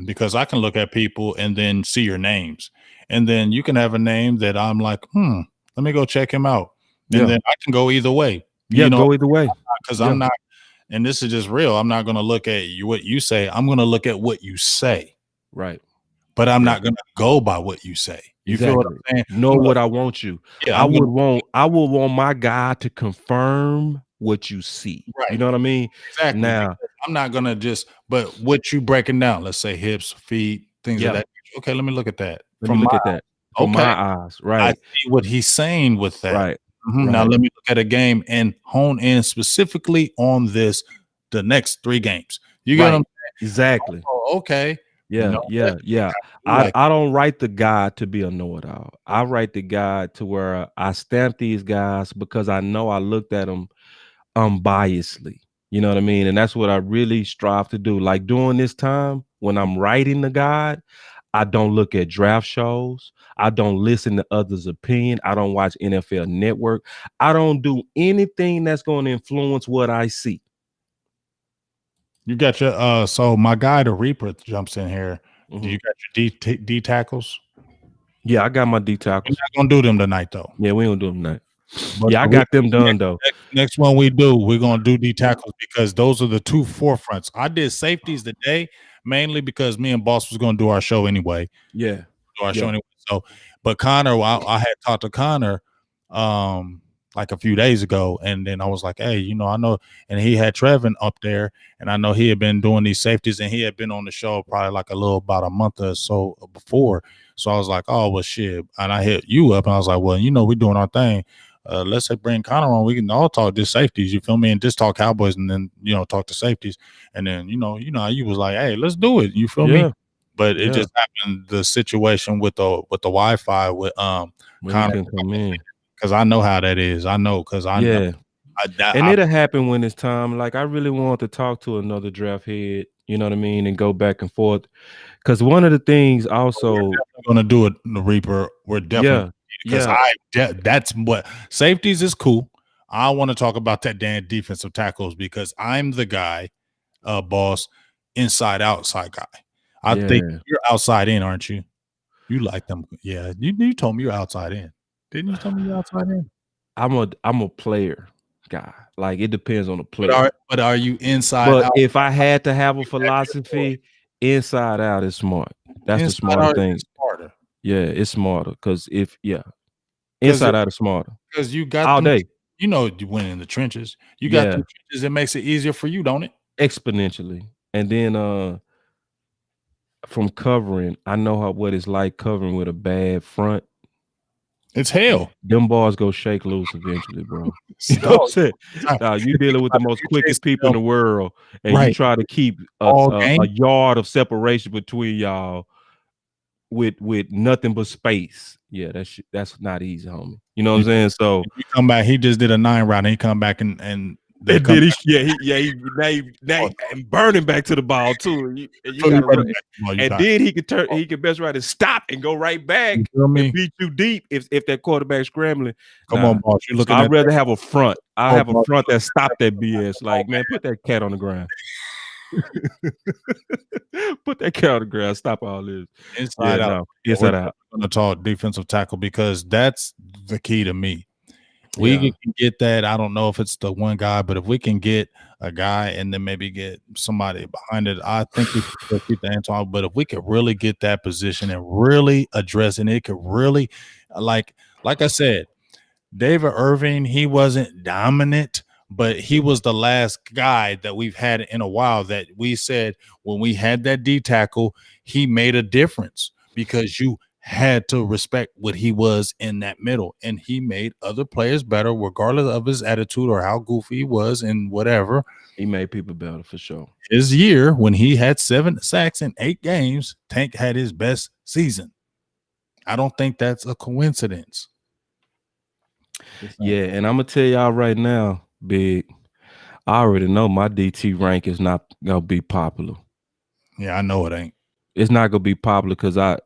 Because I can look at people and then see your names. And then you can have a name that I'm like, let me go check him out. And then I can go either way. Go either way. Because I'm not, and this is just real. I'm not going to look at what you say. I'm going to look at what you say. Right. But I'm not going to go by what you say. You feel what I'm saying? Know what I want you. Yeah, I would want my guy to confirm what you see. You Right. know what I mean? Exactly. Now, Because I'm not gonna just but what you breaking down, let's say hips, feet, things of yeah, that nature. Okay, let me look at that. let me From look my at that from my okay, eyes. I Right, see what he's saying with that. right, Now right, let me look at a game and hone in specifically on this the next 3 games. You get what I'm right. Exactly. oh, okay. You Yeah, know what? yeah, yeah. You like I don't write the guide to be a know-it-all. I write the guide to where I stamp these guys because I know I looked at them unbiasedly. You know what I mean? And that's what I really strive to do. Like during this time when I'm writing the guide, I don't look at draft shows. I don't listen to others' opinion. I don't watch NFL Network. I don't do anything that's going to influence what I see. you got your so my guy the Reaper jumps in here. Do Mhm. you got your D tackles? Yeah, I got my D We're tackles. not gonna do them tonight though. Yeah, we don't do them that. But Yeah, I the got them done though. next one we do, we're gonna do D tackles because those are the 2 forefronts. I did safeties today mainly because me and Boss was gonna do our show anyway. Yeah, Do our show yeah, anyway. So, but Connor, I had talked to Connor, like a few days ago, and then I was like, hey, I know, and he had Trevin up there, and I know he had been doing these safeties, and he had been on the show probably like about a month or so before. So I was like, oh well, shit, and I hit you up, and I was like, well, we're doing our thing. Let's say bring Connor on. We can all talk just safeties. You feel me? And just talk Cowboys, and then talk to safeties, and then how you was like, hey, let's do it. You feel me? yeah, But it yeah. just happened the situation with the Wi-Fi with When he Connor can come in. because I know how that is. I know because I know Yeah. And I it'll happen when it's time. Like I really want to talk to another draft head, you know what I mean, and go back and forth. Because one of the things we're also, definitely gonna do it, the Reaper. We're definitely yeah, because yeah, that's what safeties is cool. I want to talk about that damn defensive tackles because I'm the guy, boss, inside outside guy. I think yeah. you're outside in, aren't you? You like them, yeah. You told me you're outside in, didn't you? Tell me you're outside in. I'm a player guy. Like it depends on the But player. are you inside But out? if I had to have a That's your boy. philosophy, inside out is smart. That's the Inside smarter out thing. is smarter Yeah, it's smarter. Cause if yeah, because inside out is smarter. you got All them. day. You went in the trenches. You got Yeah, them trenches. It makes it easier for you, don't it? exponentially. And then from covering, I know what it's like covering with a bad front. It's hell. Them bars go shake loose eventually, bro. You know what I'm No, saying? time. Now you You think dealing with the about it. most You quickest chasing people in them the world, and you right try to keep all a game. yard of separation between y'all with nothing but space. Yeah, that's not easy, homie. You know what I'm You, saying? So you come back. He just did a 9 round. And he come back and they and come then back. and burning back to the ball too. And you Fully gotta running run. back the ball. You And got. then he can best right and stop and go right You back feel and me? beat you deep if that quarterback scrambling. Come on, Nah. boss. You So looking I'd at rather that? have a front. I Come on, have a boss. front You that looking at stop that that? BS. Come on, Like, man, put that cat on the ground. Put that cat on the ground. Stop all this. man. Yeah, Inside out. no. Yeah, we're Inside out. going to talk defensive tackle because that's the key to me. We Yeah. can get that. I don't know if it's the one guy, but if we can get a guy and then maybe get somebody behind it, I think we can still keep the Antoine. But if we could really get that position and really address it, it could really, like I said, David Irving, he wasn't dominant, but he was the last guy that we've had in a while that we said when we had that D tackle, he made a difference because you had to respect what he was in that middle. And he made other players better, regardless of his attitude or how goofy he was and whatever. He made people better for sure. His year, when he had 7 sacks in 8 games, Tank had his best season. I don't think that's a coincidence. Yeah, and I'm gonna tell y'all right now, Big. I already know my DT rank is not gonna be popular. Yeah, I know it ain't. It's not gonna be popular because I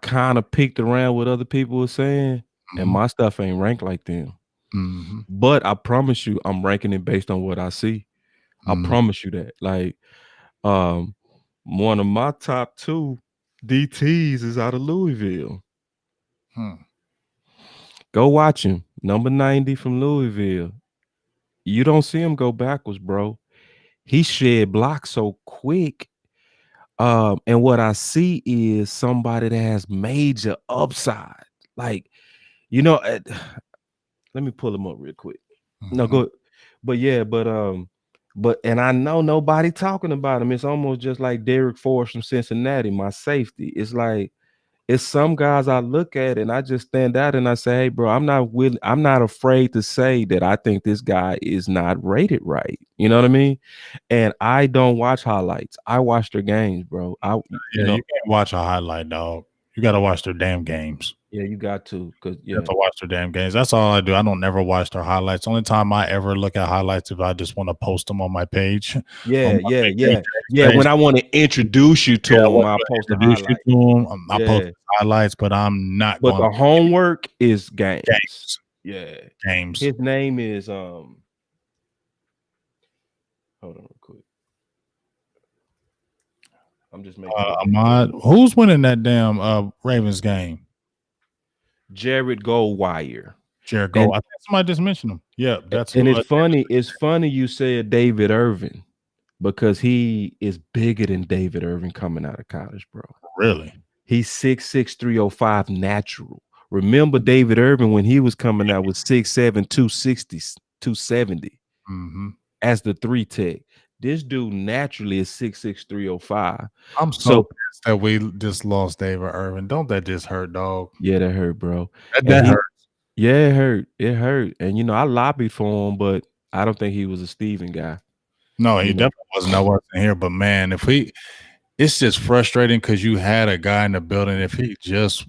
kind of peeked around what other people were saying, and Mhm. my stuff ain't ranked like them. Mhm. But I promise you, I'm ranking it based on what I see. I Mhm. promise you that. Like, um, one of my top 2 DTs is out of Louisville. Hmm. Go watch him. Number 90 from Louisville. You don't see him go backwards, bro. He shed blocks so quick. And what I see is somebody that has major upside. Like, you know, let me pull him up real quick. No, Mhm. go. But yeah, but and I know nobody talking about him. It's almost just like Derek Forrest from Cincinnati, my safety. It's like it's some guys I look at and I just stand out and I say, hey, bro, I'm not afraid to say that I think this guy is not rated right. You know what I mean? And I don't watch highlights. I watch their games, bro. Yeah, you can't watch a highlight, dog. You got to watch their damn games. Yeah, you got to, cause You have yeah, to watch their damn games. That's all I do. I don't never watch their highlights. Only time I ever look at highlights if I just want to post them on my page, on my BGJ yeah. page. When I want to introduce you to Yeah, I them, want I to post a introduce you highlight. to them. I post Yeah, highlights, but I'm not but going the homework is games. games. Yeah, Games. his name is Hold on, real quick. I'm just making it right here. Ahmad, who's winning that damn Ravens game? Jared Goldwire. Jared And Gold. I think somebody just mentioned him. Yeah, that's and who. it's funny. It's funny you said David Irvin because he is bigger than David Irvin coming out of college, bro. Really. He's 6'6", 305 natural. Remember David Irvin when he was coming out with 6'7", 260, 270 Mm-hmm. as the 3 tech. This dude naturally is 6'6", 305. I'm so So pissed that we just lost David Irvin. Don't that just hurt, dog? yeah, that hurt, bro. And That he hurt. Yeah, it hurt. It hurt. And I lobbied for him, but I don't think he was a Steven guy. No, he You know. definitely wasn't. I wasn't here. But man, it's just frustrating because you had a guy in the building. If he just,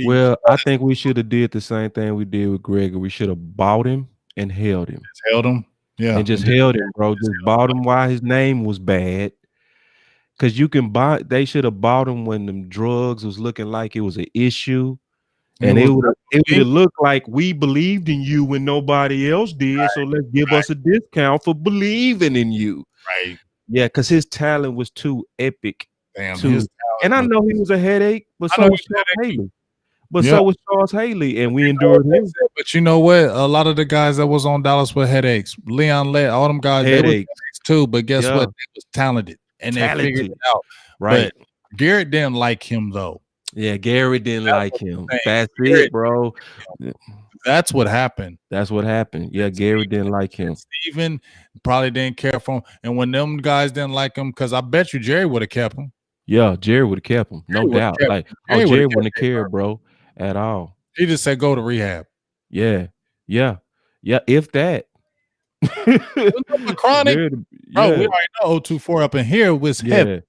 Well, I think we should have did the same thing we did with Greg. We should have bought him and held him. held him, yeah, And just held him, bro. Just bought him while his name was bad. Cause you can buy they should have bought him when them drugs was looking like it was an issue. And it would have looked like we believed in you when nobody else did. Right, so let's give us a discount for believing in you. Right. Yeah, because his talent was too epic. Damn, and I know he was a headache, but so was Charles Haley. So was Charles Haley, and we endured him. But you know what? A lot of the guys that was on Dallas were headaches. Leon Lett, all them guys, they were headaches too. But guess what? They was talented and they figured it out. Right. But Garrett didn't like him though. Yeah, Gary didn't like him. That's it, bro. That's what happened. That's what happened. Yeah, Gary didn't like him. Steven probably didn't care for him. And when them guys didn't like him, because I bet you Jerry would have kept him. Yeah, Jerry would have kept him. No doubt. Like, Jerry wouldn't have cared, bro, at all. He just said go to rehab. Yeah. If that. Chronic, bro, we already know 024 up in here was heavy.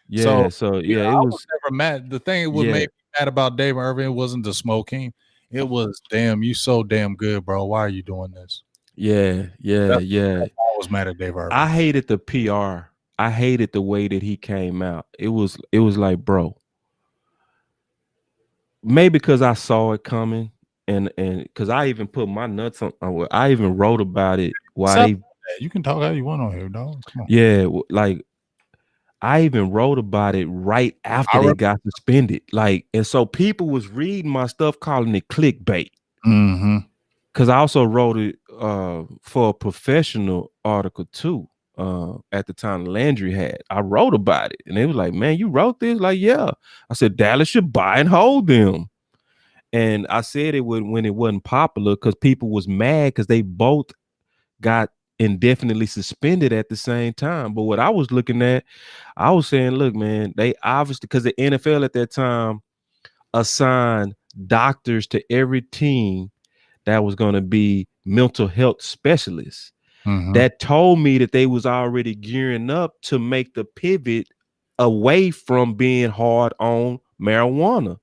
Yeah, so it was never mad. The thing that would make me mad about David Irvin wasn't the smoking. It was, damn, you so damn good, bro. Why are you doing this? Yeah. I was mad at David Irvin. I hated the PR. I hated the way that he came out. It was like, bro, maybe because I saw it coming and because I even put my nuts on. I even wrote about it. Why you can talk how you want on here, dog. Come on. Yeah, like I even wrote about it right after they got suspended. Like, and so people was reading my stuff, calling it clickbait. Mm-hmm. Because I also wrote it for a professional article too. At the time Landry had. I wrote about it. And they was like, man, you wrote this? Like, yeah. I said, Dallas should buy and hold them. And I said it when it wasn't popular because people was mad because they both got indefinitely suspended at the same time. But what I was looking at, I was saying, look, man, they obviously, because the NFL at that time assigned doctors to every team that was going to be mental health specialists. That told me that they was already gearing up to make the pivot away from being hard on marijuana.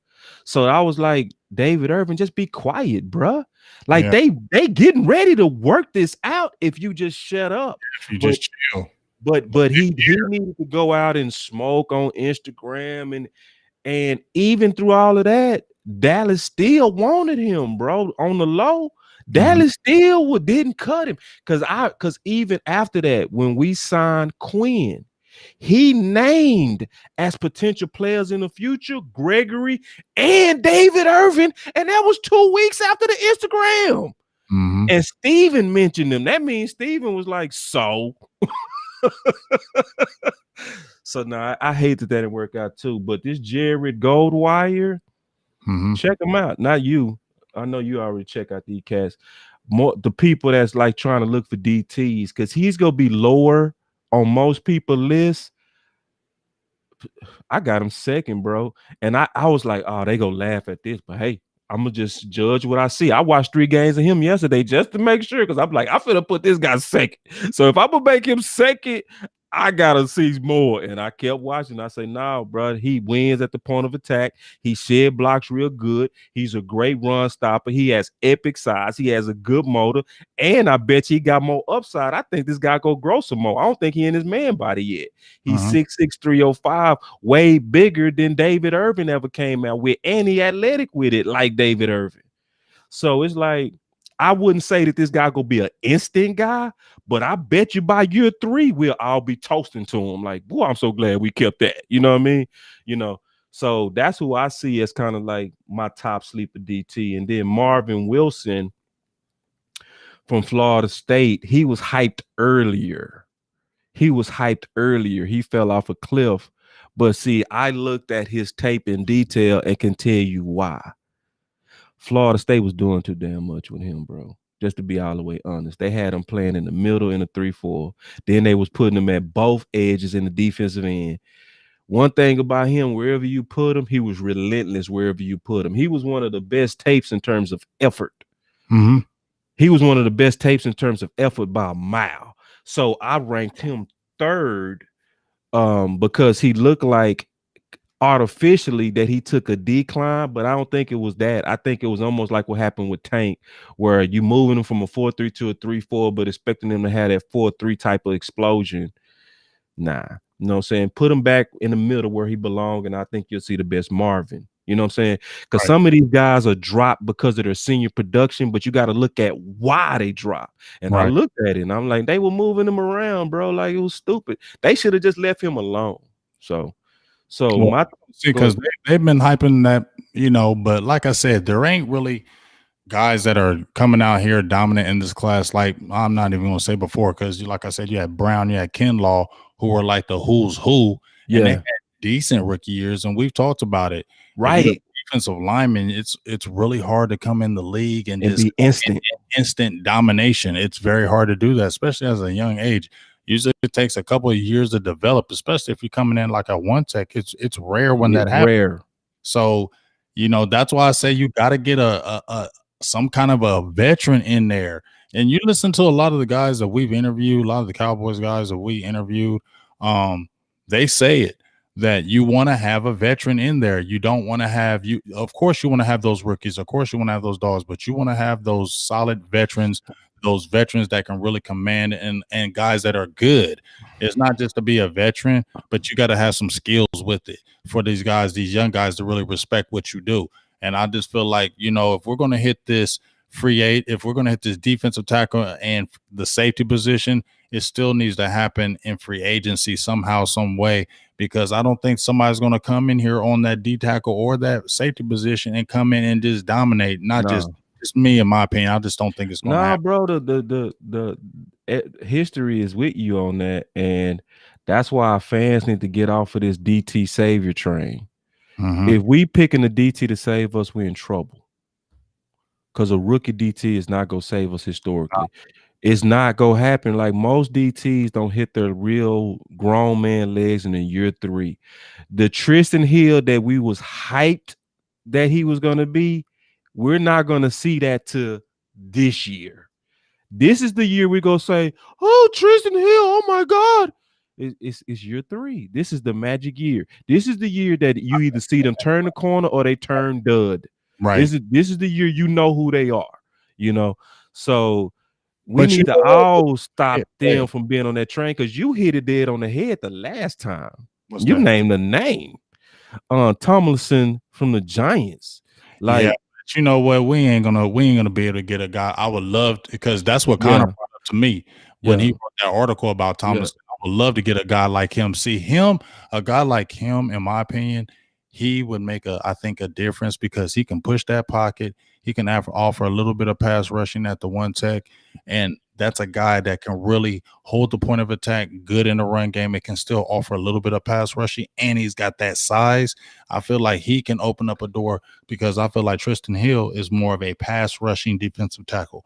So I was like, David Irvin, just be quiet, bruh. Like they getting ready to work this out if you just shut up. If you just chill. But he needed to go out and smoke on Instagram and even through all of that, Dallas still wanted him, bro, on the low. Dallas still didn't cut him because even after that, when we signed Quinn, he named as potential players in the future Gregory and David Irvin, and that was 2 weeks after the Instagram. And Steven mentioned them. That means Steven was like, so. So now I hate that didn't work out too. But this Jared Goldwire, check him out. Not you. I know you already check out these cats. More the people that's like trying to look for DTs because he's gonna be lower on most people list. I got him second, bro. And I was like, oh, they gonna laugh at this, but hey, I'm gonna just judge what I see. I watched 3 games of him yesterday just to make sure because I'm like, I'm finna put this guy second. So if I'm gonna make him second, I gotta see more. And I kept watching. I say, no, bro, he wins at the point of attack. He shed blocks real good. He's a great run stopper. He has epic size. He has a good motor. And I bet you he got more upside. I think this guy go grow some more. I don't think he in his man body yet. He's 6'6", 305, way bigger than David Irvin ever came out with, and he athletic with it like David Irvin. So it's like, I wouldn't say that this guy gonna be an instant guy, but I bet you by year 3 we'll all be toasting to him. Like, boy, I'm so glad we kept that. You know what I mean? You know, so that's who I see as kind of like my top sleeper DT. And then Marvin Wilson from Florida State, he was hyped earlier. He fell off a cliff. But see, I looked at his tape in detail and can tell you why. Florida State was doing too damn much with him, bro. Just to be all the way honest. They had him playing in the middle in a 3-4. Then they was putting him at both edges in the defensive end. One thing about him, wherever you put him, he was relentless wherever you put him. He was one of the best tapes in terms of effort. Mm-hmm. He was one of the best tapes in terms of effort by a mile. So I ranked him third because he looked like artificially that he took a decline, but I don't think it was that. I think it was almost like what happened with Tank, where you moving him from a 4-3 to a 3-4, but expecting him to have that 4-3 type of explosion. Nah, you know what I'm saying? Put him back in the middle where he belongs, and I think you'll see the best Marvin. You know what I'm saying? Because Right. some of these guys are dropped because of their senior production, but you got to look at why they dropped. And I Right. looked at it, and I'm like, they were moving him around, bro. Like, it was stupid. They should have just left him alone. So Well, my see, go because they've been hyping that, but like I said, there ain't really guys that are coming out here dominant in this class. Like, I'm not even going to say before, because like I said, you had Brown, you had Kinlaw, who were like the who's who, and they yeah, had decent rookie years, and we've talked about it. If you're a right. defensive lineman, it's really hard to come in the league and And just be instant. instant domination. It's very hard to do that, especially as a young age. Usually it takes a couple of years to develop, especially if you're coming in like a one tech. It's rare when that It's happens. rare. So, that's why I say you got to get a some kind of a veteran in there. And you listen to a lot of the guys that we've interviewed, a lot of the Cowboys guys that we interviewed, they say it that you want to have a veteran in there. You don't want to have of course you want to have those rookies, of course you want to have those dogs, but you want to have those solid veterans, those veterans that can really command and guys that are good. It's not just to be a veteran, but you got to have some skills with it for these guys, these young guys, to really respect what you do. And I just feel like, if we're going to hit this if we're going to hit this defensive tackle and the safety position, it still needs to happen in free agency somehow, some way, because I don't think somebody's going to come in here on that D tackle or that safety position and come in and just dominate. Not just me, in my opinion. I just don't think it's going to happen. Bro, the history is with you on that, and that's why our fans need to get off of this DT savior train. Mm-hmm. If we picking the DT to save us, we're in trouble. Because a rookie DT is not gonna save us historically. It's not gonna happen. Like, most DTs don't hit their real grown man legs in the year 3. The Tristan Hill that we was hyped that he was gonna be, we're not gonna see that to this year. This is the year we're gonna say, "Oh, Tristan Hill, oh my God." It's year 3. This is the magic year. This is the year that you either see them turn the corner or they turn dud. Right. This is the year you know who they are, So we need to all stop them from being on that train, because you hit it dead on the head the last time. You named the name. Tomlinson from the Giants. Like, yeah, but you know what? We ain't gonna be able to get a guy. I would love to, because that's what Connor brought up to me when he wrote that article about Tomlinson. I would love to get a guy like him. See him, a guy like him, in my opinion, he would make I think a difference, because he can push that pocket. He can offer a little bit of pass rushing at the one tech, and that's a guy that can really hold the point of attack, good in the run game. It can still offer a little bit of pass rushing, and he's got that size. I feel like he can open up a door because I feel like Tristan Hill is more of a pass rushing defensive tackle.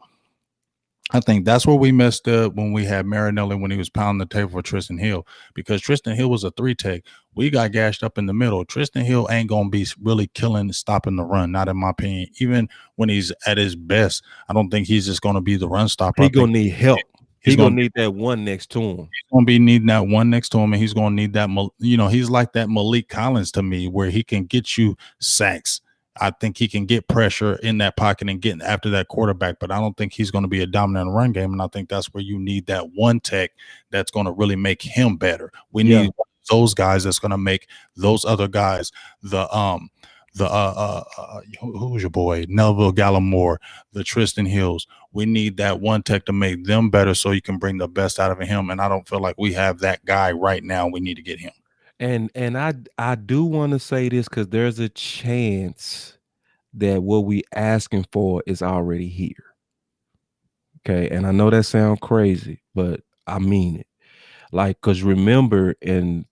I think that's where we messed up when we had Marinelli when he was pounding the table for Tristan Hill, because Tristan Hill was a three tech. We got gashed up in the middle. Tristan Hill ain't gonna be really killing, stopping the run, not in my opinion. Even when he's at his best, I don't think he's just gonna be the run stopper. He I think gonna need help. he's He gonna gonna need that one next to him. he's gonna be needing that one next to him, and he's gonna need that. He's like that Malik Collins to me, where he can get you sacks. I think he can get pressure in that pocket and get after that quarterback, but I don't think he's going to be a dominant run game. And I think that's where you need that one tech that's going to really make him better. We need those guys that's going to make those other guys who's your boy Nelville Gallimore, the Tristan Hills. We need that one tech to make them better so you can bring the best out of him. And I don't feel like we have that guy right now. We need to get him. And I do want to say this because there's a chance that what we asking for is already here. Okay, and I know that sounds crazy, but I mean it. Like, because remember in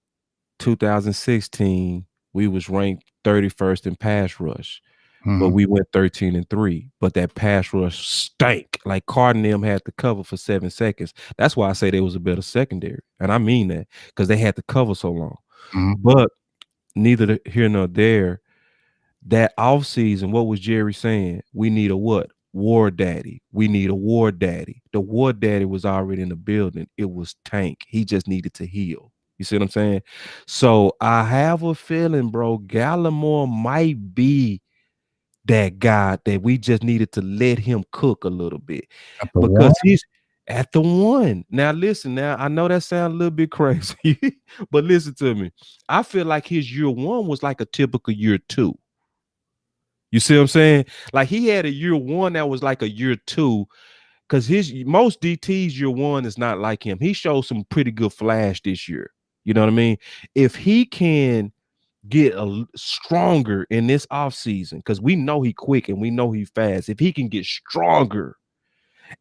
2016, we was ranked 31st in pass rush, but we went 13-3. But that pass rush stank. Like Carter and them had to cover for 7 seconds. That's why I say they was a better secondary, and I mean that because they had to cover so long. But neither here nor there. That offseason, what was Jerry saying? We need a what? War daddy. We need a war daddy. The war daddy was already in the building. It was Tank. He just needed to heal. You see what I'm saying? So I have a feeling, bro, Gallimore might be that guy that we just needed to let him cook a little bit because he's at the one. Now, listen, now I know that sounds a little bit crazy, but listen to me. I feel like his year one was like a typical year two. You see what I'm saying? Like he had a year one that was like a year two, because his most DTs year one is not like him. He showed some pretty good flash this year. You know what I mean? If he can get stronger in this offseason, because we know he quick and we know he fast. If he can get stronger,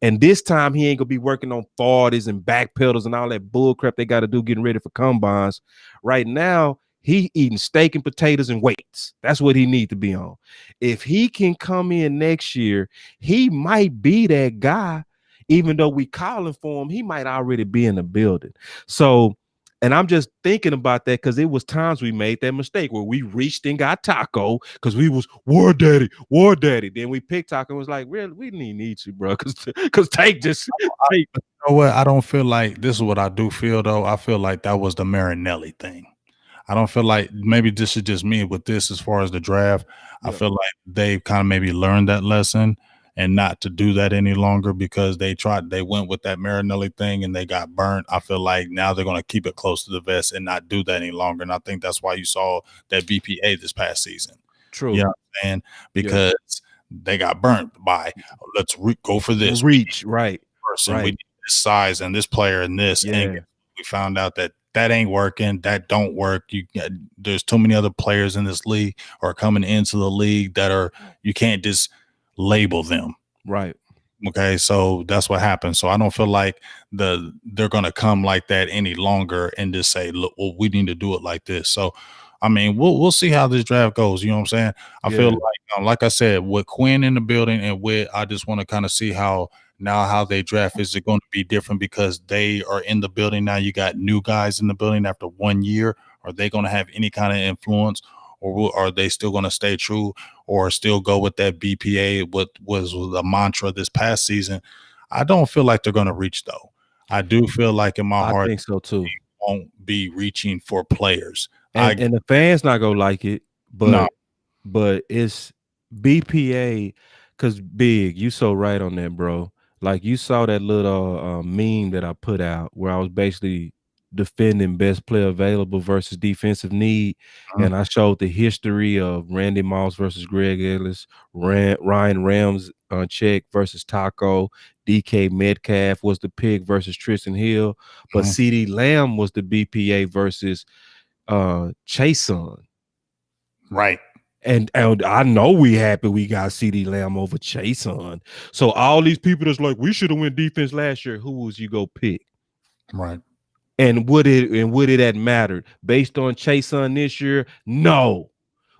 and this time he ain't gonna be working on 40s and back pedals and all that bull crap they got to do getting ready for combines. Right now, he eating steak and potatoes and weights. That's what he need to be on. If he can come in next year, he might be that guy. Even though we calling for him, he might already be in the building. So, and I'm just thinking about that because it was times we made that mistake where we reached and got Taco because we was war daddy. Then we picked Taco and was like, really, we need you, bro. Because Tank just you know what? I don't feel like this is what I do feel though. I feel like that was the Marinelli thing. I don't feel like, maybe this is just me with this as far as the draft. I feel like they've kind of maybe learned that lesson and not to do that any longer because they went with that Marinelli thing and they got burnt. I feel like now they're going to keep it close to the vest and not do that any longer. And I think that's why you saw that BPA this past season. True. You know what I'm saying? Because they got burnt by, let's go for this. Reach, right. Person. Right. We need this size and this player and this. And we found out that ain't working. That don't work. There's too many other players in this league or coming into the league that you can't just label them. Right. Okay. So that's what happened. So I don't feel like they're going to come like that any longer and just say, look, well, we need to do it like this. So, I mean, we'll see how this draft goes. You know what I'm saying? I feel like I said, with Quinn in the building and I just want to kind of see how they draft. Is it going to be different because they are in the building now? You got new guys in the building after 1 year. Are they going to have any kind of influence, or are they still going to stay true or still go with that BPA? What was the mantra this past season? I don't feel like they're going to reach though. I do feel like in my heart, I think so too. They won't be reaching for players, and the fans not gonna like it, but no. But it's BPA. Because Big, you so right on that, bro. Like you saw that little meme that I put out where I was basically defending best player available versus defensive need. And I showed the history of Randy Moss versus Greg Ellis, Ryan Rams check versus Taco, DK Metcalf was the pick versus Tristan Hill, but CD Lamb was the BPA versus Chason. Right. And I know we happy we got CD Lamb over Chase on. So all these people that's like, we should have went defense last year. Who was you go pick? Right. And would it have mattered based on Chase on this year? No.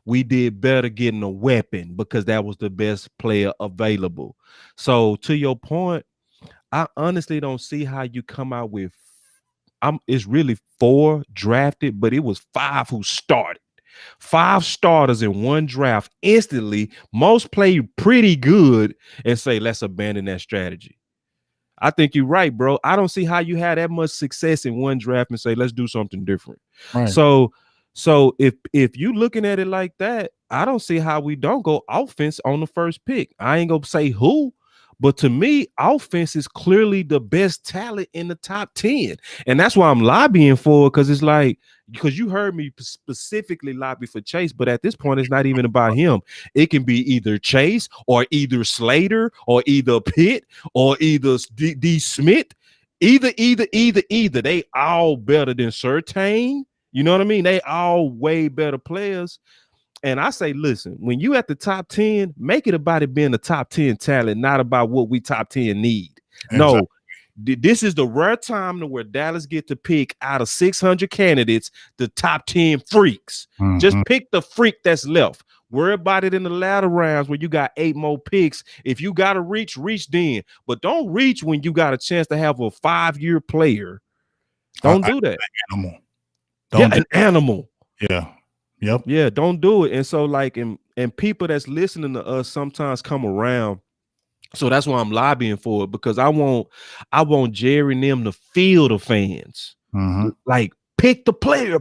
We did better getting a weapon because that was the best player available. So to your point, I honestly don't see how you come out with it's really 4 drafted, but it was 5 who started. 5 starters in one draft instantly. Most played pretty good and say, let's abandon that strategy. I think you're right, bro. I don't see how you had that much success in one draft and say, let's do something different. Right. So if you looking at it like that, I don't see how we don't go offense on the first pick. I ain't gonna say who, but to me, offense is clearly the best talent in the top 10. And that's why I'm lobbying for, because it's like, because you heard me specifically lobby for Chase, but at this point, it's not even about him. It can be either Chase or either Slater or either Pitt or either D. Smith. Either. They all better than Surtain. You know what I mean? They all way better players. And I say, listen, when you at the top 10, make it about it being the top 10 talent, not about what we top 10 need. Exactly. No, this is the rare time to where Dallas get to pick out of 600 candidates, the top 10 freaks. Mm-hmm. Just pick the freak that's left. Worry about it in the latter rounds where you got 8 more picks. If you got to reach then. But don't reach when you got a chance to have a 5-year player. Don't do that. Animal. An animal. Yeah. Yep. Yeah, don't do it. And so like, and people that's listening to us sometimes come around. So that's why I'm lobbying for it, because I want Jerry and them to feel the fans. Mm-hmm. Like, pick the player.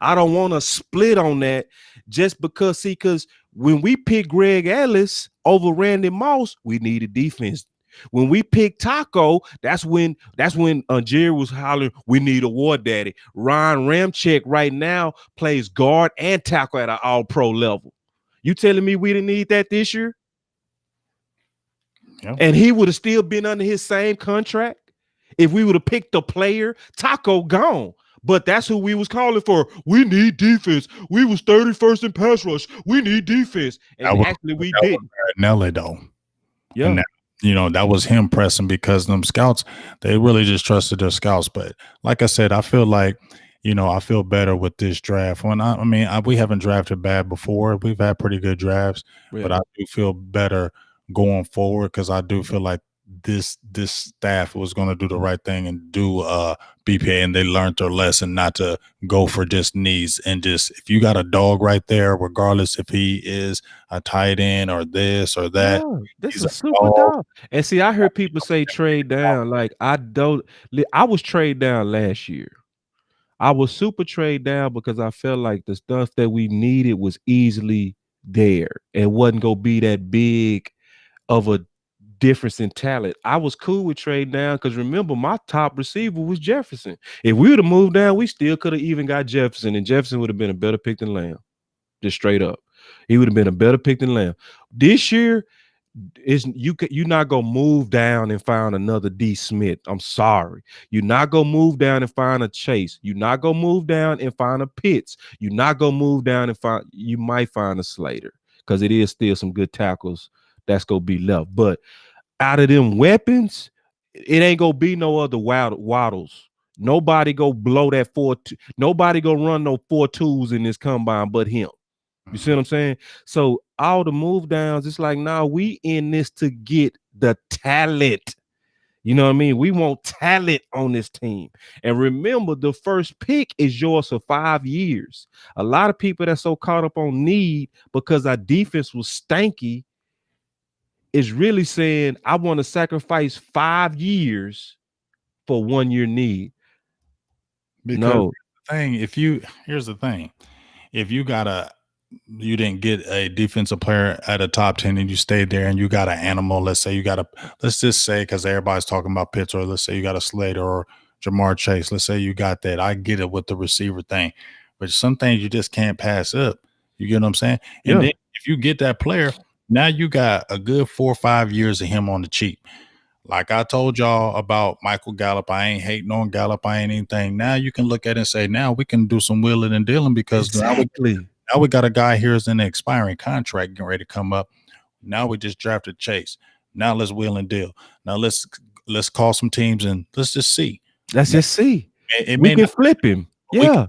I don't want to split on that just because when we pick Greg Ellis over Randy Moss, we needed defense. When we picked Taco, that's when Jerry was hollering, we need a war daddy. Ryan Ramczyk right now plays guard and tackle at an all-pro level. You telling me we didn't need that this year? Yep. And he would have still been under his same contract if we would have picked the player. Taco gone. But that's who we was calling for. We need defense. We was 31st in pass rush. We need defense. And actually we didn't. Nelly though. Yeah. And that was him pressing, because them scouts, they really just trusted their scouts. But like I said, I feel like, I feel better with this draft. We haven't drafted bad before. We've had pretty good drafts, but I do feel better going forward, because I do feel like this staff was going to do the right thing and do BPA, and they learned their lesson not to go for just needs, and just, if you got a dog right there, regardless if he is a tight end or this or that, this is a super dog. And see, I heard people say trade down. Like, I was trade down last year. I was super trade down because I felt like the stuff that we needed was easily there. It wasn't gonna be that big of a difference in talent. I was cool with trade down because, remember, my top receiver was Jefferson. If we would have moved down, we still could have even got Jefferson, and Jefferson would have been a better pick than Lamb. Just straight up, he would have been a better pick than Lamb. This year, you're not gonna move down and find another D. Smith. I'm sorry, you're not gonna move down and find a Chase. You're not gonna move down and find a Pitts. You're not gonna move down and find. You might find a Slater, because it is still some good tackles that's gonna be left. But out of them weapons, it ain't gonna be no other Waddles. Nobody go blow that 4-2. Nobody go run no 4.2s in this combine but him. You see what I'm saying? So all the move downs, it's like, nah, we in this to get the talent. You know what I mean? We want talent on this team. And remember, the first pick is yours for 5 years. A lot of people that's so caught up on need because our defense was stanky is really saying, I want to sacrifice 5 years for 1 year need. Because here's the thing. If you didn't get a defensive player at a top 10 and you stayed there and you got an animal, let's just say, because everybody's talking about Pitts, or let's say you got a Slater or Jamar Chase. Let's say you got that. I get it with the receiver thing, but some things you just can't pass up. You get what I'm saying? And then if you get that player, now you got a good 4 or 5 years of him on the cheap. Like I told y'all about Michael Gallup, I ain't hating on Gallup, I ain't anything. Now you can look at it and say, now we can do some wheeling and dealing, because exactly. Now we got a guy here's in an expiring contract getting ready to come up. Now we just drafted Chase. Now let's wheel and deal. Now let's call some teams and let's just see. Let's just see. It We may can not, flip him. we can Yeah.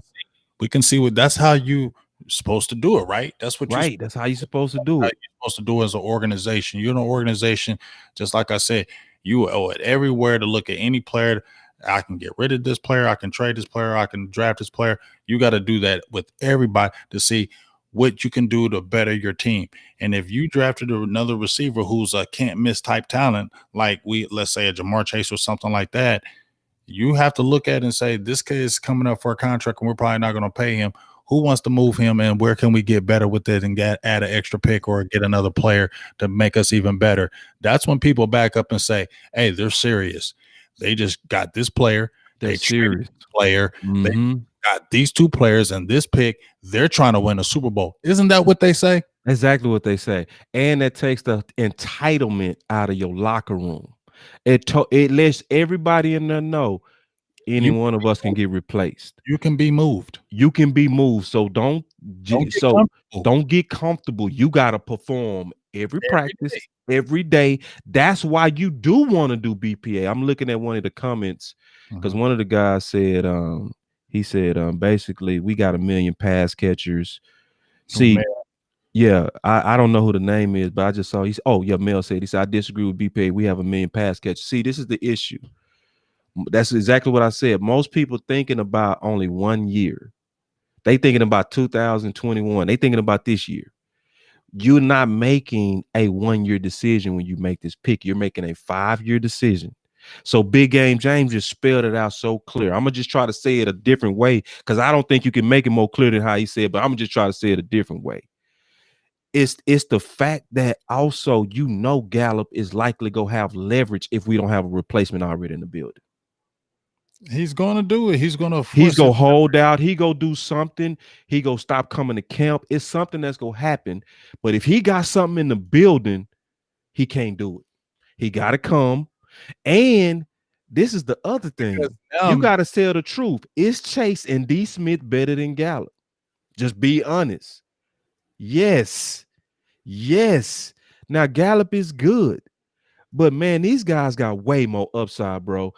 we can see what that's how you supposed to do it, right? That's what Right. That's how you're supposed to do how it. you're supposed to do as an organization. You're an organization, just like I said, you owe it everywhere to look at any player. I can get rid of this player, I can trade this player, I can draft this player. You got to do that with everybody to see what you can do to better your team. And if you drafted another receiver who's a can't miss type talent, like let's say a Jamar Chase or something like that, you have to look at it and say, this kid is coming up for a contract and we're probably not going to pay him. Who wants to move him and where can we get better with it and add an extra pick or get another player to make us even better? That's when people back up and say, hey, they're serious. They just got this player. They're serious. Player. They Mm-hmm. got these two players and this pick. They're trying to win a Super Bowl. Isn't that what they say? Exactly what they say. And that takes the entitlement out of your locker room. It lets everybody in there know any one of us can get replaced. You can be moved. You can be moved. So don't get comfortable. You got to perform every practice, every day. That's why you do want to do BPA. I'm looking at one of the comments because one of the guys said, he said, basically, we got 1 million pass catchers. See, yeah, I don't know who the name is, but I just saw Mel said, he said, I disagree with BPA. We have 1 million pass catchers. See, this is the issue. That's exactly what I said. Most people thinking about only 1 year. They thinking about 2021. They thinking about this year. You're not making a 1-year decision when you make this pick. You're making a 5-year decision. So Big Game James just spelled it out so clear. I'm gonna just try to say it a different way because I don't think you can make it more clear than how he said, but I'm gonna just try to say it a different way. It's the fact that also Gallup is likely gonna have leverage if we don't have a replacement already in the building. He's going to do it. He's going to hold out. He go do something. He go stop coming to camp. It's something that's going to happen. But if he got something in the building, he can't do it. He got to come. And this is the other thing. You got to tell the truth. Is Chase and D. Smith better than Gallup? Just be honest. Yes. Now, Gallup is good. But man, these guys got way more upside, bro.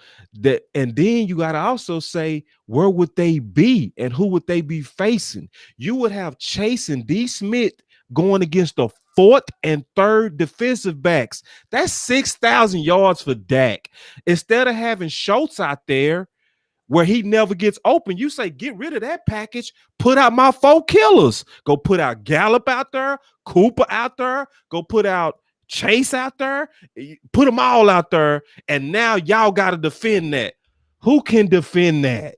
And then you got to also say, where would they be and who would they be facing? You would have Chase and D. Smith going against the 4th and 3rd defensive backs. That's 6,000 yards for Dak. Instead of having Schultz out there where he never gets open, you say, get rid of that package, put out my 4 killers. Go put out Gallup out there, Cooper out there, go put out Chase out there, put them all out there, and now y'all got to defend that. Who can defend that?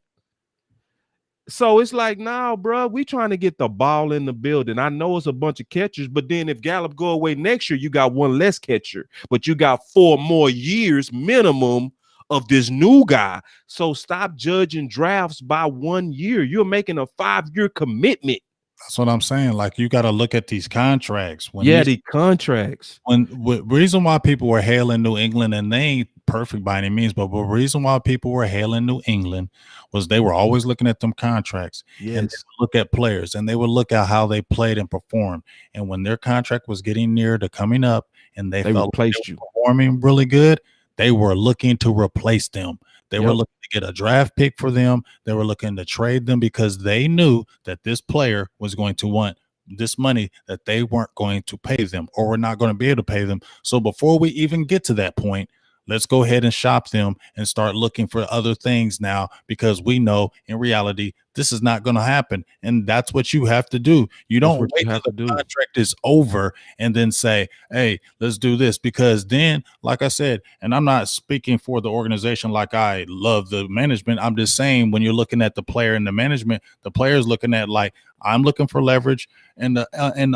So it's like, nah, bro, we trying to get the ball in the building. I know it's a bunch of catchers, but then if Gallup go away next year, you got 1 less catcher, but you got 4 more years minimum of this new guy. So stop judging drafts by 1 year. You're making a 5-year commitment. That's what I'm saying. Like, you got to look at these contracts. The contracts. Reason why people were hailing New England, and they ain't perfect by any means, but the reason why people were hailing New England was they were always looking at them contracts. Yes. And they would look at players, and they would look at how they played and performed. And when their contract was getting near to coming up, and they felt like they were performing really good, they were looking to replace them. They were looking to get a draft pick for them. They were looking to trade them because they knew that this player was going to want this money that they weren't going to pay them or were not going to be able to pay them. So before we even get to that point, let's go ahead and shop them and start looking for other things now, because we know in reality this is not going to happen. And that's what you have to do. You don't wait till the contract is over and then say, hey, let's do this, because then, like I said, and I'm not speaking for the organization like I love the management. I'm just saying, when you're looking at the player and the management, the player is looking at, like, I'm looking for leverage, and the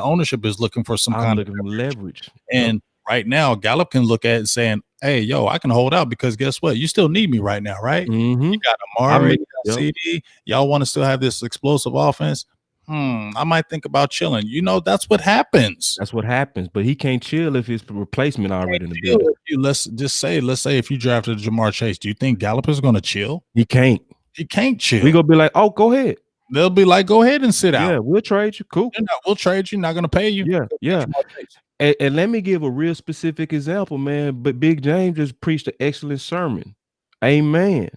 ownership is looking for some kind of leverage. And right now, Gallup can look at it saying, hey, yo, I can hold out because guess what? You still need me right now, right? You got Amari, you got CD. Y'all want to still have this explosive offense? I might think about chilling. That's what happens. That's what happens. But he can't chill if his replacement already in the building. Let's say if you drafted Jamar Chase, do you think Gallup is going to chill? He can't. He can't chill. We gonna be like, oh, go ahead. They'll be like, "Go ahead and sit Yeah, out. we'll trade you. Cool. We'll trade you. Not going to pay you. Yeah, Go yeah. catch my face." And let me give a real specific example, man. But Big James just preached an excellent sermon. Amen.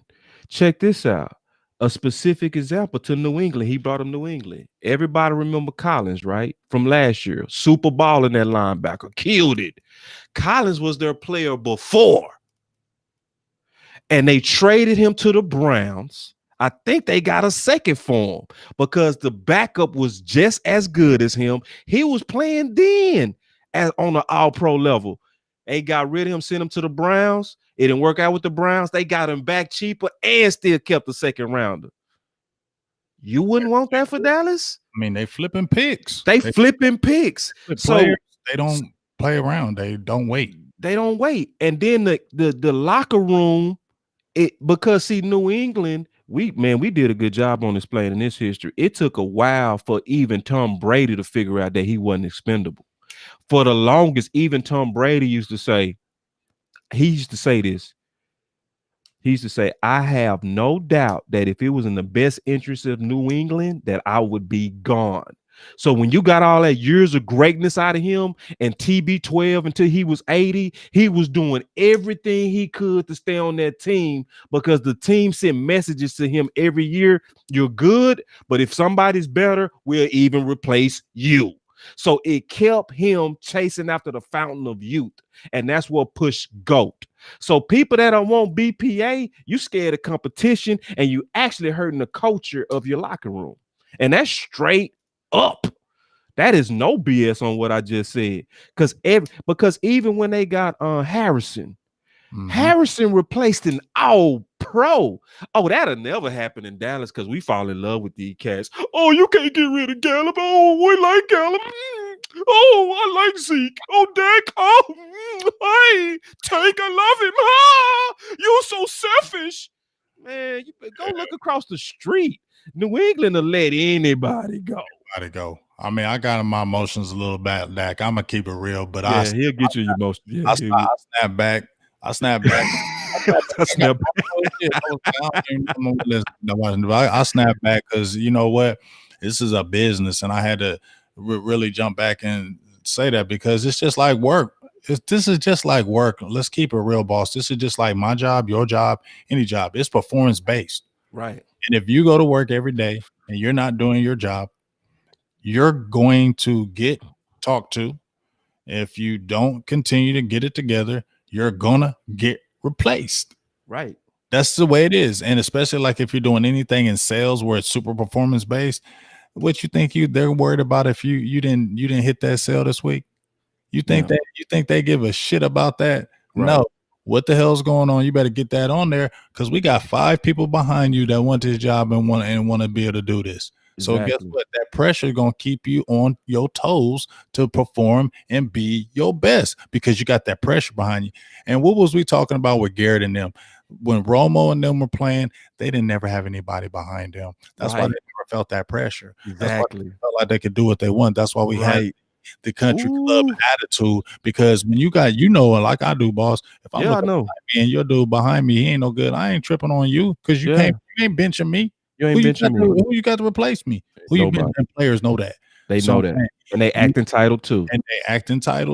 Check this out. A specific example to New England. He brought him New England. Everybody remember Collins, right? From last year. Super Bowl in that linebacker. Killed it. Collins was their player before. And they traded him to the Browns. I think they got a second for him because the backup was just as good as him. He was playing then on the all-pro level. They got rid of him, sent him to the Browns. It didn't work out with the Browns. They got him back cheaper and still kept the second rounder. You wouldn't want that for Dallas? I mean, they flipping picks. They flipping picks. So players, they don't play around. They don't wait. They don't wait. And then the locker room, because see, New England, we did a good job on explaining this history. It took a while for even Tom Brady to figure out that he wasn't expendable. For the longest, even Tom Brady used to say this. He used to say, I have no doubt that if it was in the best interest of New England, that I would be gone. So when you got all that years of greatness out of him and TB12 until he was 80, he was doing everything he could to stay on that team because the team sent messages to him every year. You're good, but if somebody's better, we'll even replace you. So it kept him chasing after the fountain of youth. And that's what pushed GOAT. So people that don't want BPA, you scared of competition and you actually hurting the culture of your locker room. And that's straight up. That is no BS on what I just said. Because even when they got Harrison, Harrison replaced an all-pro. Oh, that'll never happen in Dallas because we fall in love with these cats. Oh, you can't get rid of Gallup. Oh, we like Gallup. Oh, I like Zeke. Oh, Dak. Oh, hey, Tank, I love him. Ah, you're so selfish. Man, you go look across the street. New England will let anybody go. I mean, I got my emotions a little bit back. I'm gonna keep it real, but he'll get you emotions. Yeah, I snap back. I snap back. I snap back because you know what? This is a business, and I had to really jump back and say that because it's just like work. This is just like work. Let's keep it real, boss. This is just like my job, your job, any job. It's performance based. Right. And if you go to work every day and you're not doing your job, you're going to get talked to. If you don't continue to get it together, you're gonna get replaced. Right. That's the way it is. And especially like if you're doing anything in sales where it's super performance based, what you think they're worried about if you didn't hit that sale this week? You think they give a shit about that? Right. No. What the hell's going on? You better get that on there because we got 5 people behind you that want this job and want to be able to do this. So guess what? That pressure is going to keep you on your toes to perform and be your best because you got that pressure behind you. And what was we talking about with Garrett and them? When Romo and them were playing, they didn't never have anybody behind them. That's why they never felt that pressure. Exactly. That's why they felt like they could do what they want. That's why we had the country club attitude because when you got, like I do, boss, if I'm looking behind me and your dude behind me, he ain't no good. I ain't tripping on you because you ain't benching me. You ain't benching me. Who you got to replace me? Who you benching? Players know that. They know that. And they act entitled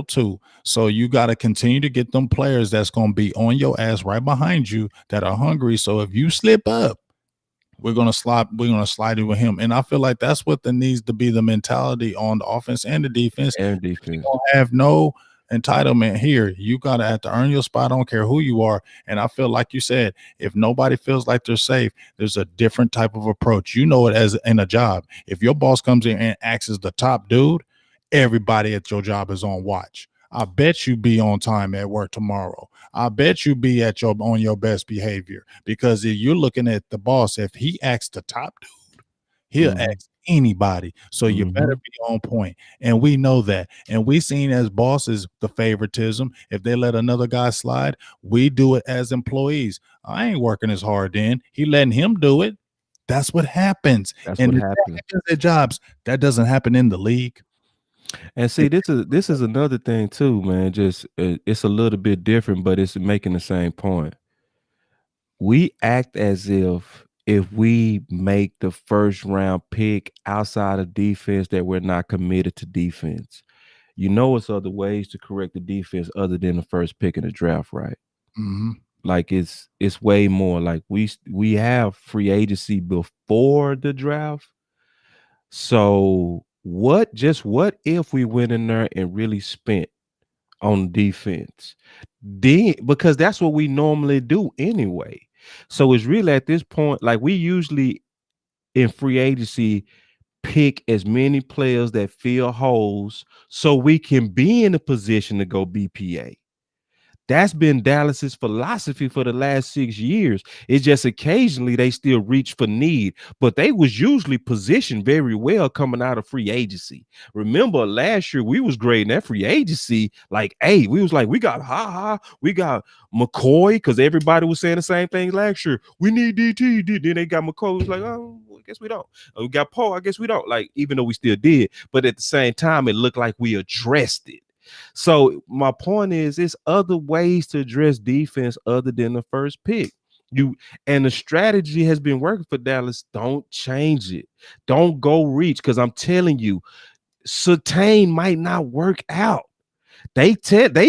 too. So you got to continue to get them players that's going to be on your ass right behind you that are hungry. So if you slip up, we're gonna slide it with him. And I feel like that's what needs to be the mentality on the offense and the defense. You don't have no entitlement here. You gotta have to earn your spot. I don't care who you are. And I feel like you said, if nobody feels like they're safe, there's a different type of approach. You know it as in a job. If your boss comes in and acts as the top dude, everybody at your job is on watch. I bet you be on time at work tomorrow. I bet you be on your best behavior because if you're looking at the boss, if he acts the top dude, he'll ask anybody. So you better be on point. And we know that. And we seen as bosses the favoritism. If they let another guy slide, we do it as employees. I ain't working as hard then. He letting him do it. That's what happens. What happens at jobs. That doesn't happen in the league. And see, this is another thing too, man. Just it's a little bit different, but it's making the same point. We act as if if we make the first round pick outside of defense that we're not committed to defense. You know, it's other ways to correct the defense other than the first pick in the draft, right? Mm-hmm. Like it's way more. Like we have free agency before the draft. So what if we went in there and really spent on defense? Then because that's what we normally do anyway. So it's really at this point, like we usually in free agency pick as many players that fill holes so we can be in a position to go BPA. That's been Dallas's philosophy for the last 6 years. It's just occasionally they still reach for need, but they was usually positioned very well coming out of free agency. Remember last year we was grading that free agency like, hey, we was like, we got we got McCoy because everybody was saying the same thing last year. We need DT. Then they got McCoy. Was like, oh, I guess we don't. We got Paul. I guess we don't. Like, even though we still did, but at the same time, it looked like we addressed it. So my point is, it's other ways to address defense other than the first pick. And the strategy has been working for Dallas. Don't change it. Don't go reach because I'm telling you, Surtain might not work out. They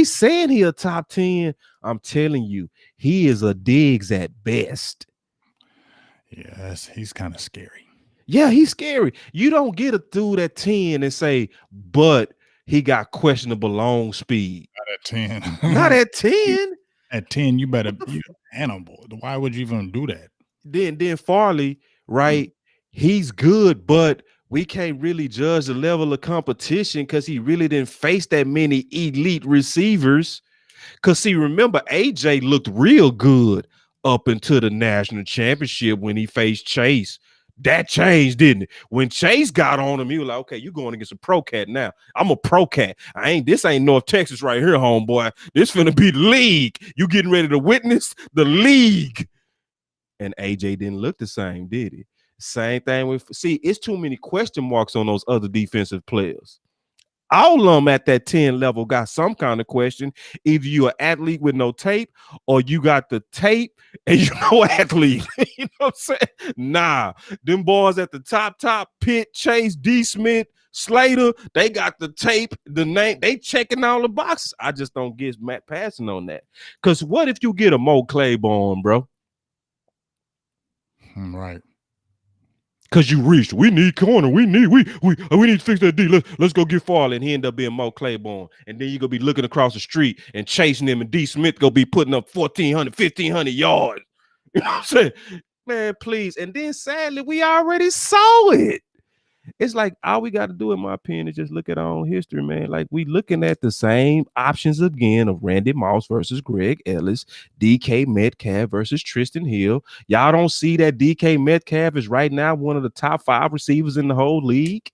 saying he a top 10. I'm telling you, he is a Diggs at best. Yes, he's kind of scary. Yeah, he's scary. You don't get a dude at 10 and say, but he got questionable long speed. Not at 10. Not at 10. At 10, you better be animal. Why would you even do that? Then Farley, right? He's good, but we can't really judge the level of competition because he really didn't face that many elite receivers. Because see, remember, AJ looked real good up into the national championship when he faced Chase. That changed, didn't it? When Chase got on him, he was like, okay, you're going against a pro cat now. I'm a pro cat. This ain't North Texas right here, homeboy. This finna be the league. You getting ready to witness the league. And AJ didn't look the same, did he? Same thing with, see, it's too many question marks on those other defensive players. All of them at that 10 level got some kind of question. Either you're an athlete with no tape or you got the tape and you're no athlete. You know what I'm saying? Nah, them boys at the top, Pitt, Chase, D. Smith, Slater, they got the tape, the name, they checking all the boxes. I just don't get Matt passing on that. Because what if you get a Mo Claiborne, bro? Right. Because you reached. We need corner. We need to fix that D. Let's go get Farley. And he ended up being Mo Claiborne. And then you're going to be looking across the street and chasing him. And D. Smith going to be putting up 1,400, 1,500 yards. You know what I'm saying? Man, please. And then sadly, we already saw it. It's like all we got to do, in my opinion, is just look at our own history, man. Like we looking at the same options again of Randy Moss versus Greg Ellis, DK Metcalf versus Tristan Hill. Y'all don't see that DK Metcalf is right now one of the top 5 receivers in the whole league.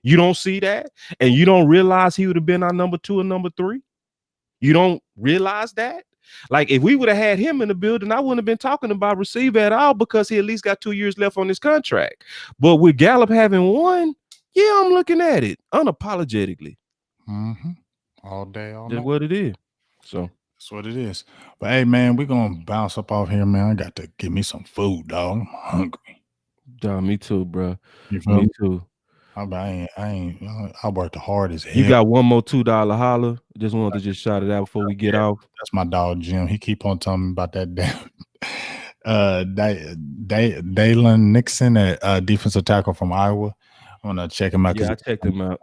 You don't see that, and you don't realize he would have been our number 2 and number 3. You don't realize that. Like if we would have had him in the building, I wouldn't have been talking about receiver at all because he at least got 2 years left on his contract. But with Gallup having 1, yeah, I'm looking at it unapologetically. Mm-hmm. All day, all That's night. what it is. So that's what it is. But hey, man, we're gonna bounce up off here, man. I got to get me some food, dog. I'm hungry. me too, bro. You feel Me too. I worked hard as hell. You got one more $2 holler. Just wanted to just shout it out before we get off. That's my dog Jim. He keep on telling me about that damn Dalen Nixon, a defensive tackle from Iowa. I'm gonna check him out. Yeah, I checked him out.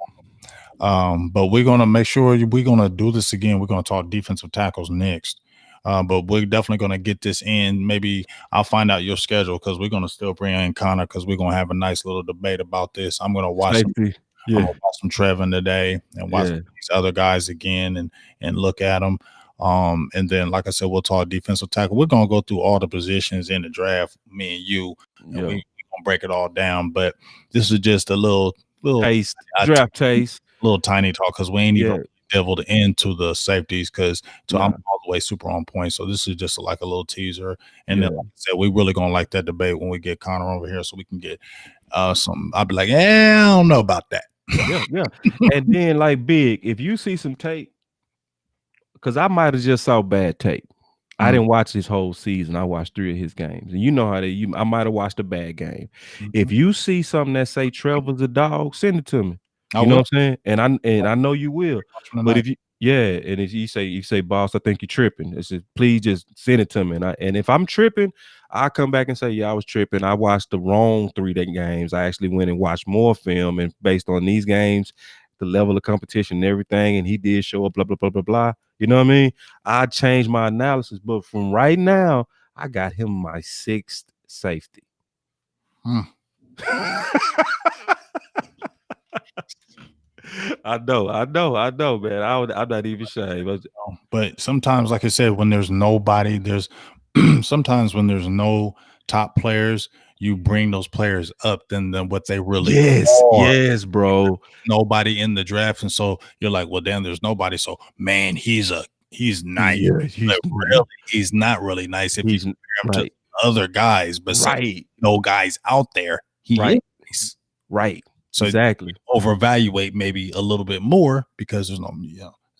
But we're gonna make sure we're gonna do this again. We're gonna talk defensive tackles next. But we're definitely gonna get this in. Maybe I'll find out your schedule because we're gonna still bring in Connor because we're gonna have a nice little debate about this. I'm gonna watch some Trevin today and watch these other guys again and look at them. And then, like I said, we'll talk defensive tackle. We're gonna go through all the positions in the draft, me and you, and we're gonna break it all down. But this is just a little taste, draft taste, little tiny talk because we ain't even deviled into the safeties because I'm all the way super on point. So this is just like a little teaser. And then, like I said, we really gonna like that debate when we get Connor over here, so we can get some. I'll be like, I don't know about that. Yeah. And then, like, Big, if you see some tape, because I might have just saw bad tape. I didn't watch this whole season. I watched 3 of his games, and you know how I might have watched a bad game. If Mhm. you see something that say Trevor's a dog, send it to me. I You know will what I'm saying? And I know you will. watch him But tonight. if and if you say, boss, I think you're tripping. It's just, please just send it to me. And if I'm tripping, I come back and say, yeah, I was tripping. I watched the wrong 3 day games. I actually went and watched more film, and based on these games, the level of competition and everything, and he did show up, blah blah blah blah blah. You know what I mean? I changed my analysis, but from right now, I got him my 6th safety. Hmm. I know, man. I'm not even ashamed. But sometimes, like I said, when there's nobody, there's sometimes when there's no top players, you bring those players up than what they really are. Yes, bro. Nobody in the draft, and so you're like, well, damn, there's nobody. So man, he's nice. Yeah, But really, he's not really nice if you he's compare him to right, other guys. But say right, no guys out there, he is right, nice. right. So Exactly. overvaluate maybe a little bit more because there's no,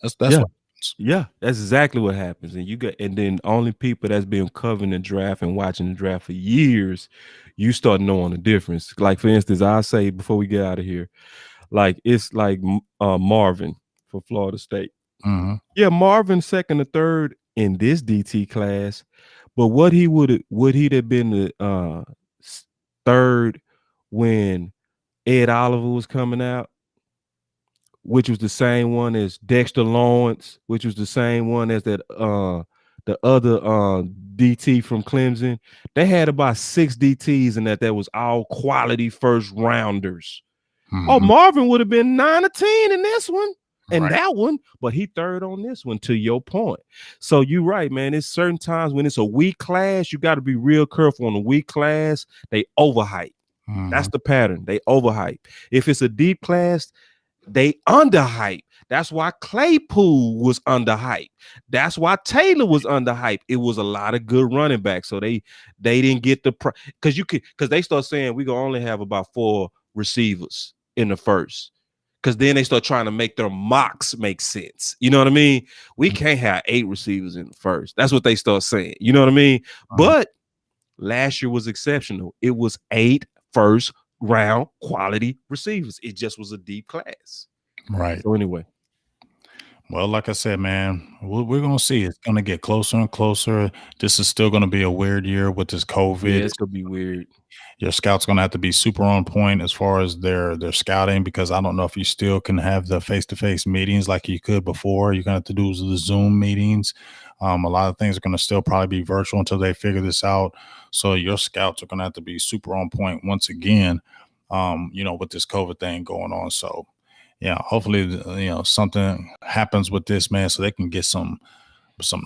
that's Yeah. what happens. Yeah, that's exactly what happens. And then only people that's been covering the draft and watching the draft for years, you start knowing the difference. Like, for instance, I say before we get out of here, like it's like Marvin for Florida State. Mhm. Yeah, Marvin second or third in this DT class, but would he have been the third when Ed Oliver was coming out, which was the same one as Dexter Lawrence, which was the same one as that the other DT from Clemson. They had about 6 DTs in that was all quality first rounders. Oh, Mhm. Marvin would have been 9 or 10 in this one and Right. that one, but he third on this one, to your point. So you're right, man. It's certain times when it's a weak class, you got to be real careful on the weak class. They overhype. That's Mhm. the pattern. They overhype. If it's a deep class, they underhype. That's why Claypool was underhype. That's why Taylor was underhype. It was a lot of good running backs, so they didn't get the because they start saying we gonna only have about 4 receivers in the first. Because then they start trying to make their mocks make sense. You know what I mean? We can't have 8 receivers in the first. That's what they start saying. You know what I mean? Mhm. But last year was exceptional. It was 8 first round quality receivers. It just was a deep class. Right. So anyway, Well, like I said, man, we're going to see. It's going to get closer and closer. This is still going to be a weird year with this yeah, COVID. it's gonna be weird. Your scouts going to have to be super on point as far as their scouting, because I don't know if you still can have the face-to-face meetings like you could before. You're going to have to do the Zoom meetings. A lot of things are going to still probably be virtual until they figure this out. So your scouts are going to have to be super on point once again, with this COVID thing going on. So yeah, hopefully, something happens with this, man, so they can get some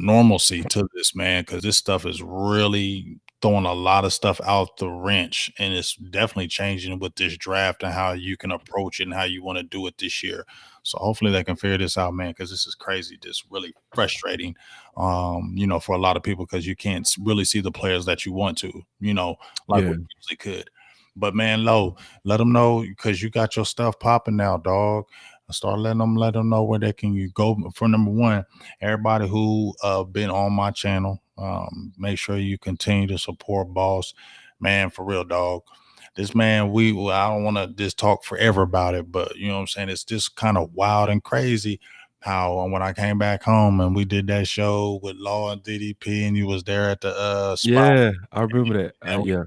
normalcy to this, man, because this stuff is really throwing a lot of stuff out the wrench, and it's definitely changing with this draft and how you can approach it and how you want to do it this year. So hopefully they can figure this out, man, because this is crazy, just really frustrating, for a lot of people because you can't really see the players that you want to, like Yeah, we usually could. But man, Low, let them know because you got your stuff popping now, dog. Start let them know where they can you go for number one. Everybody who been on my channel, make sure you continue to support Boss, man, for real, dog. This man, I don't want to just talk forever about it, but you know what I'm saying? It's just kind of wild and crazy how when I came back home and we did that show with Law and DDP and you was there at the spot, yeah, I remember that. and we Yeah,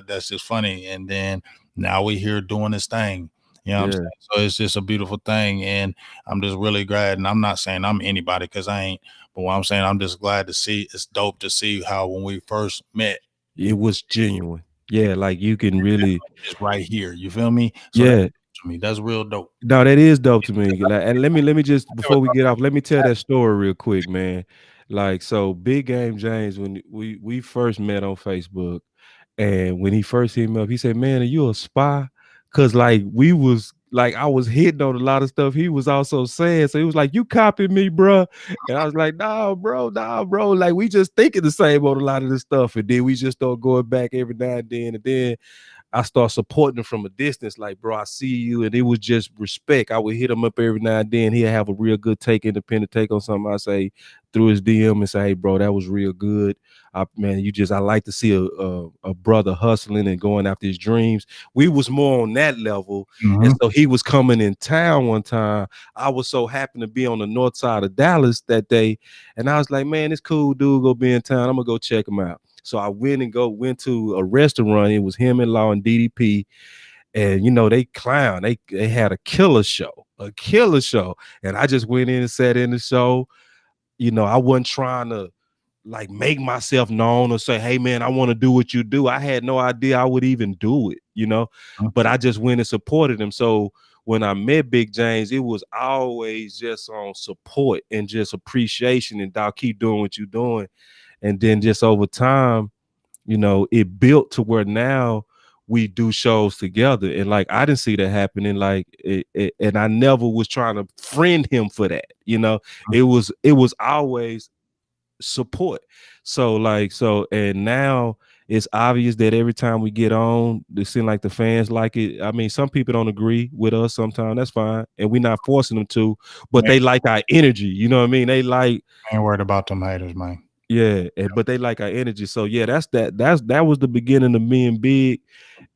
that's just funny. And then now we here doing this thing. You know what I'm yeah, saying? So it's just a beautiful thing. And I'm just really glad. And I'm not saying I'm anybody because I ain't, but what I'm saying, I'm just glad to see it's dope to see how when we first met, it was genuine. Yeah, like you can really, it's right here. You feel me? So that's yeah. to me, that's real dope. No, that is dope to me. Like, and let me just Never before we thought get off, let me tell that story real quick, man. Like, so Big Game James, when we first met on Facebook, and when he first hit me up, he said, "Man, are you a spy?" Cause like we was like I was hitting on a lot of stuff he was also saying. So he was like, "You copied me, bro," and I was like, "Nah, bro, nah, bro." Like we just thinking the same on a lot of this stuff, and then we just start going back every now and then, I start supporting him from a distance, like, bro, I see you. And it was just respect. I would hit him up every now and then. He'll have a real good take, independent take on something I say through his DM and say, hey, bro, that was real good. Man, I like to see a brother hustling and going after his dreams. We was more on that level. And so he was coming in town one time. I was so happy to be on the north side of Dallas that day. And I was like, man, this cool dude go be in town. I'm gonna go check him out. So I went to a restaurant. It was him and Law and DDP. And they clown. They had a killer show. And I just went in and sat in the show. I wasn't trying to like make myself known or say, hey man, I want to do what you do. I had no idea I would even do it, but I just went and supported him. So when I met Big James, it was always just on support and just appreciation and dog, keep doing what you're doing. And then just over time, it built to where now we do shows together. And like, I didn't see that happening. Like, and I never was trying to friend him for that. It was always support. And now it's obvious that every time we get on, it seems like the fans like it. I mean, some people don't agree with us sometimes. That's fine. And we're not forcing them to, but they like our energy. You know what I mean? They like, I ain't worried about them haters, man. yeah, but they like our energy. So yeah, that was the beginning of me and Big.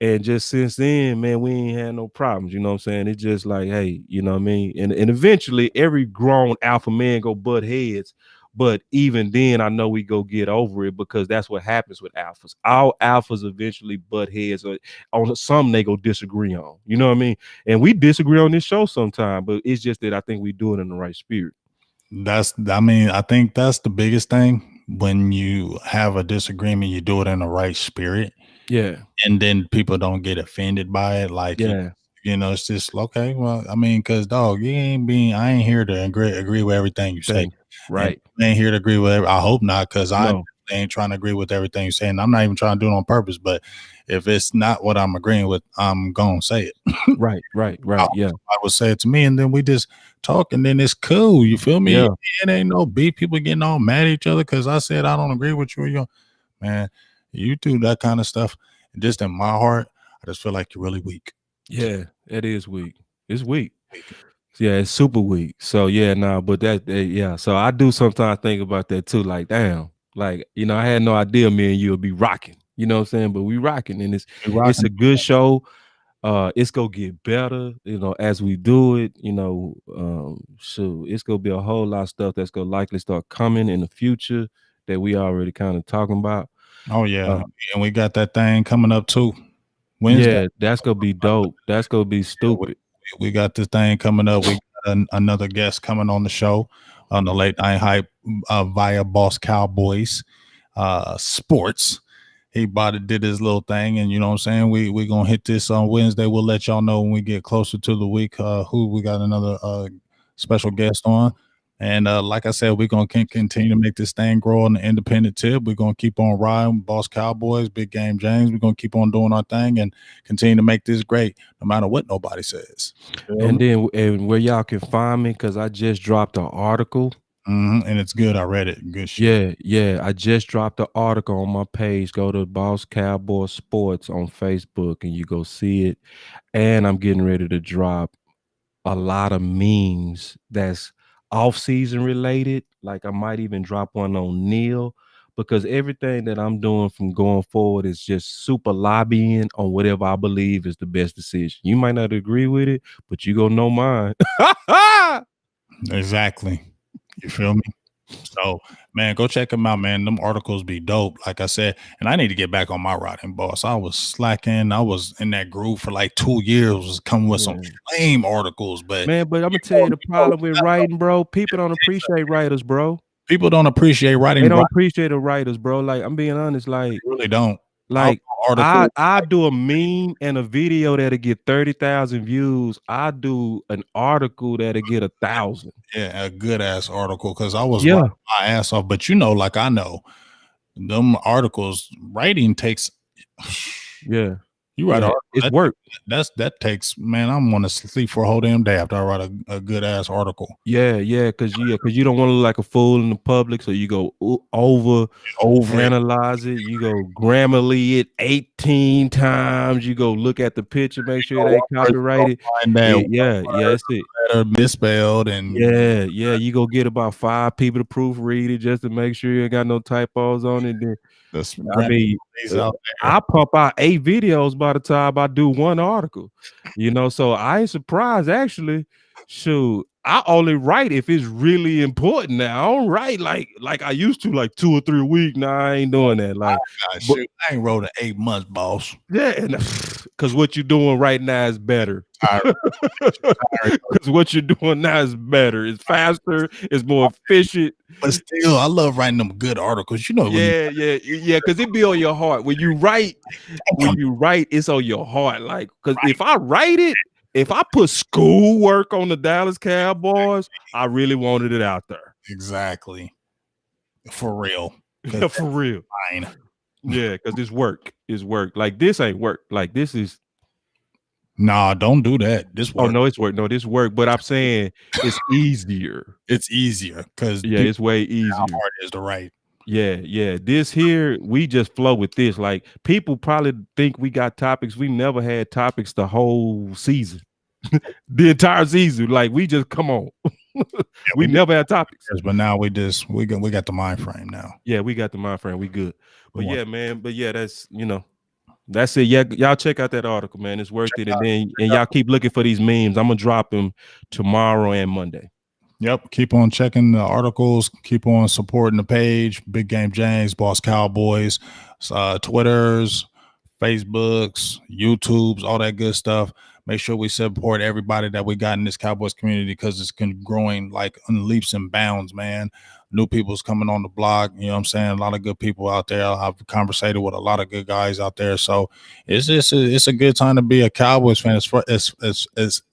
And just since then, man, we ain't had no problems. You know what I'm saying? It's just like, hey, you know what I mean? And eventually every grown alpha man go butt heads. But even then, I know we go get over it because that's what happens with alphas. All alphas eventually butt heads, or on some they go disagree on. You know what I mean? And we disagree on this show sometimes, but it's just that I think we do it in the right spirit. I think that's the biggest thing. When you have a disagreement, you do it in the right spirit. Yeah. And then people don't get offended by it. Like, yeah. It's just, okay, well, I mean, because, dog, I ain't here to agree with everything you say. Right. I ain't here to agree with I hope not, because I ain't trying to agree with everything you're saying. I'm not even trying to do it on purpose, but if it's not what I'm agreeing with, I'm going to say it. Right. Yeah. I would say it to me, and then we just talk, and then it's cool. You feel me? Yeah. It ain't no beef. People getting all mad at each other because I said I don't agree with you. Man, you do that kind of stuff. Just in my heart, I just feel like you're really weak. Yeah, it is weak. It's weak. Yeah, it's super weak. So yeah, but yeah. So I do sometimes think about that too. Like, damn, like, I had no idea me and you would be rocking. You know what I'm saying? But we rocking, and it's a good show. It's gonna get better, as we do it. So it's gonna be a whole lot of stuff that's gonna likely start coming in the future that we already kind of talking about. Oh yeah, and we got that thing coming up too. Wednesday. Yeah, that's gonna be dope. That's gonna be stupid. We got this thing coming up. We got another guest coming on the show on the Late Night Hype via Boss Cowboys Sports. He did his little thing, and you know what I'm saying. We gonna hit this on Wednesday. We'll let y'all know when we get closer to the week who we got another special guest on. And like I said, we're going to continue to make this thing grow on the independent tip. We're going to keep on riding Boss Cowboys, Big Game James. We're going to keep on doing our thing and continue to make this great no matter what nobody says. And then where y'all can find me, because I just dropped an article. And it's good. I read it. Good shit. Yeah. I just dropped an article on my page. Go to Boss Cowboy Sports on Facebook and you go see it. And I'm getting ready to drop a lot of memes that's off-season related. Like I might even drop one on Neil, because everything that I'm doing from going forward is just super lobbying on whatever I believe is the best decision. You might not agree with it, but you gonna know mine. Exactly. You feel me? So, man, go check them out, man. Them articles be dope, like I said. And I need to get back on my writing, boss. I was slacking. I was in that groove for like 2 years, was coming with some lame articles. But man, but I'm gonna tell you the problem with writing, bro. People don't appreciate writers, bro. People don't appreciate writing. They don't appreciate the writers, bro. Like, I'm being honest, like they really don't. Like I do a meme and a video that'll get 30,000 views. I do an article that'll get 1,000. Yeah, a good ass article, because I was writing my ass off. But like I know, them articles writing takes. Yeah. You write an article. it's work. That takes, man. I'm gonna sleep for a whole damn day after I write a good ass article. Yeah, because you don't want to look like a fool in the public, so you go over Over it. analyze it. You go Grammarly it 18 times. You go look at the picture, make sure it ain't One person gonna copyrighted. find that one Yeah, that's it. letter misspelled and Yeah, you go get about 5 people to proofread it just to make sure you ain't got no typos on it. Then, the I mean, out there. I pump out 8 videos by the time I do one article, so I ain't surprised actually. Shoot, I only write if it's really important now. I don't write like I used to, like 2 or 3 a week. Nah, I ain't doing that. Like, Shoot, I ain't wrote in 8 months, boss. yeah, because what you're doing right now is better. Because what you're doing now is better. It's faster. It's more efficient. But still, I love writing them good articles. You know, Yeah. Because it be on your heart when you write. It's on your heart. Like, because if I write it, if I put schoolwork on the Dallas Cowboys, I really wanted it out there. Exactly. For real. Yeah, for real. Fine. Yeah, because it's work. It's work. Like, this ain't work. Like, this is. Nah, don't do that. This work. Oh, no, it's work. No, this work. But I'm saying it's easier. It's easier because it's way easier. How hard it is to write. Yeah. This here, we just flow with this. Like, people probably think we got topics. We never had topics the whole season. The entire season. Like, we just come on. We never had topics. But now we got the mind frame now. Yeah, we got the mind frame. We good. But yeah, man. But yeah, that's it. Yeah, y'all check out that article, man. It's worth it. And y'all keep looking for these memes. I'm gonna drop them tomorrow and Monday. Yep. Keep on checking the articles. Keep on supporting the page. Big Game James, Boss Cowboys, Twitters, Facebooks, YouTubes, all that good stuff. Make sure we support everybody that we got in this Cowboys community because it's growing like in leaps and bounds, man. New people's coming on the block. You know what I'm saying? A lot of good people out there. I've conversated with a lot of good guys out there. So it's a good time to be a Cowboys fan as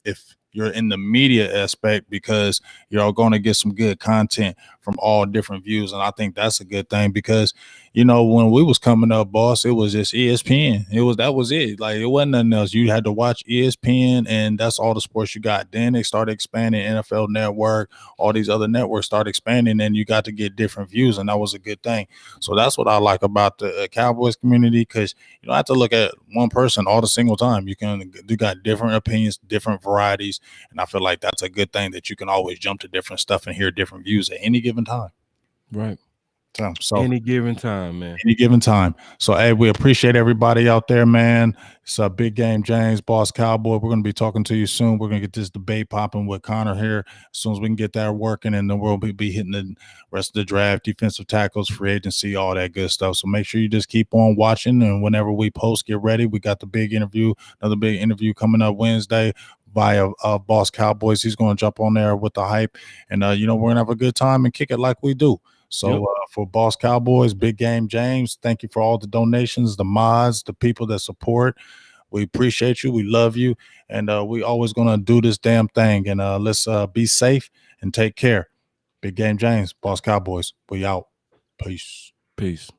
if you're in the media aspect, because you're all going to get some good content from all different views. And I think that's a good thing because, when we was coming up, boss, it was just ESPN. That was it. Like, it wasn't nothing else. You had to watch ESPN and that's all the sports you got. Then they started expanding NFL Network, all these other networks started expanding and you got to get different views. And that was a good thing. So that's what I like about the Cowboys community, because you don't have to look at one person all the single time. You got different opinions, different varieties. And I feel like that's a good thing, that you can always jump to different stuff and hear different views at any given time. Right. So any given time, man. Any given time. So, hey, we appreciate everybody out there, man. It's a Big Game James, Boss Cowboy. We're going to be talking to you soon. We're going to get this debate popping with Connor here as soon as we can get that working, and then we'll be hitting the rest of the draft, defensive tackles, free agency, all that good stuff. So make sure you just keep on watching, and whenever we post, get ready. We got the big interview, another big interview coming up Wednesday via Boss Cowboys. He's going to jump on there with the hype, and we're going to have a good time and kick it like we do. So for Boss Cowboys, Big Game James, thank you for all the donations, the mods, the people that support. We appreciate you. We love you. And we always going to do this damn thing. And let's be safe and take care. Big Game James, Boss Cowboys. We out. Peace. Peace.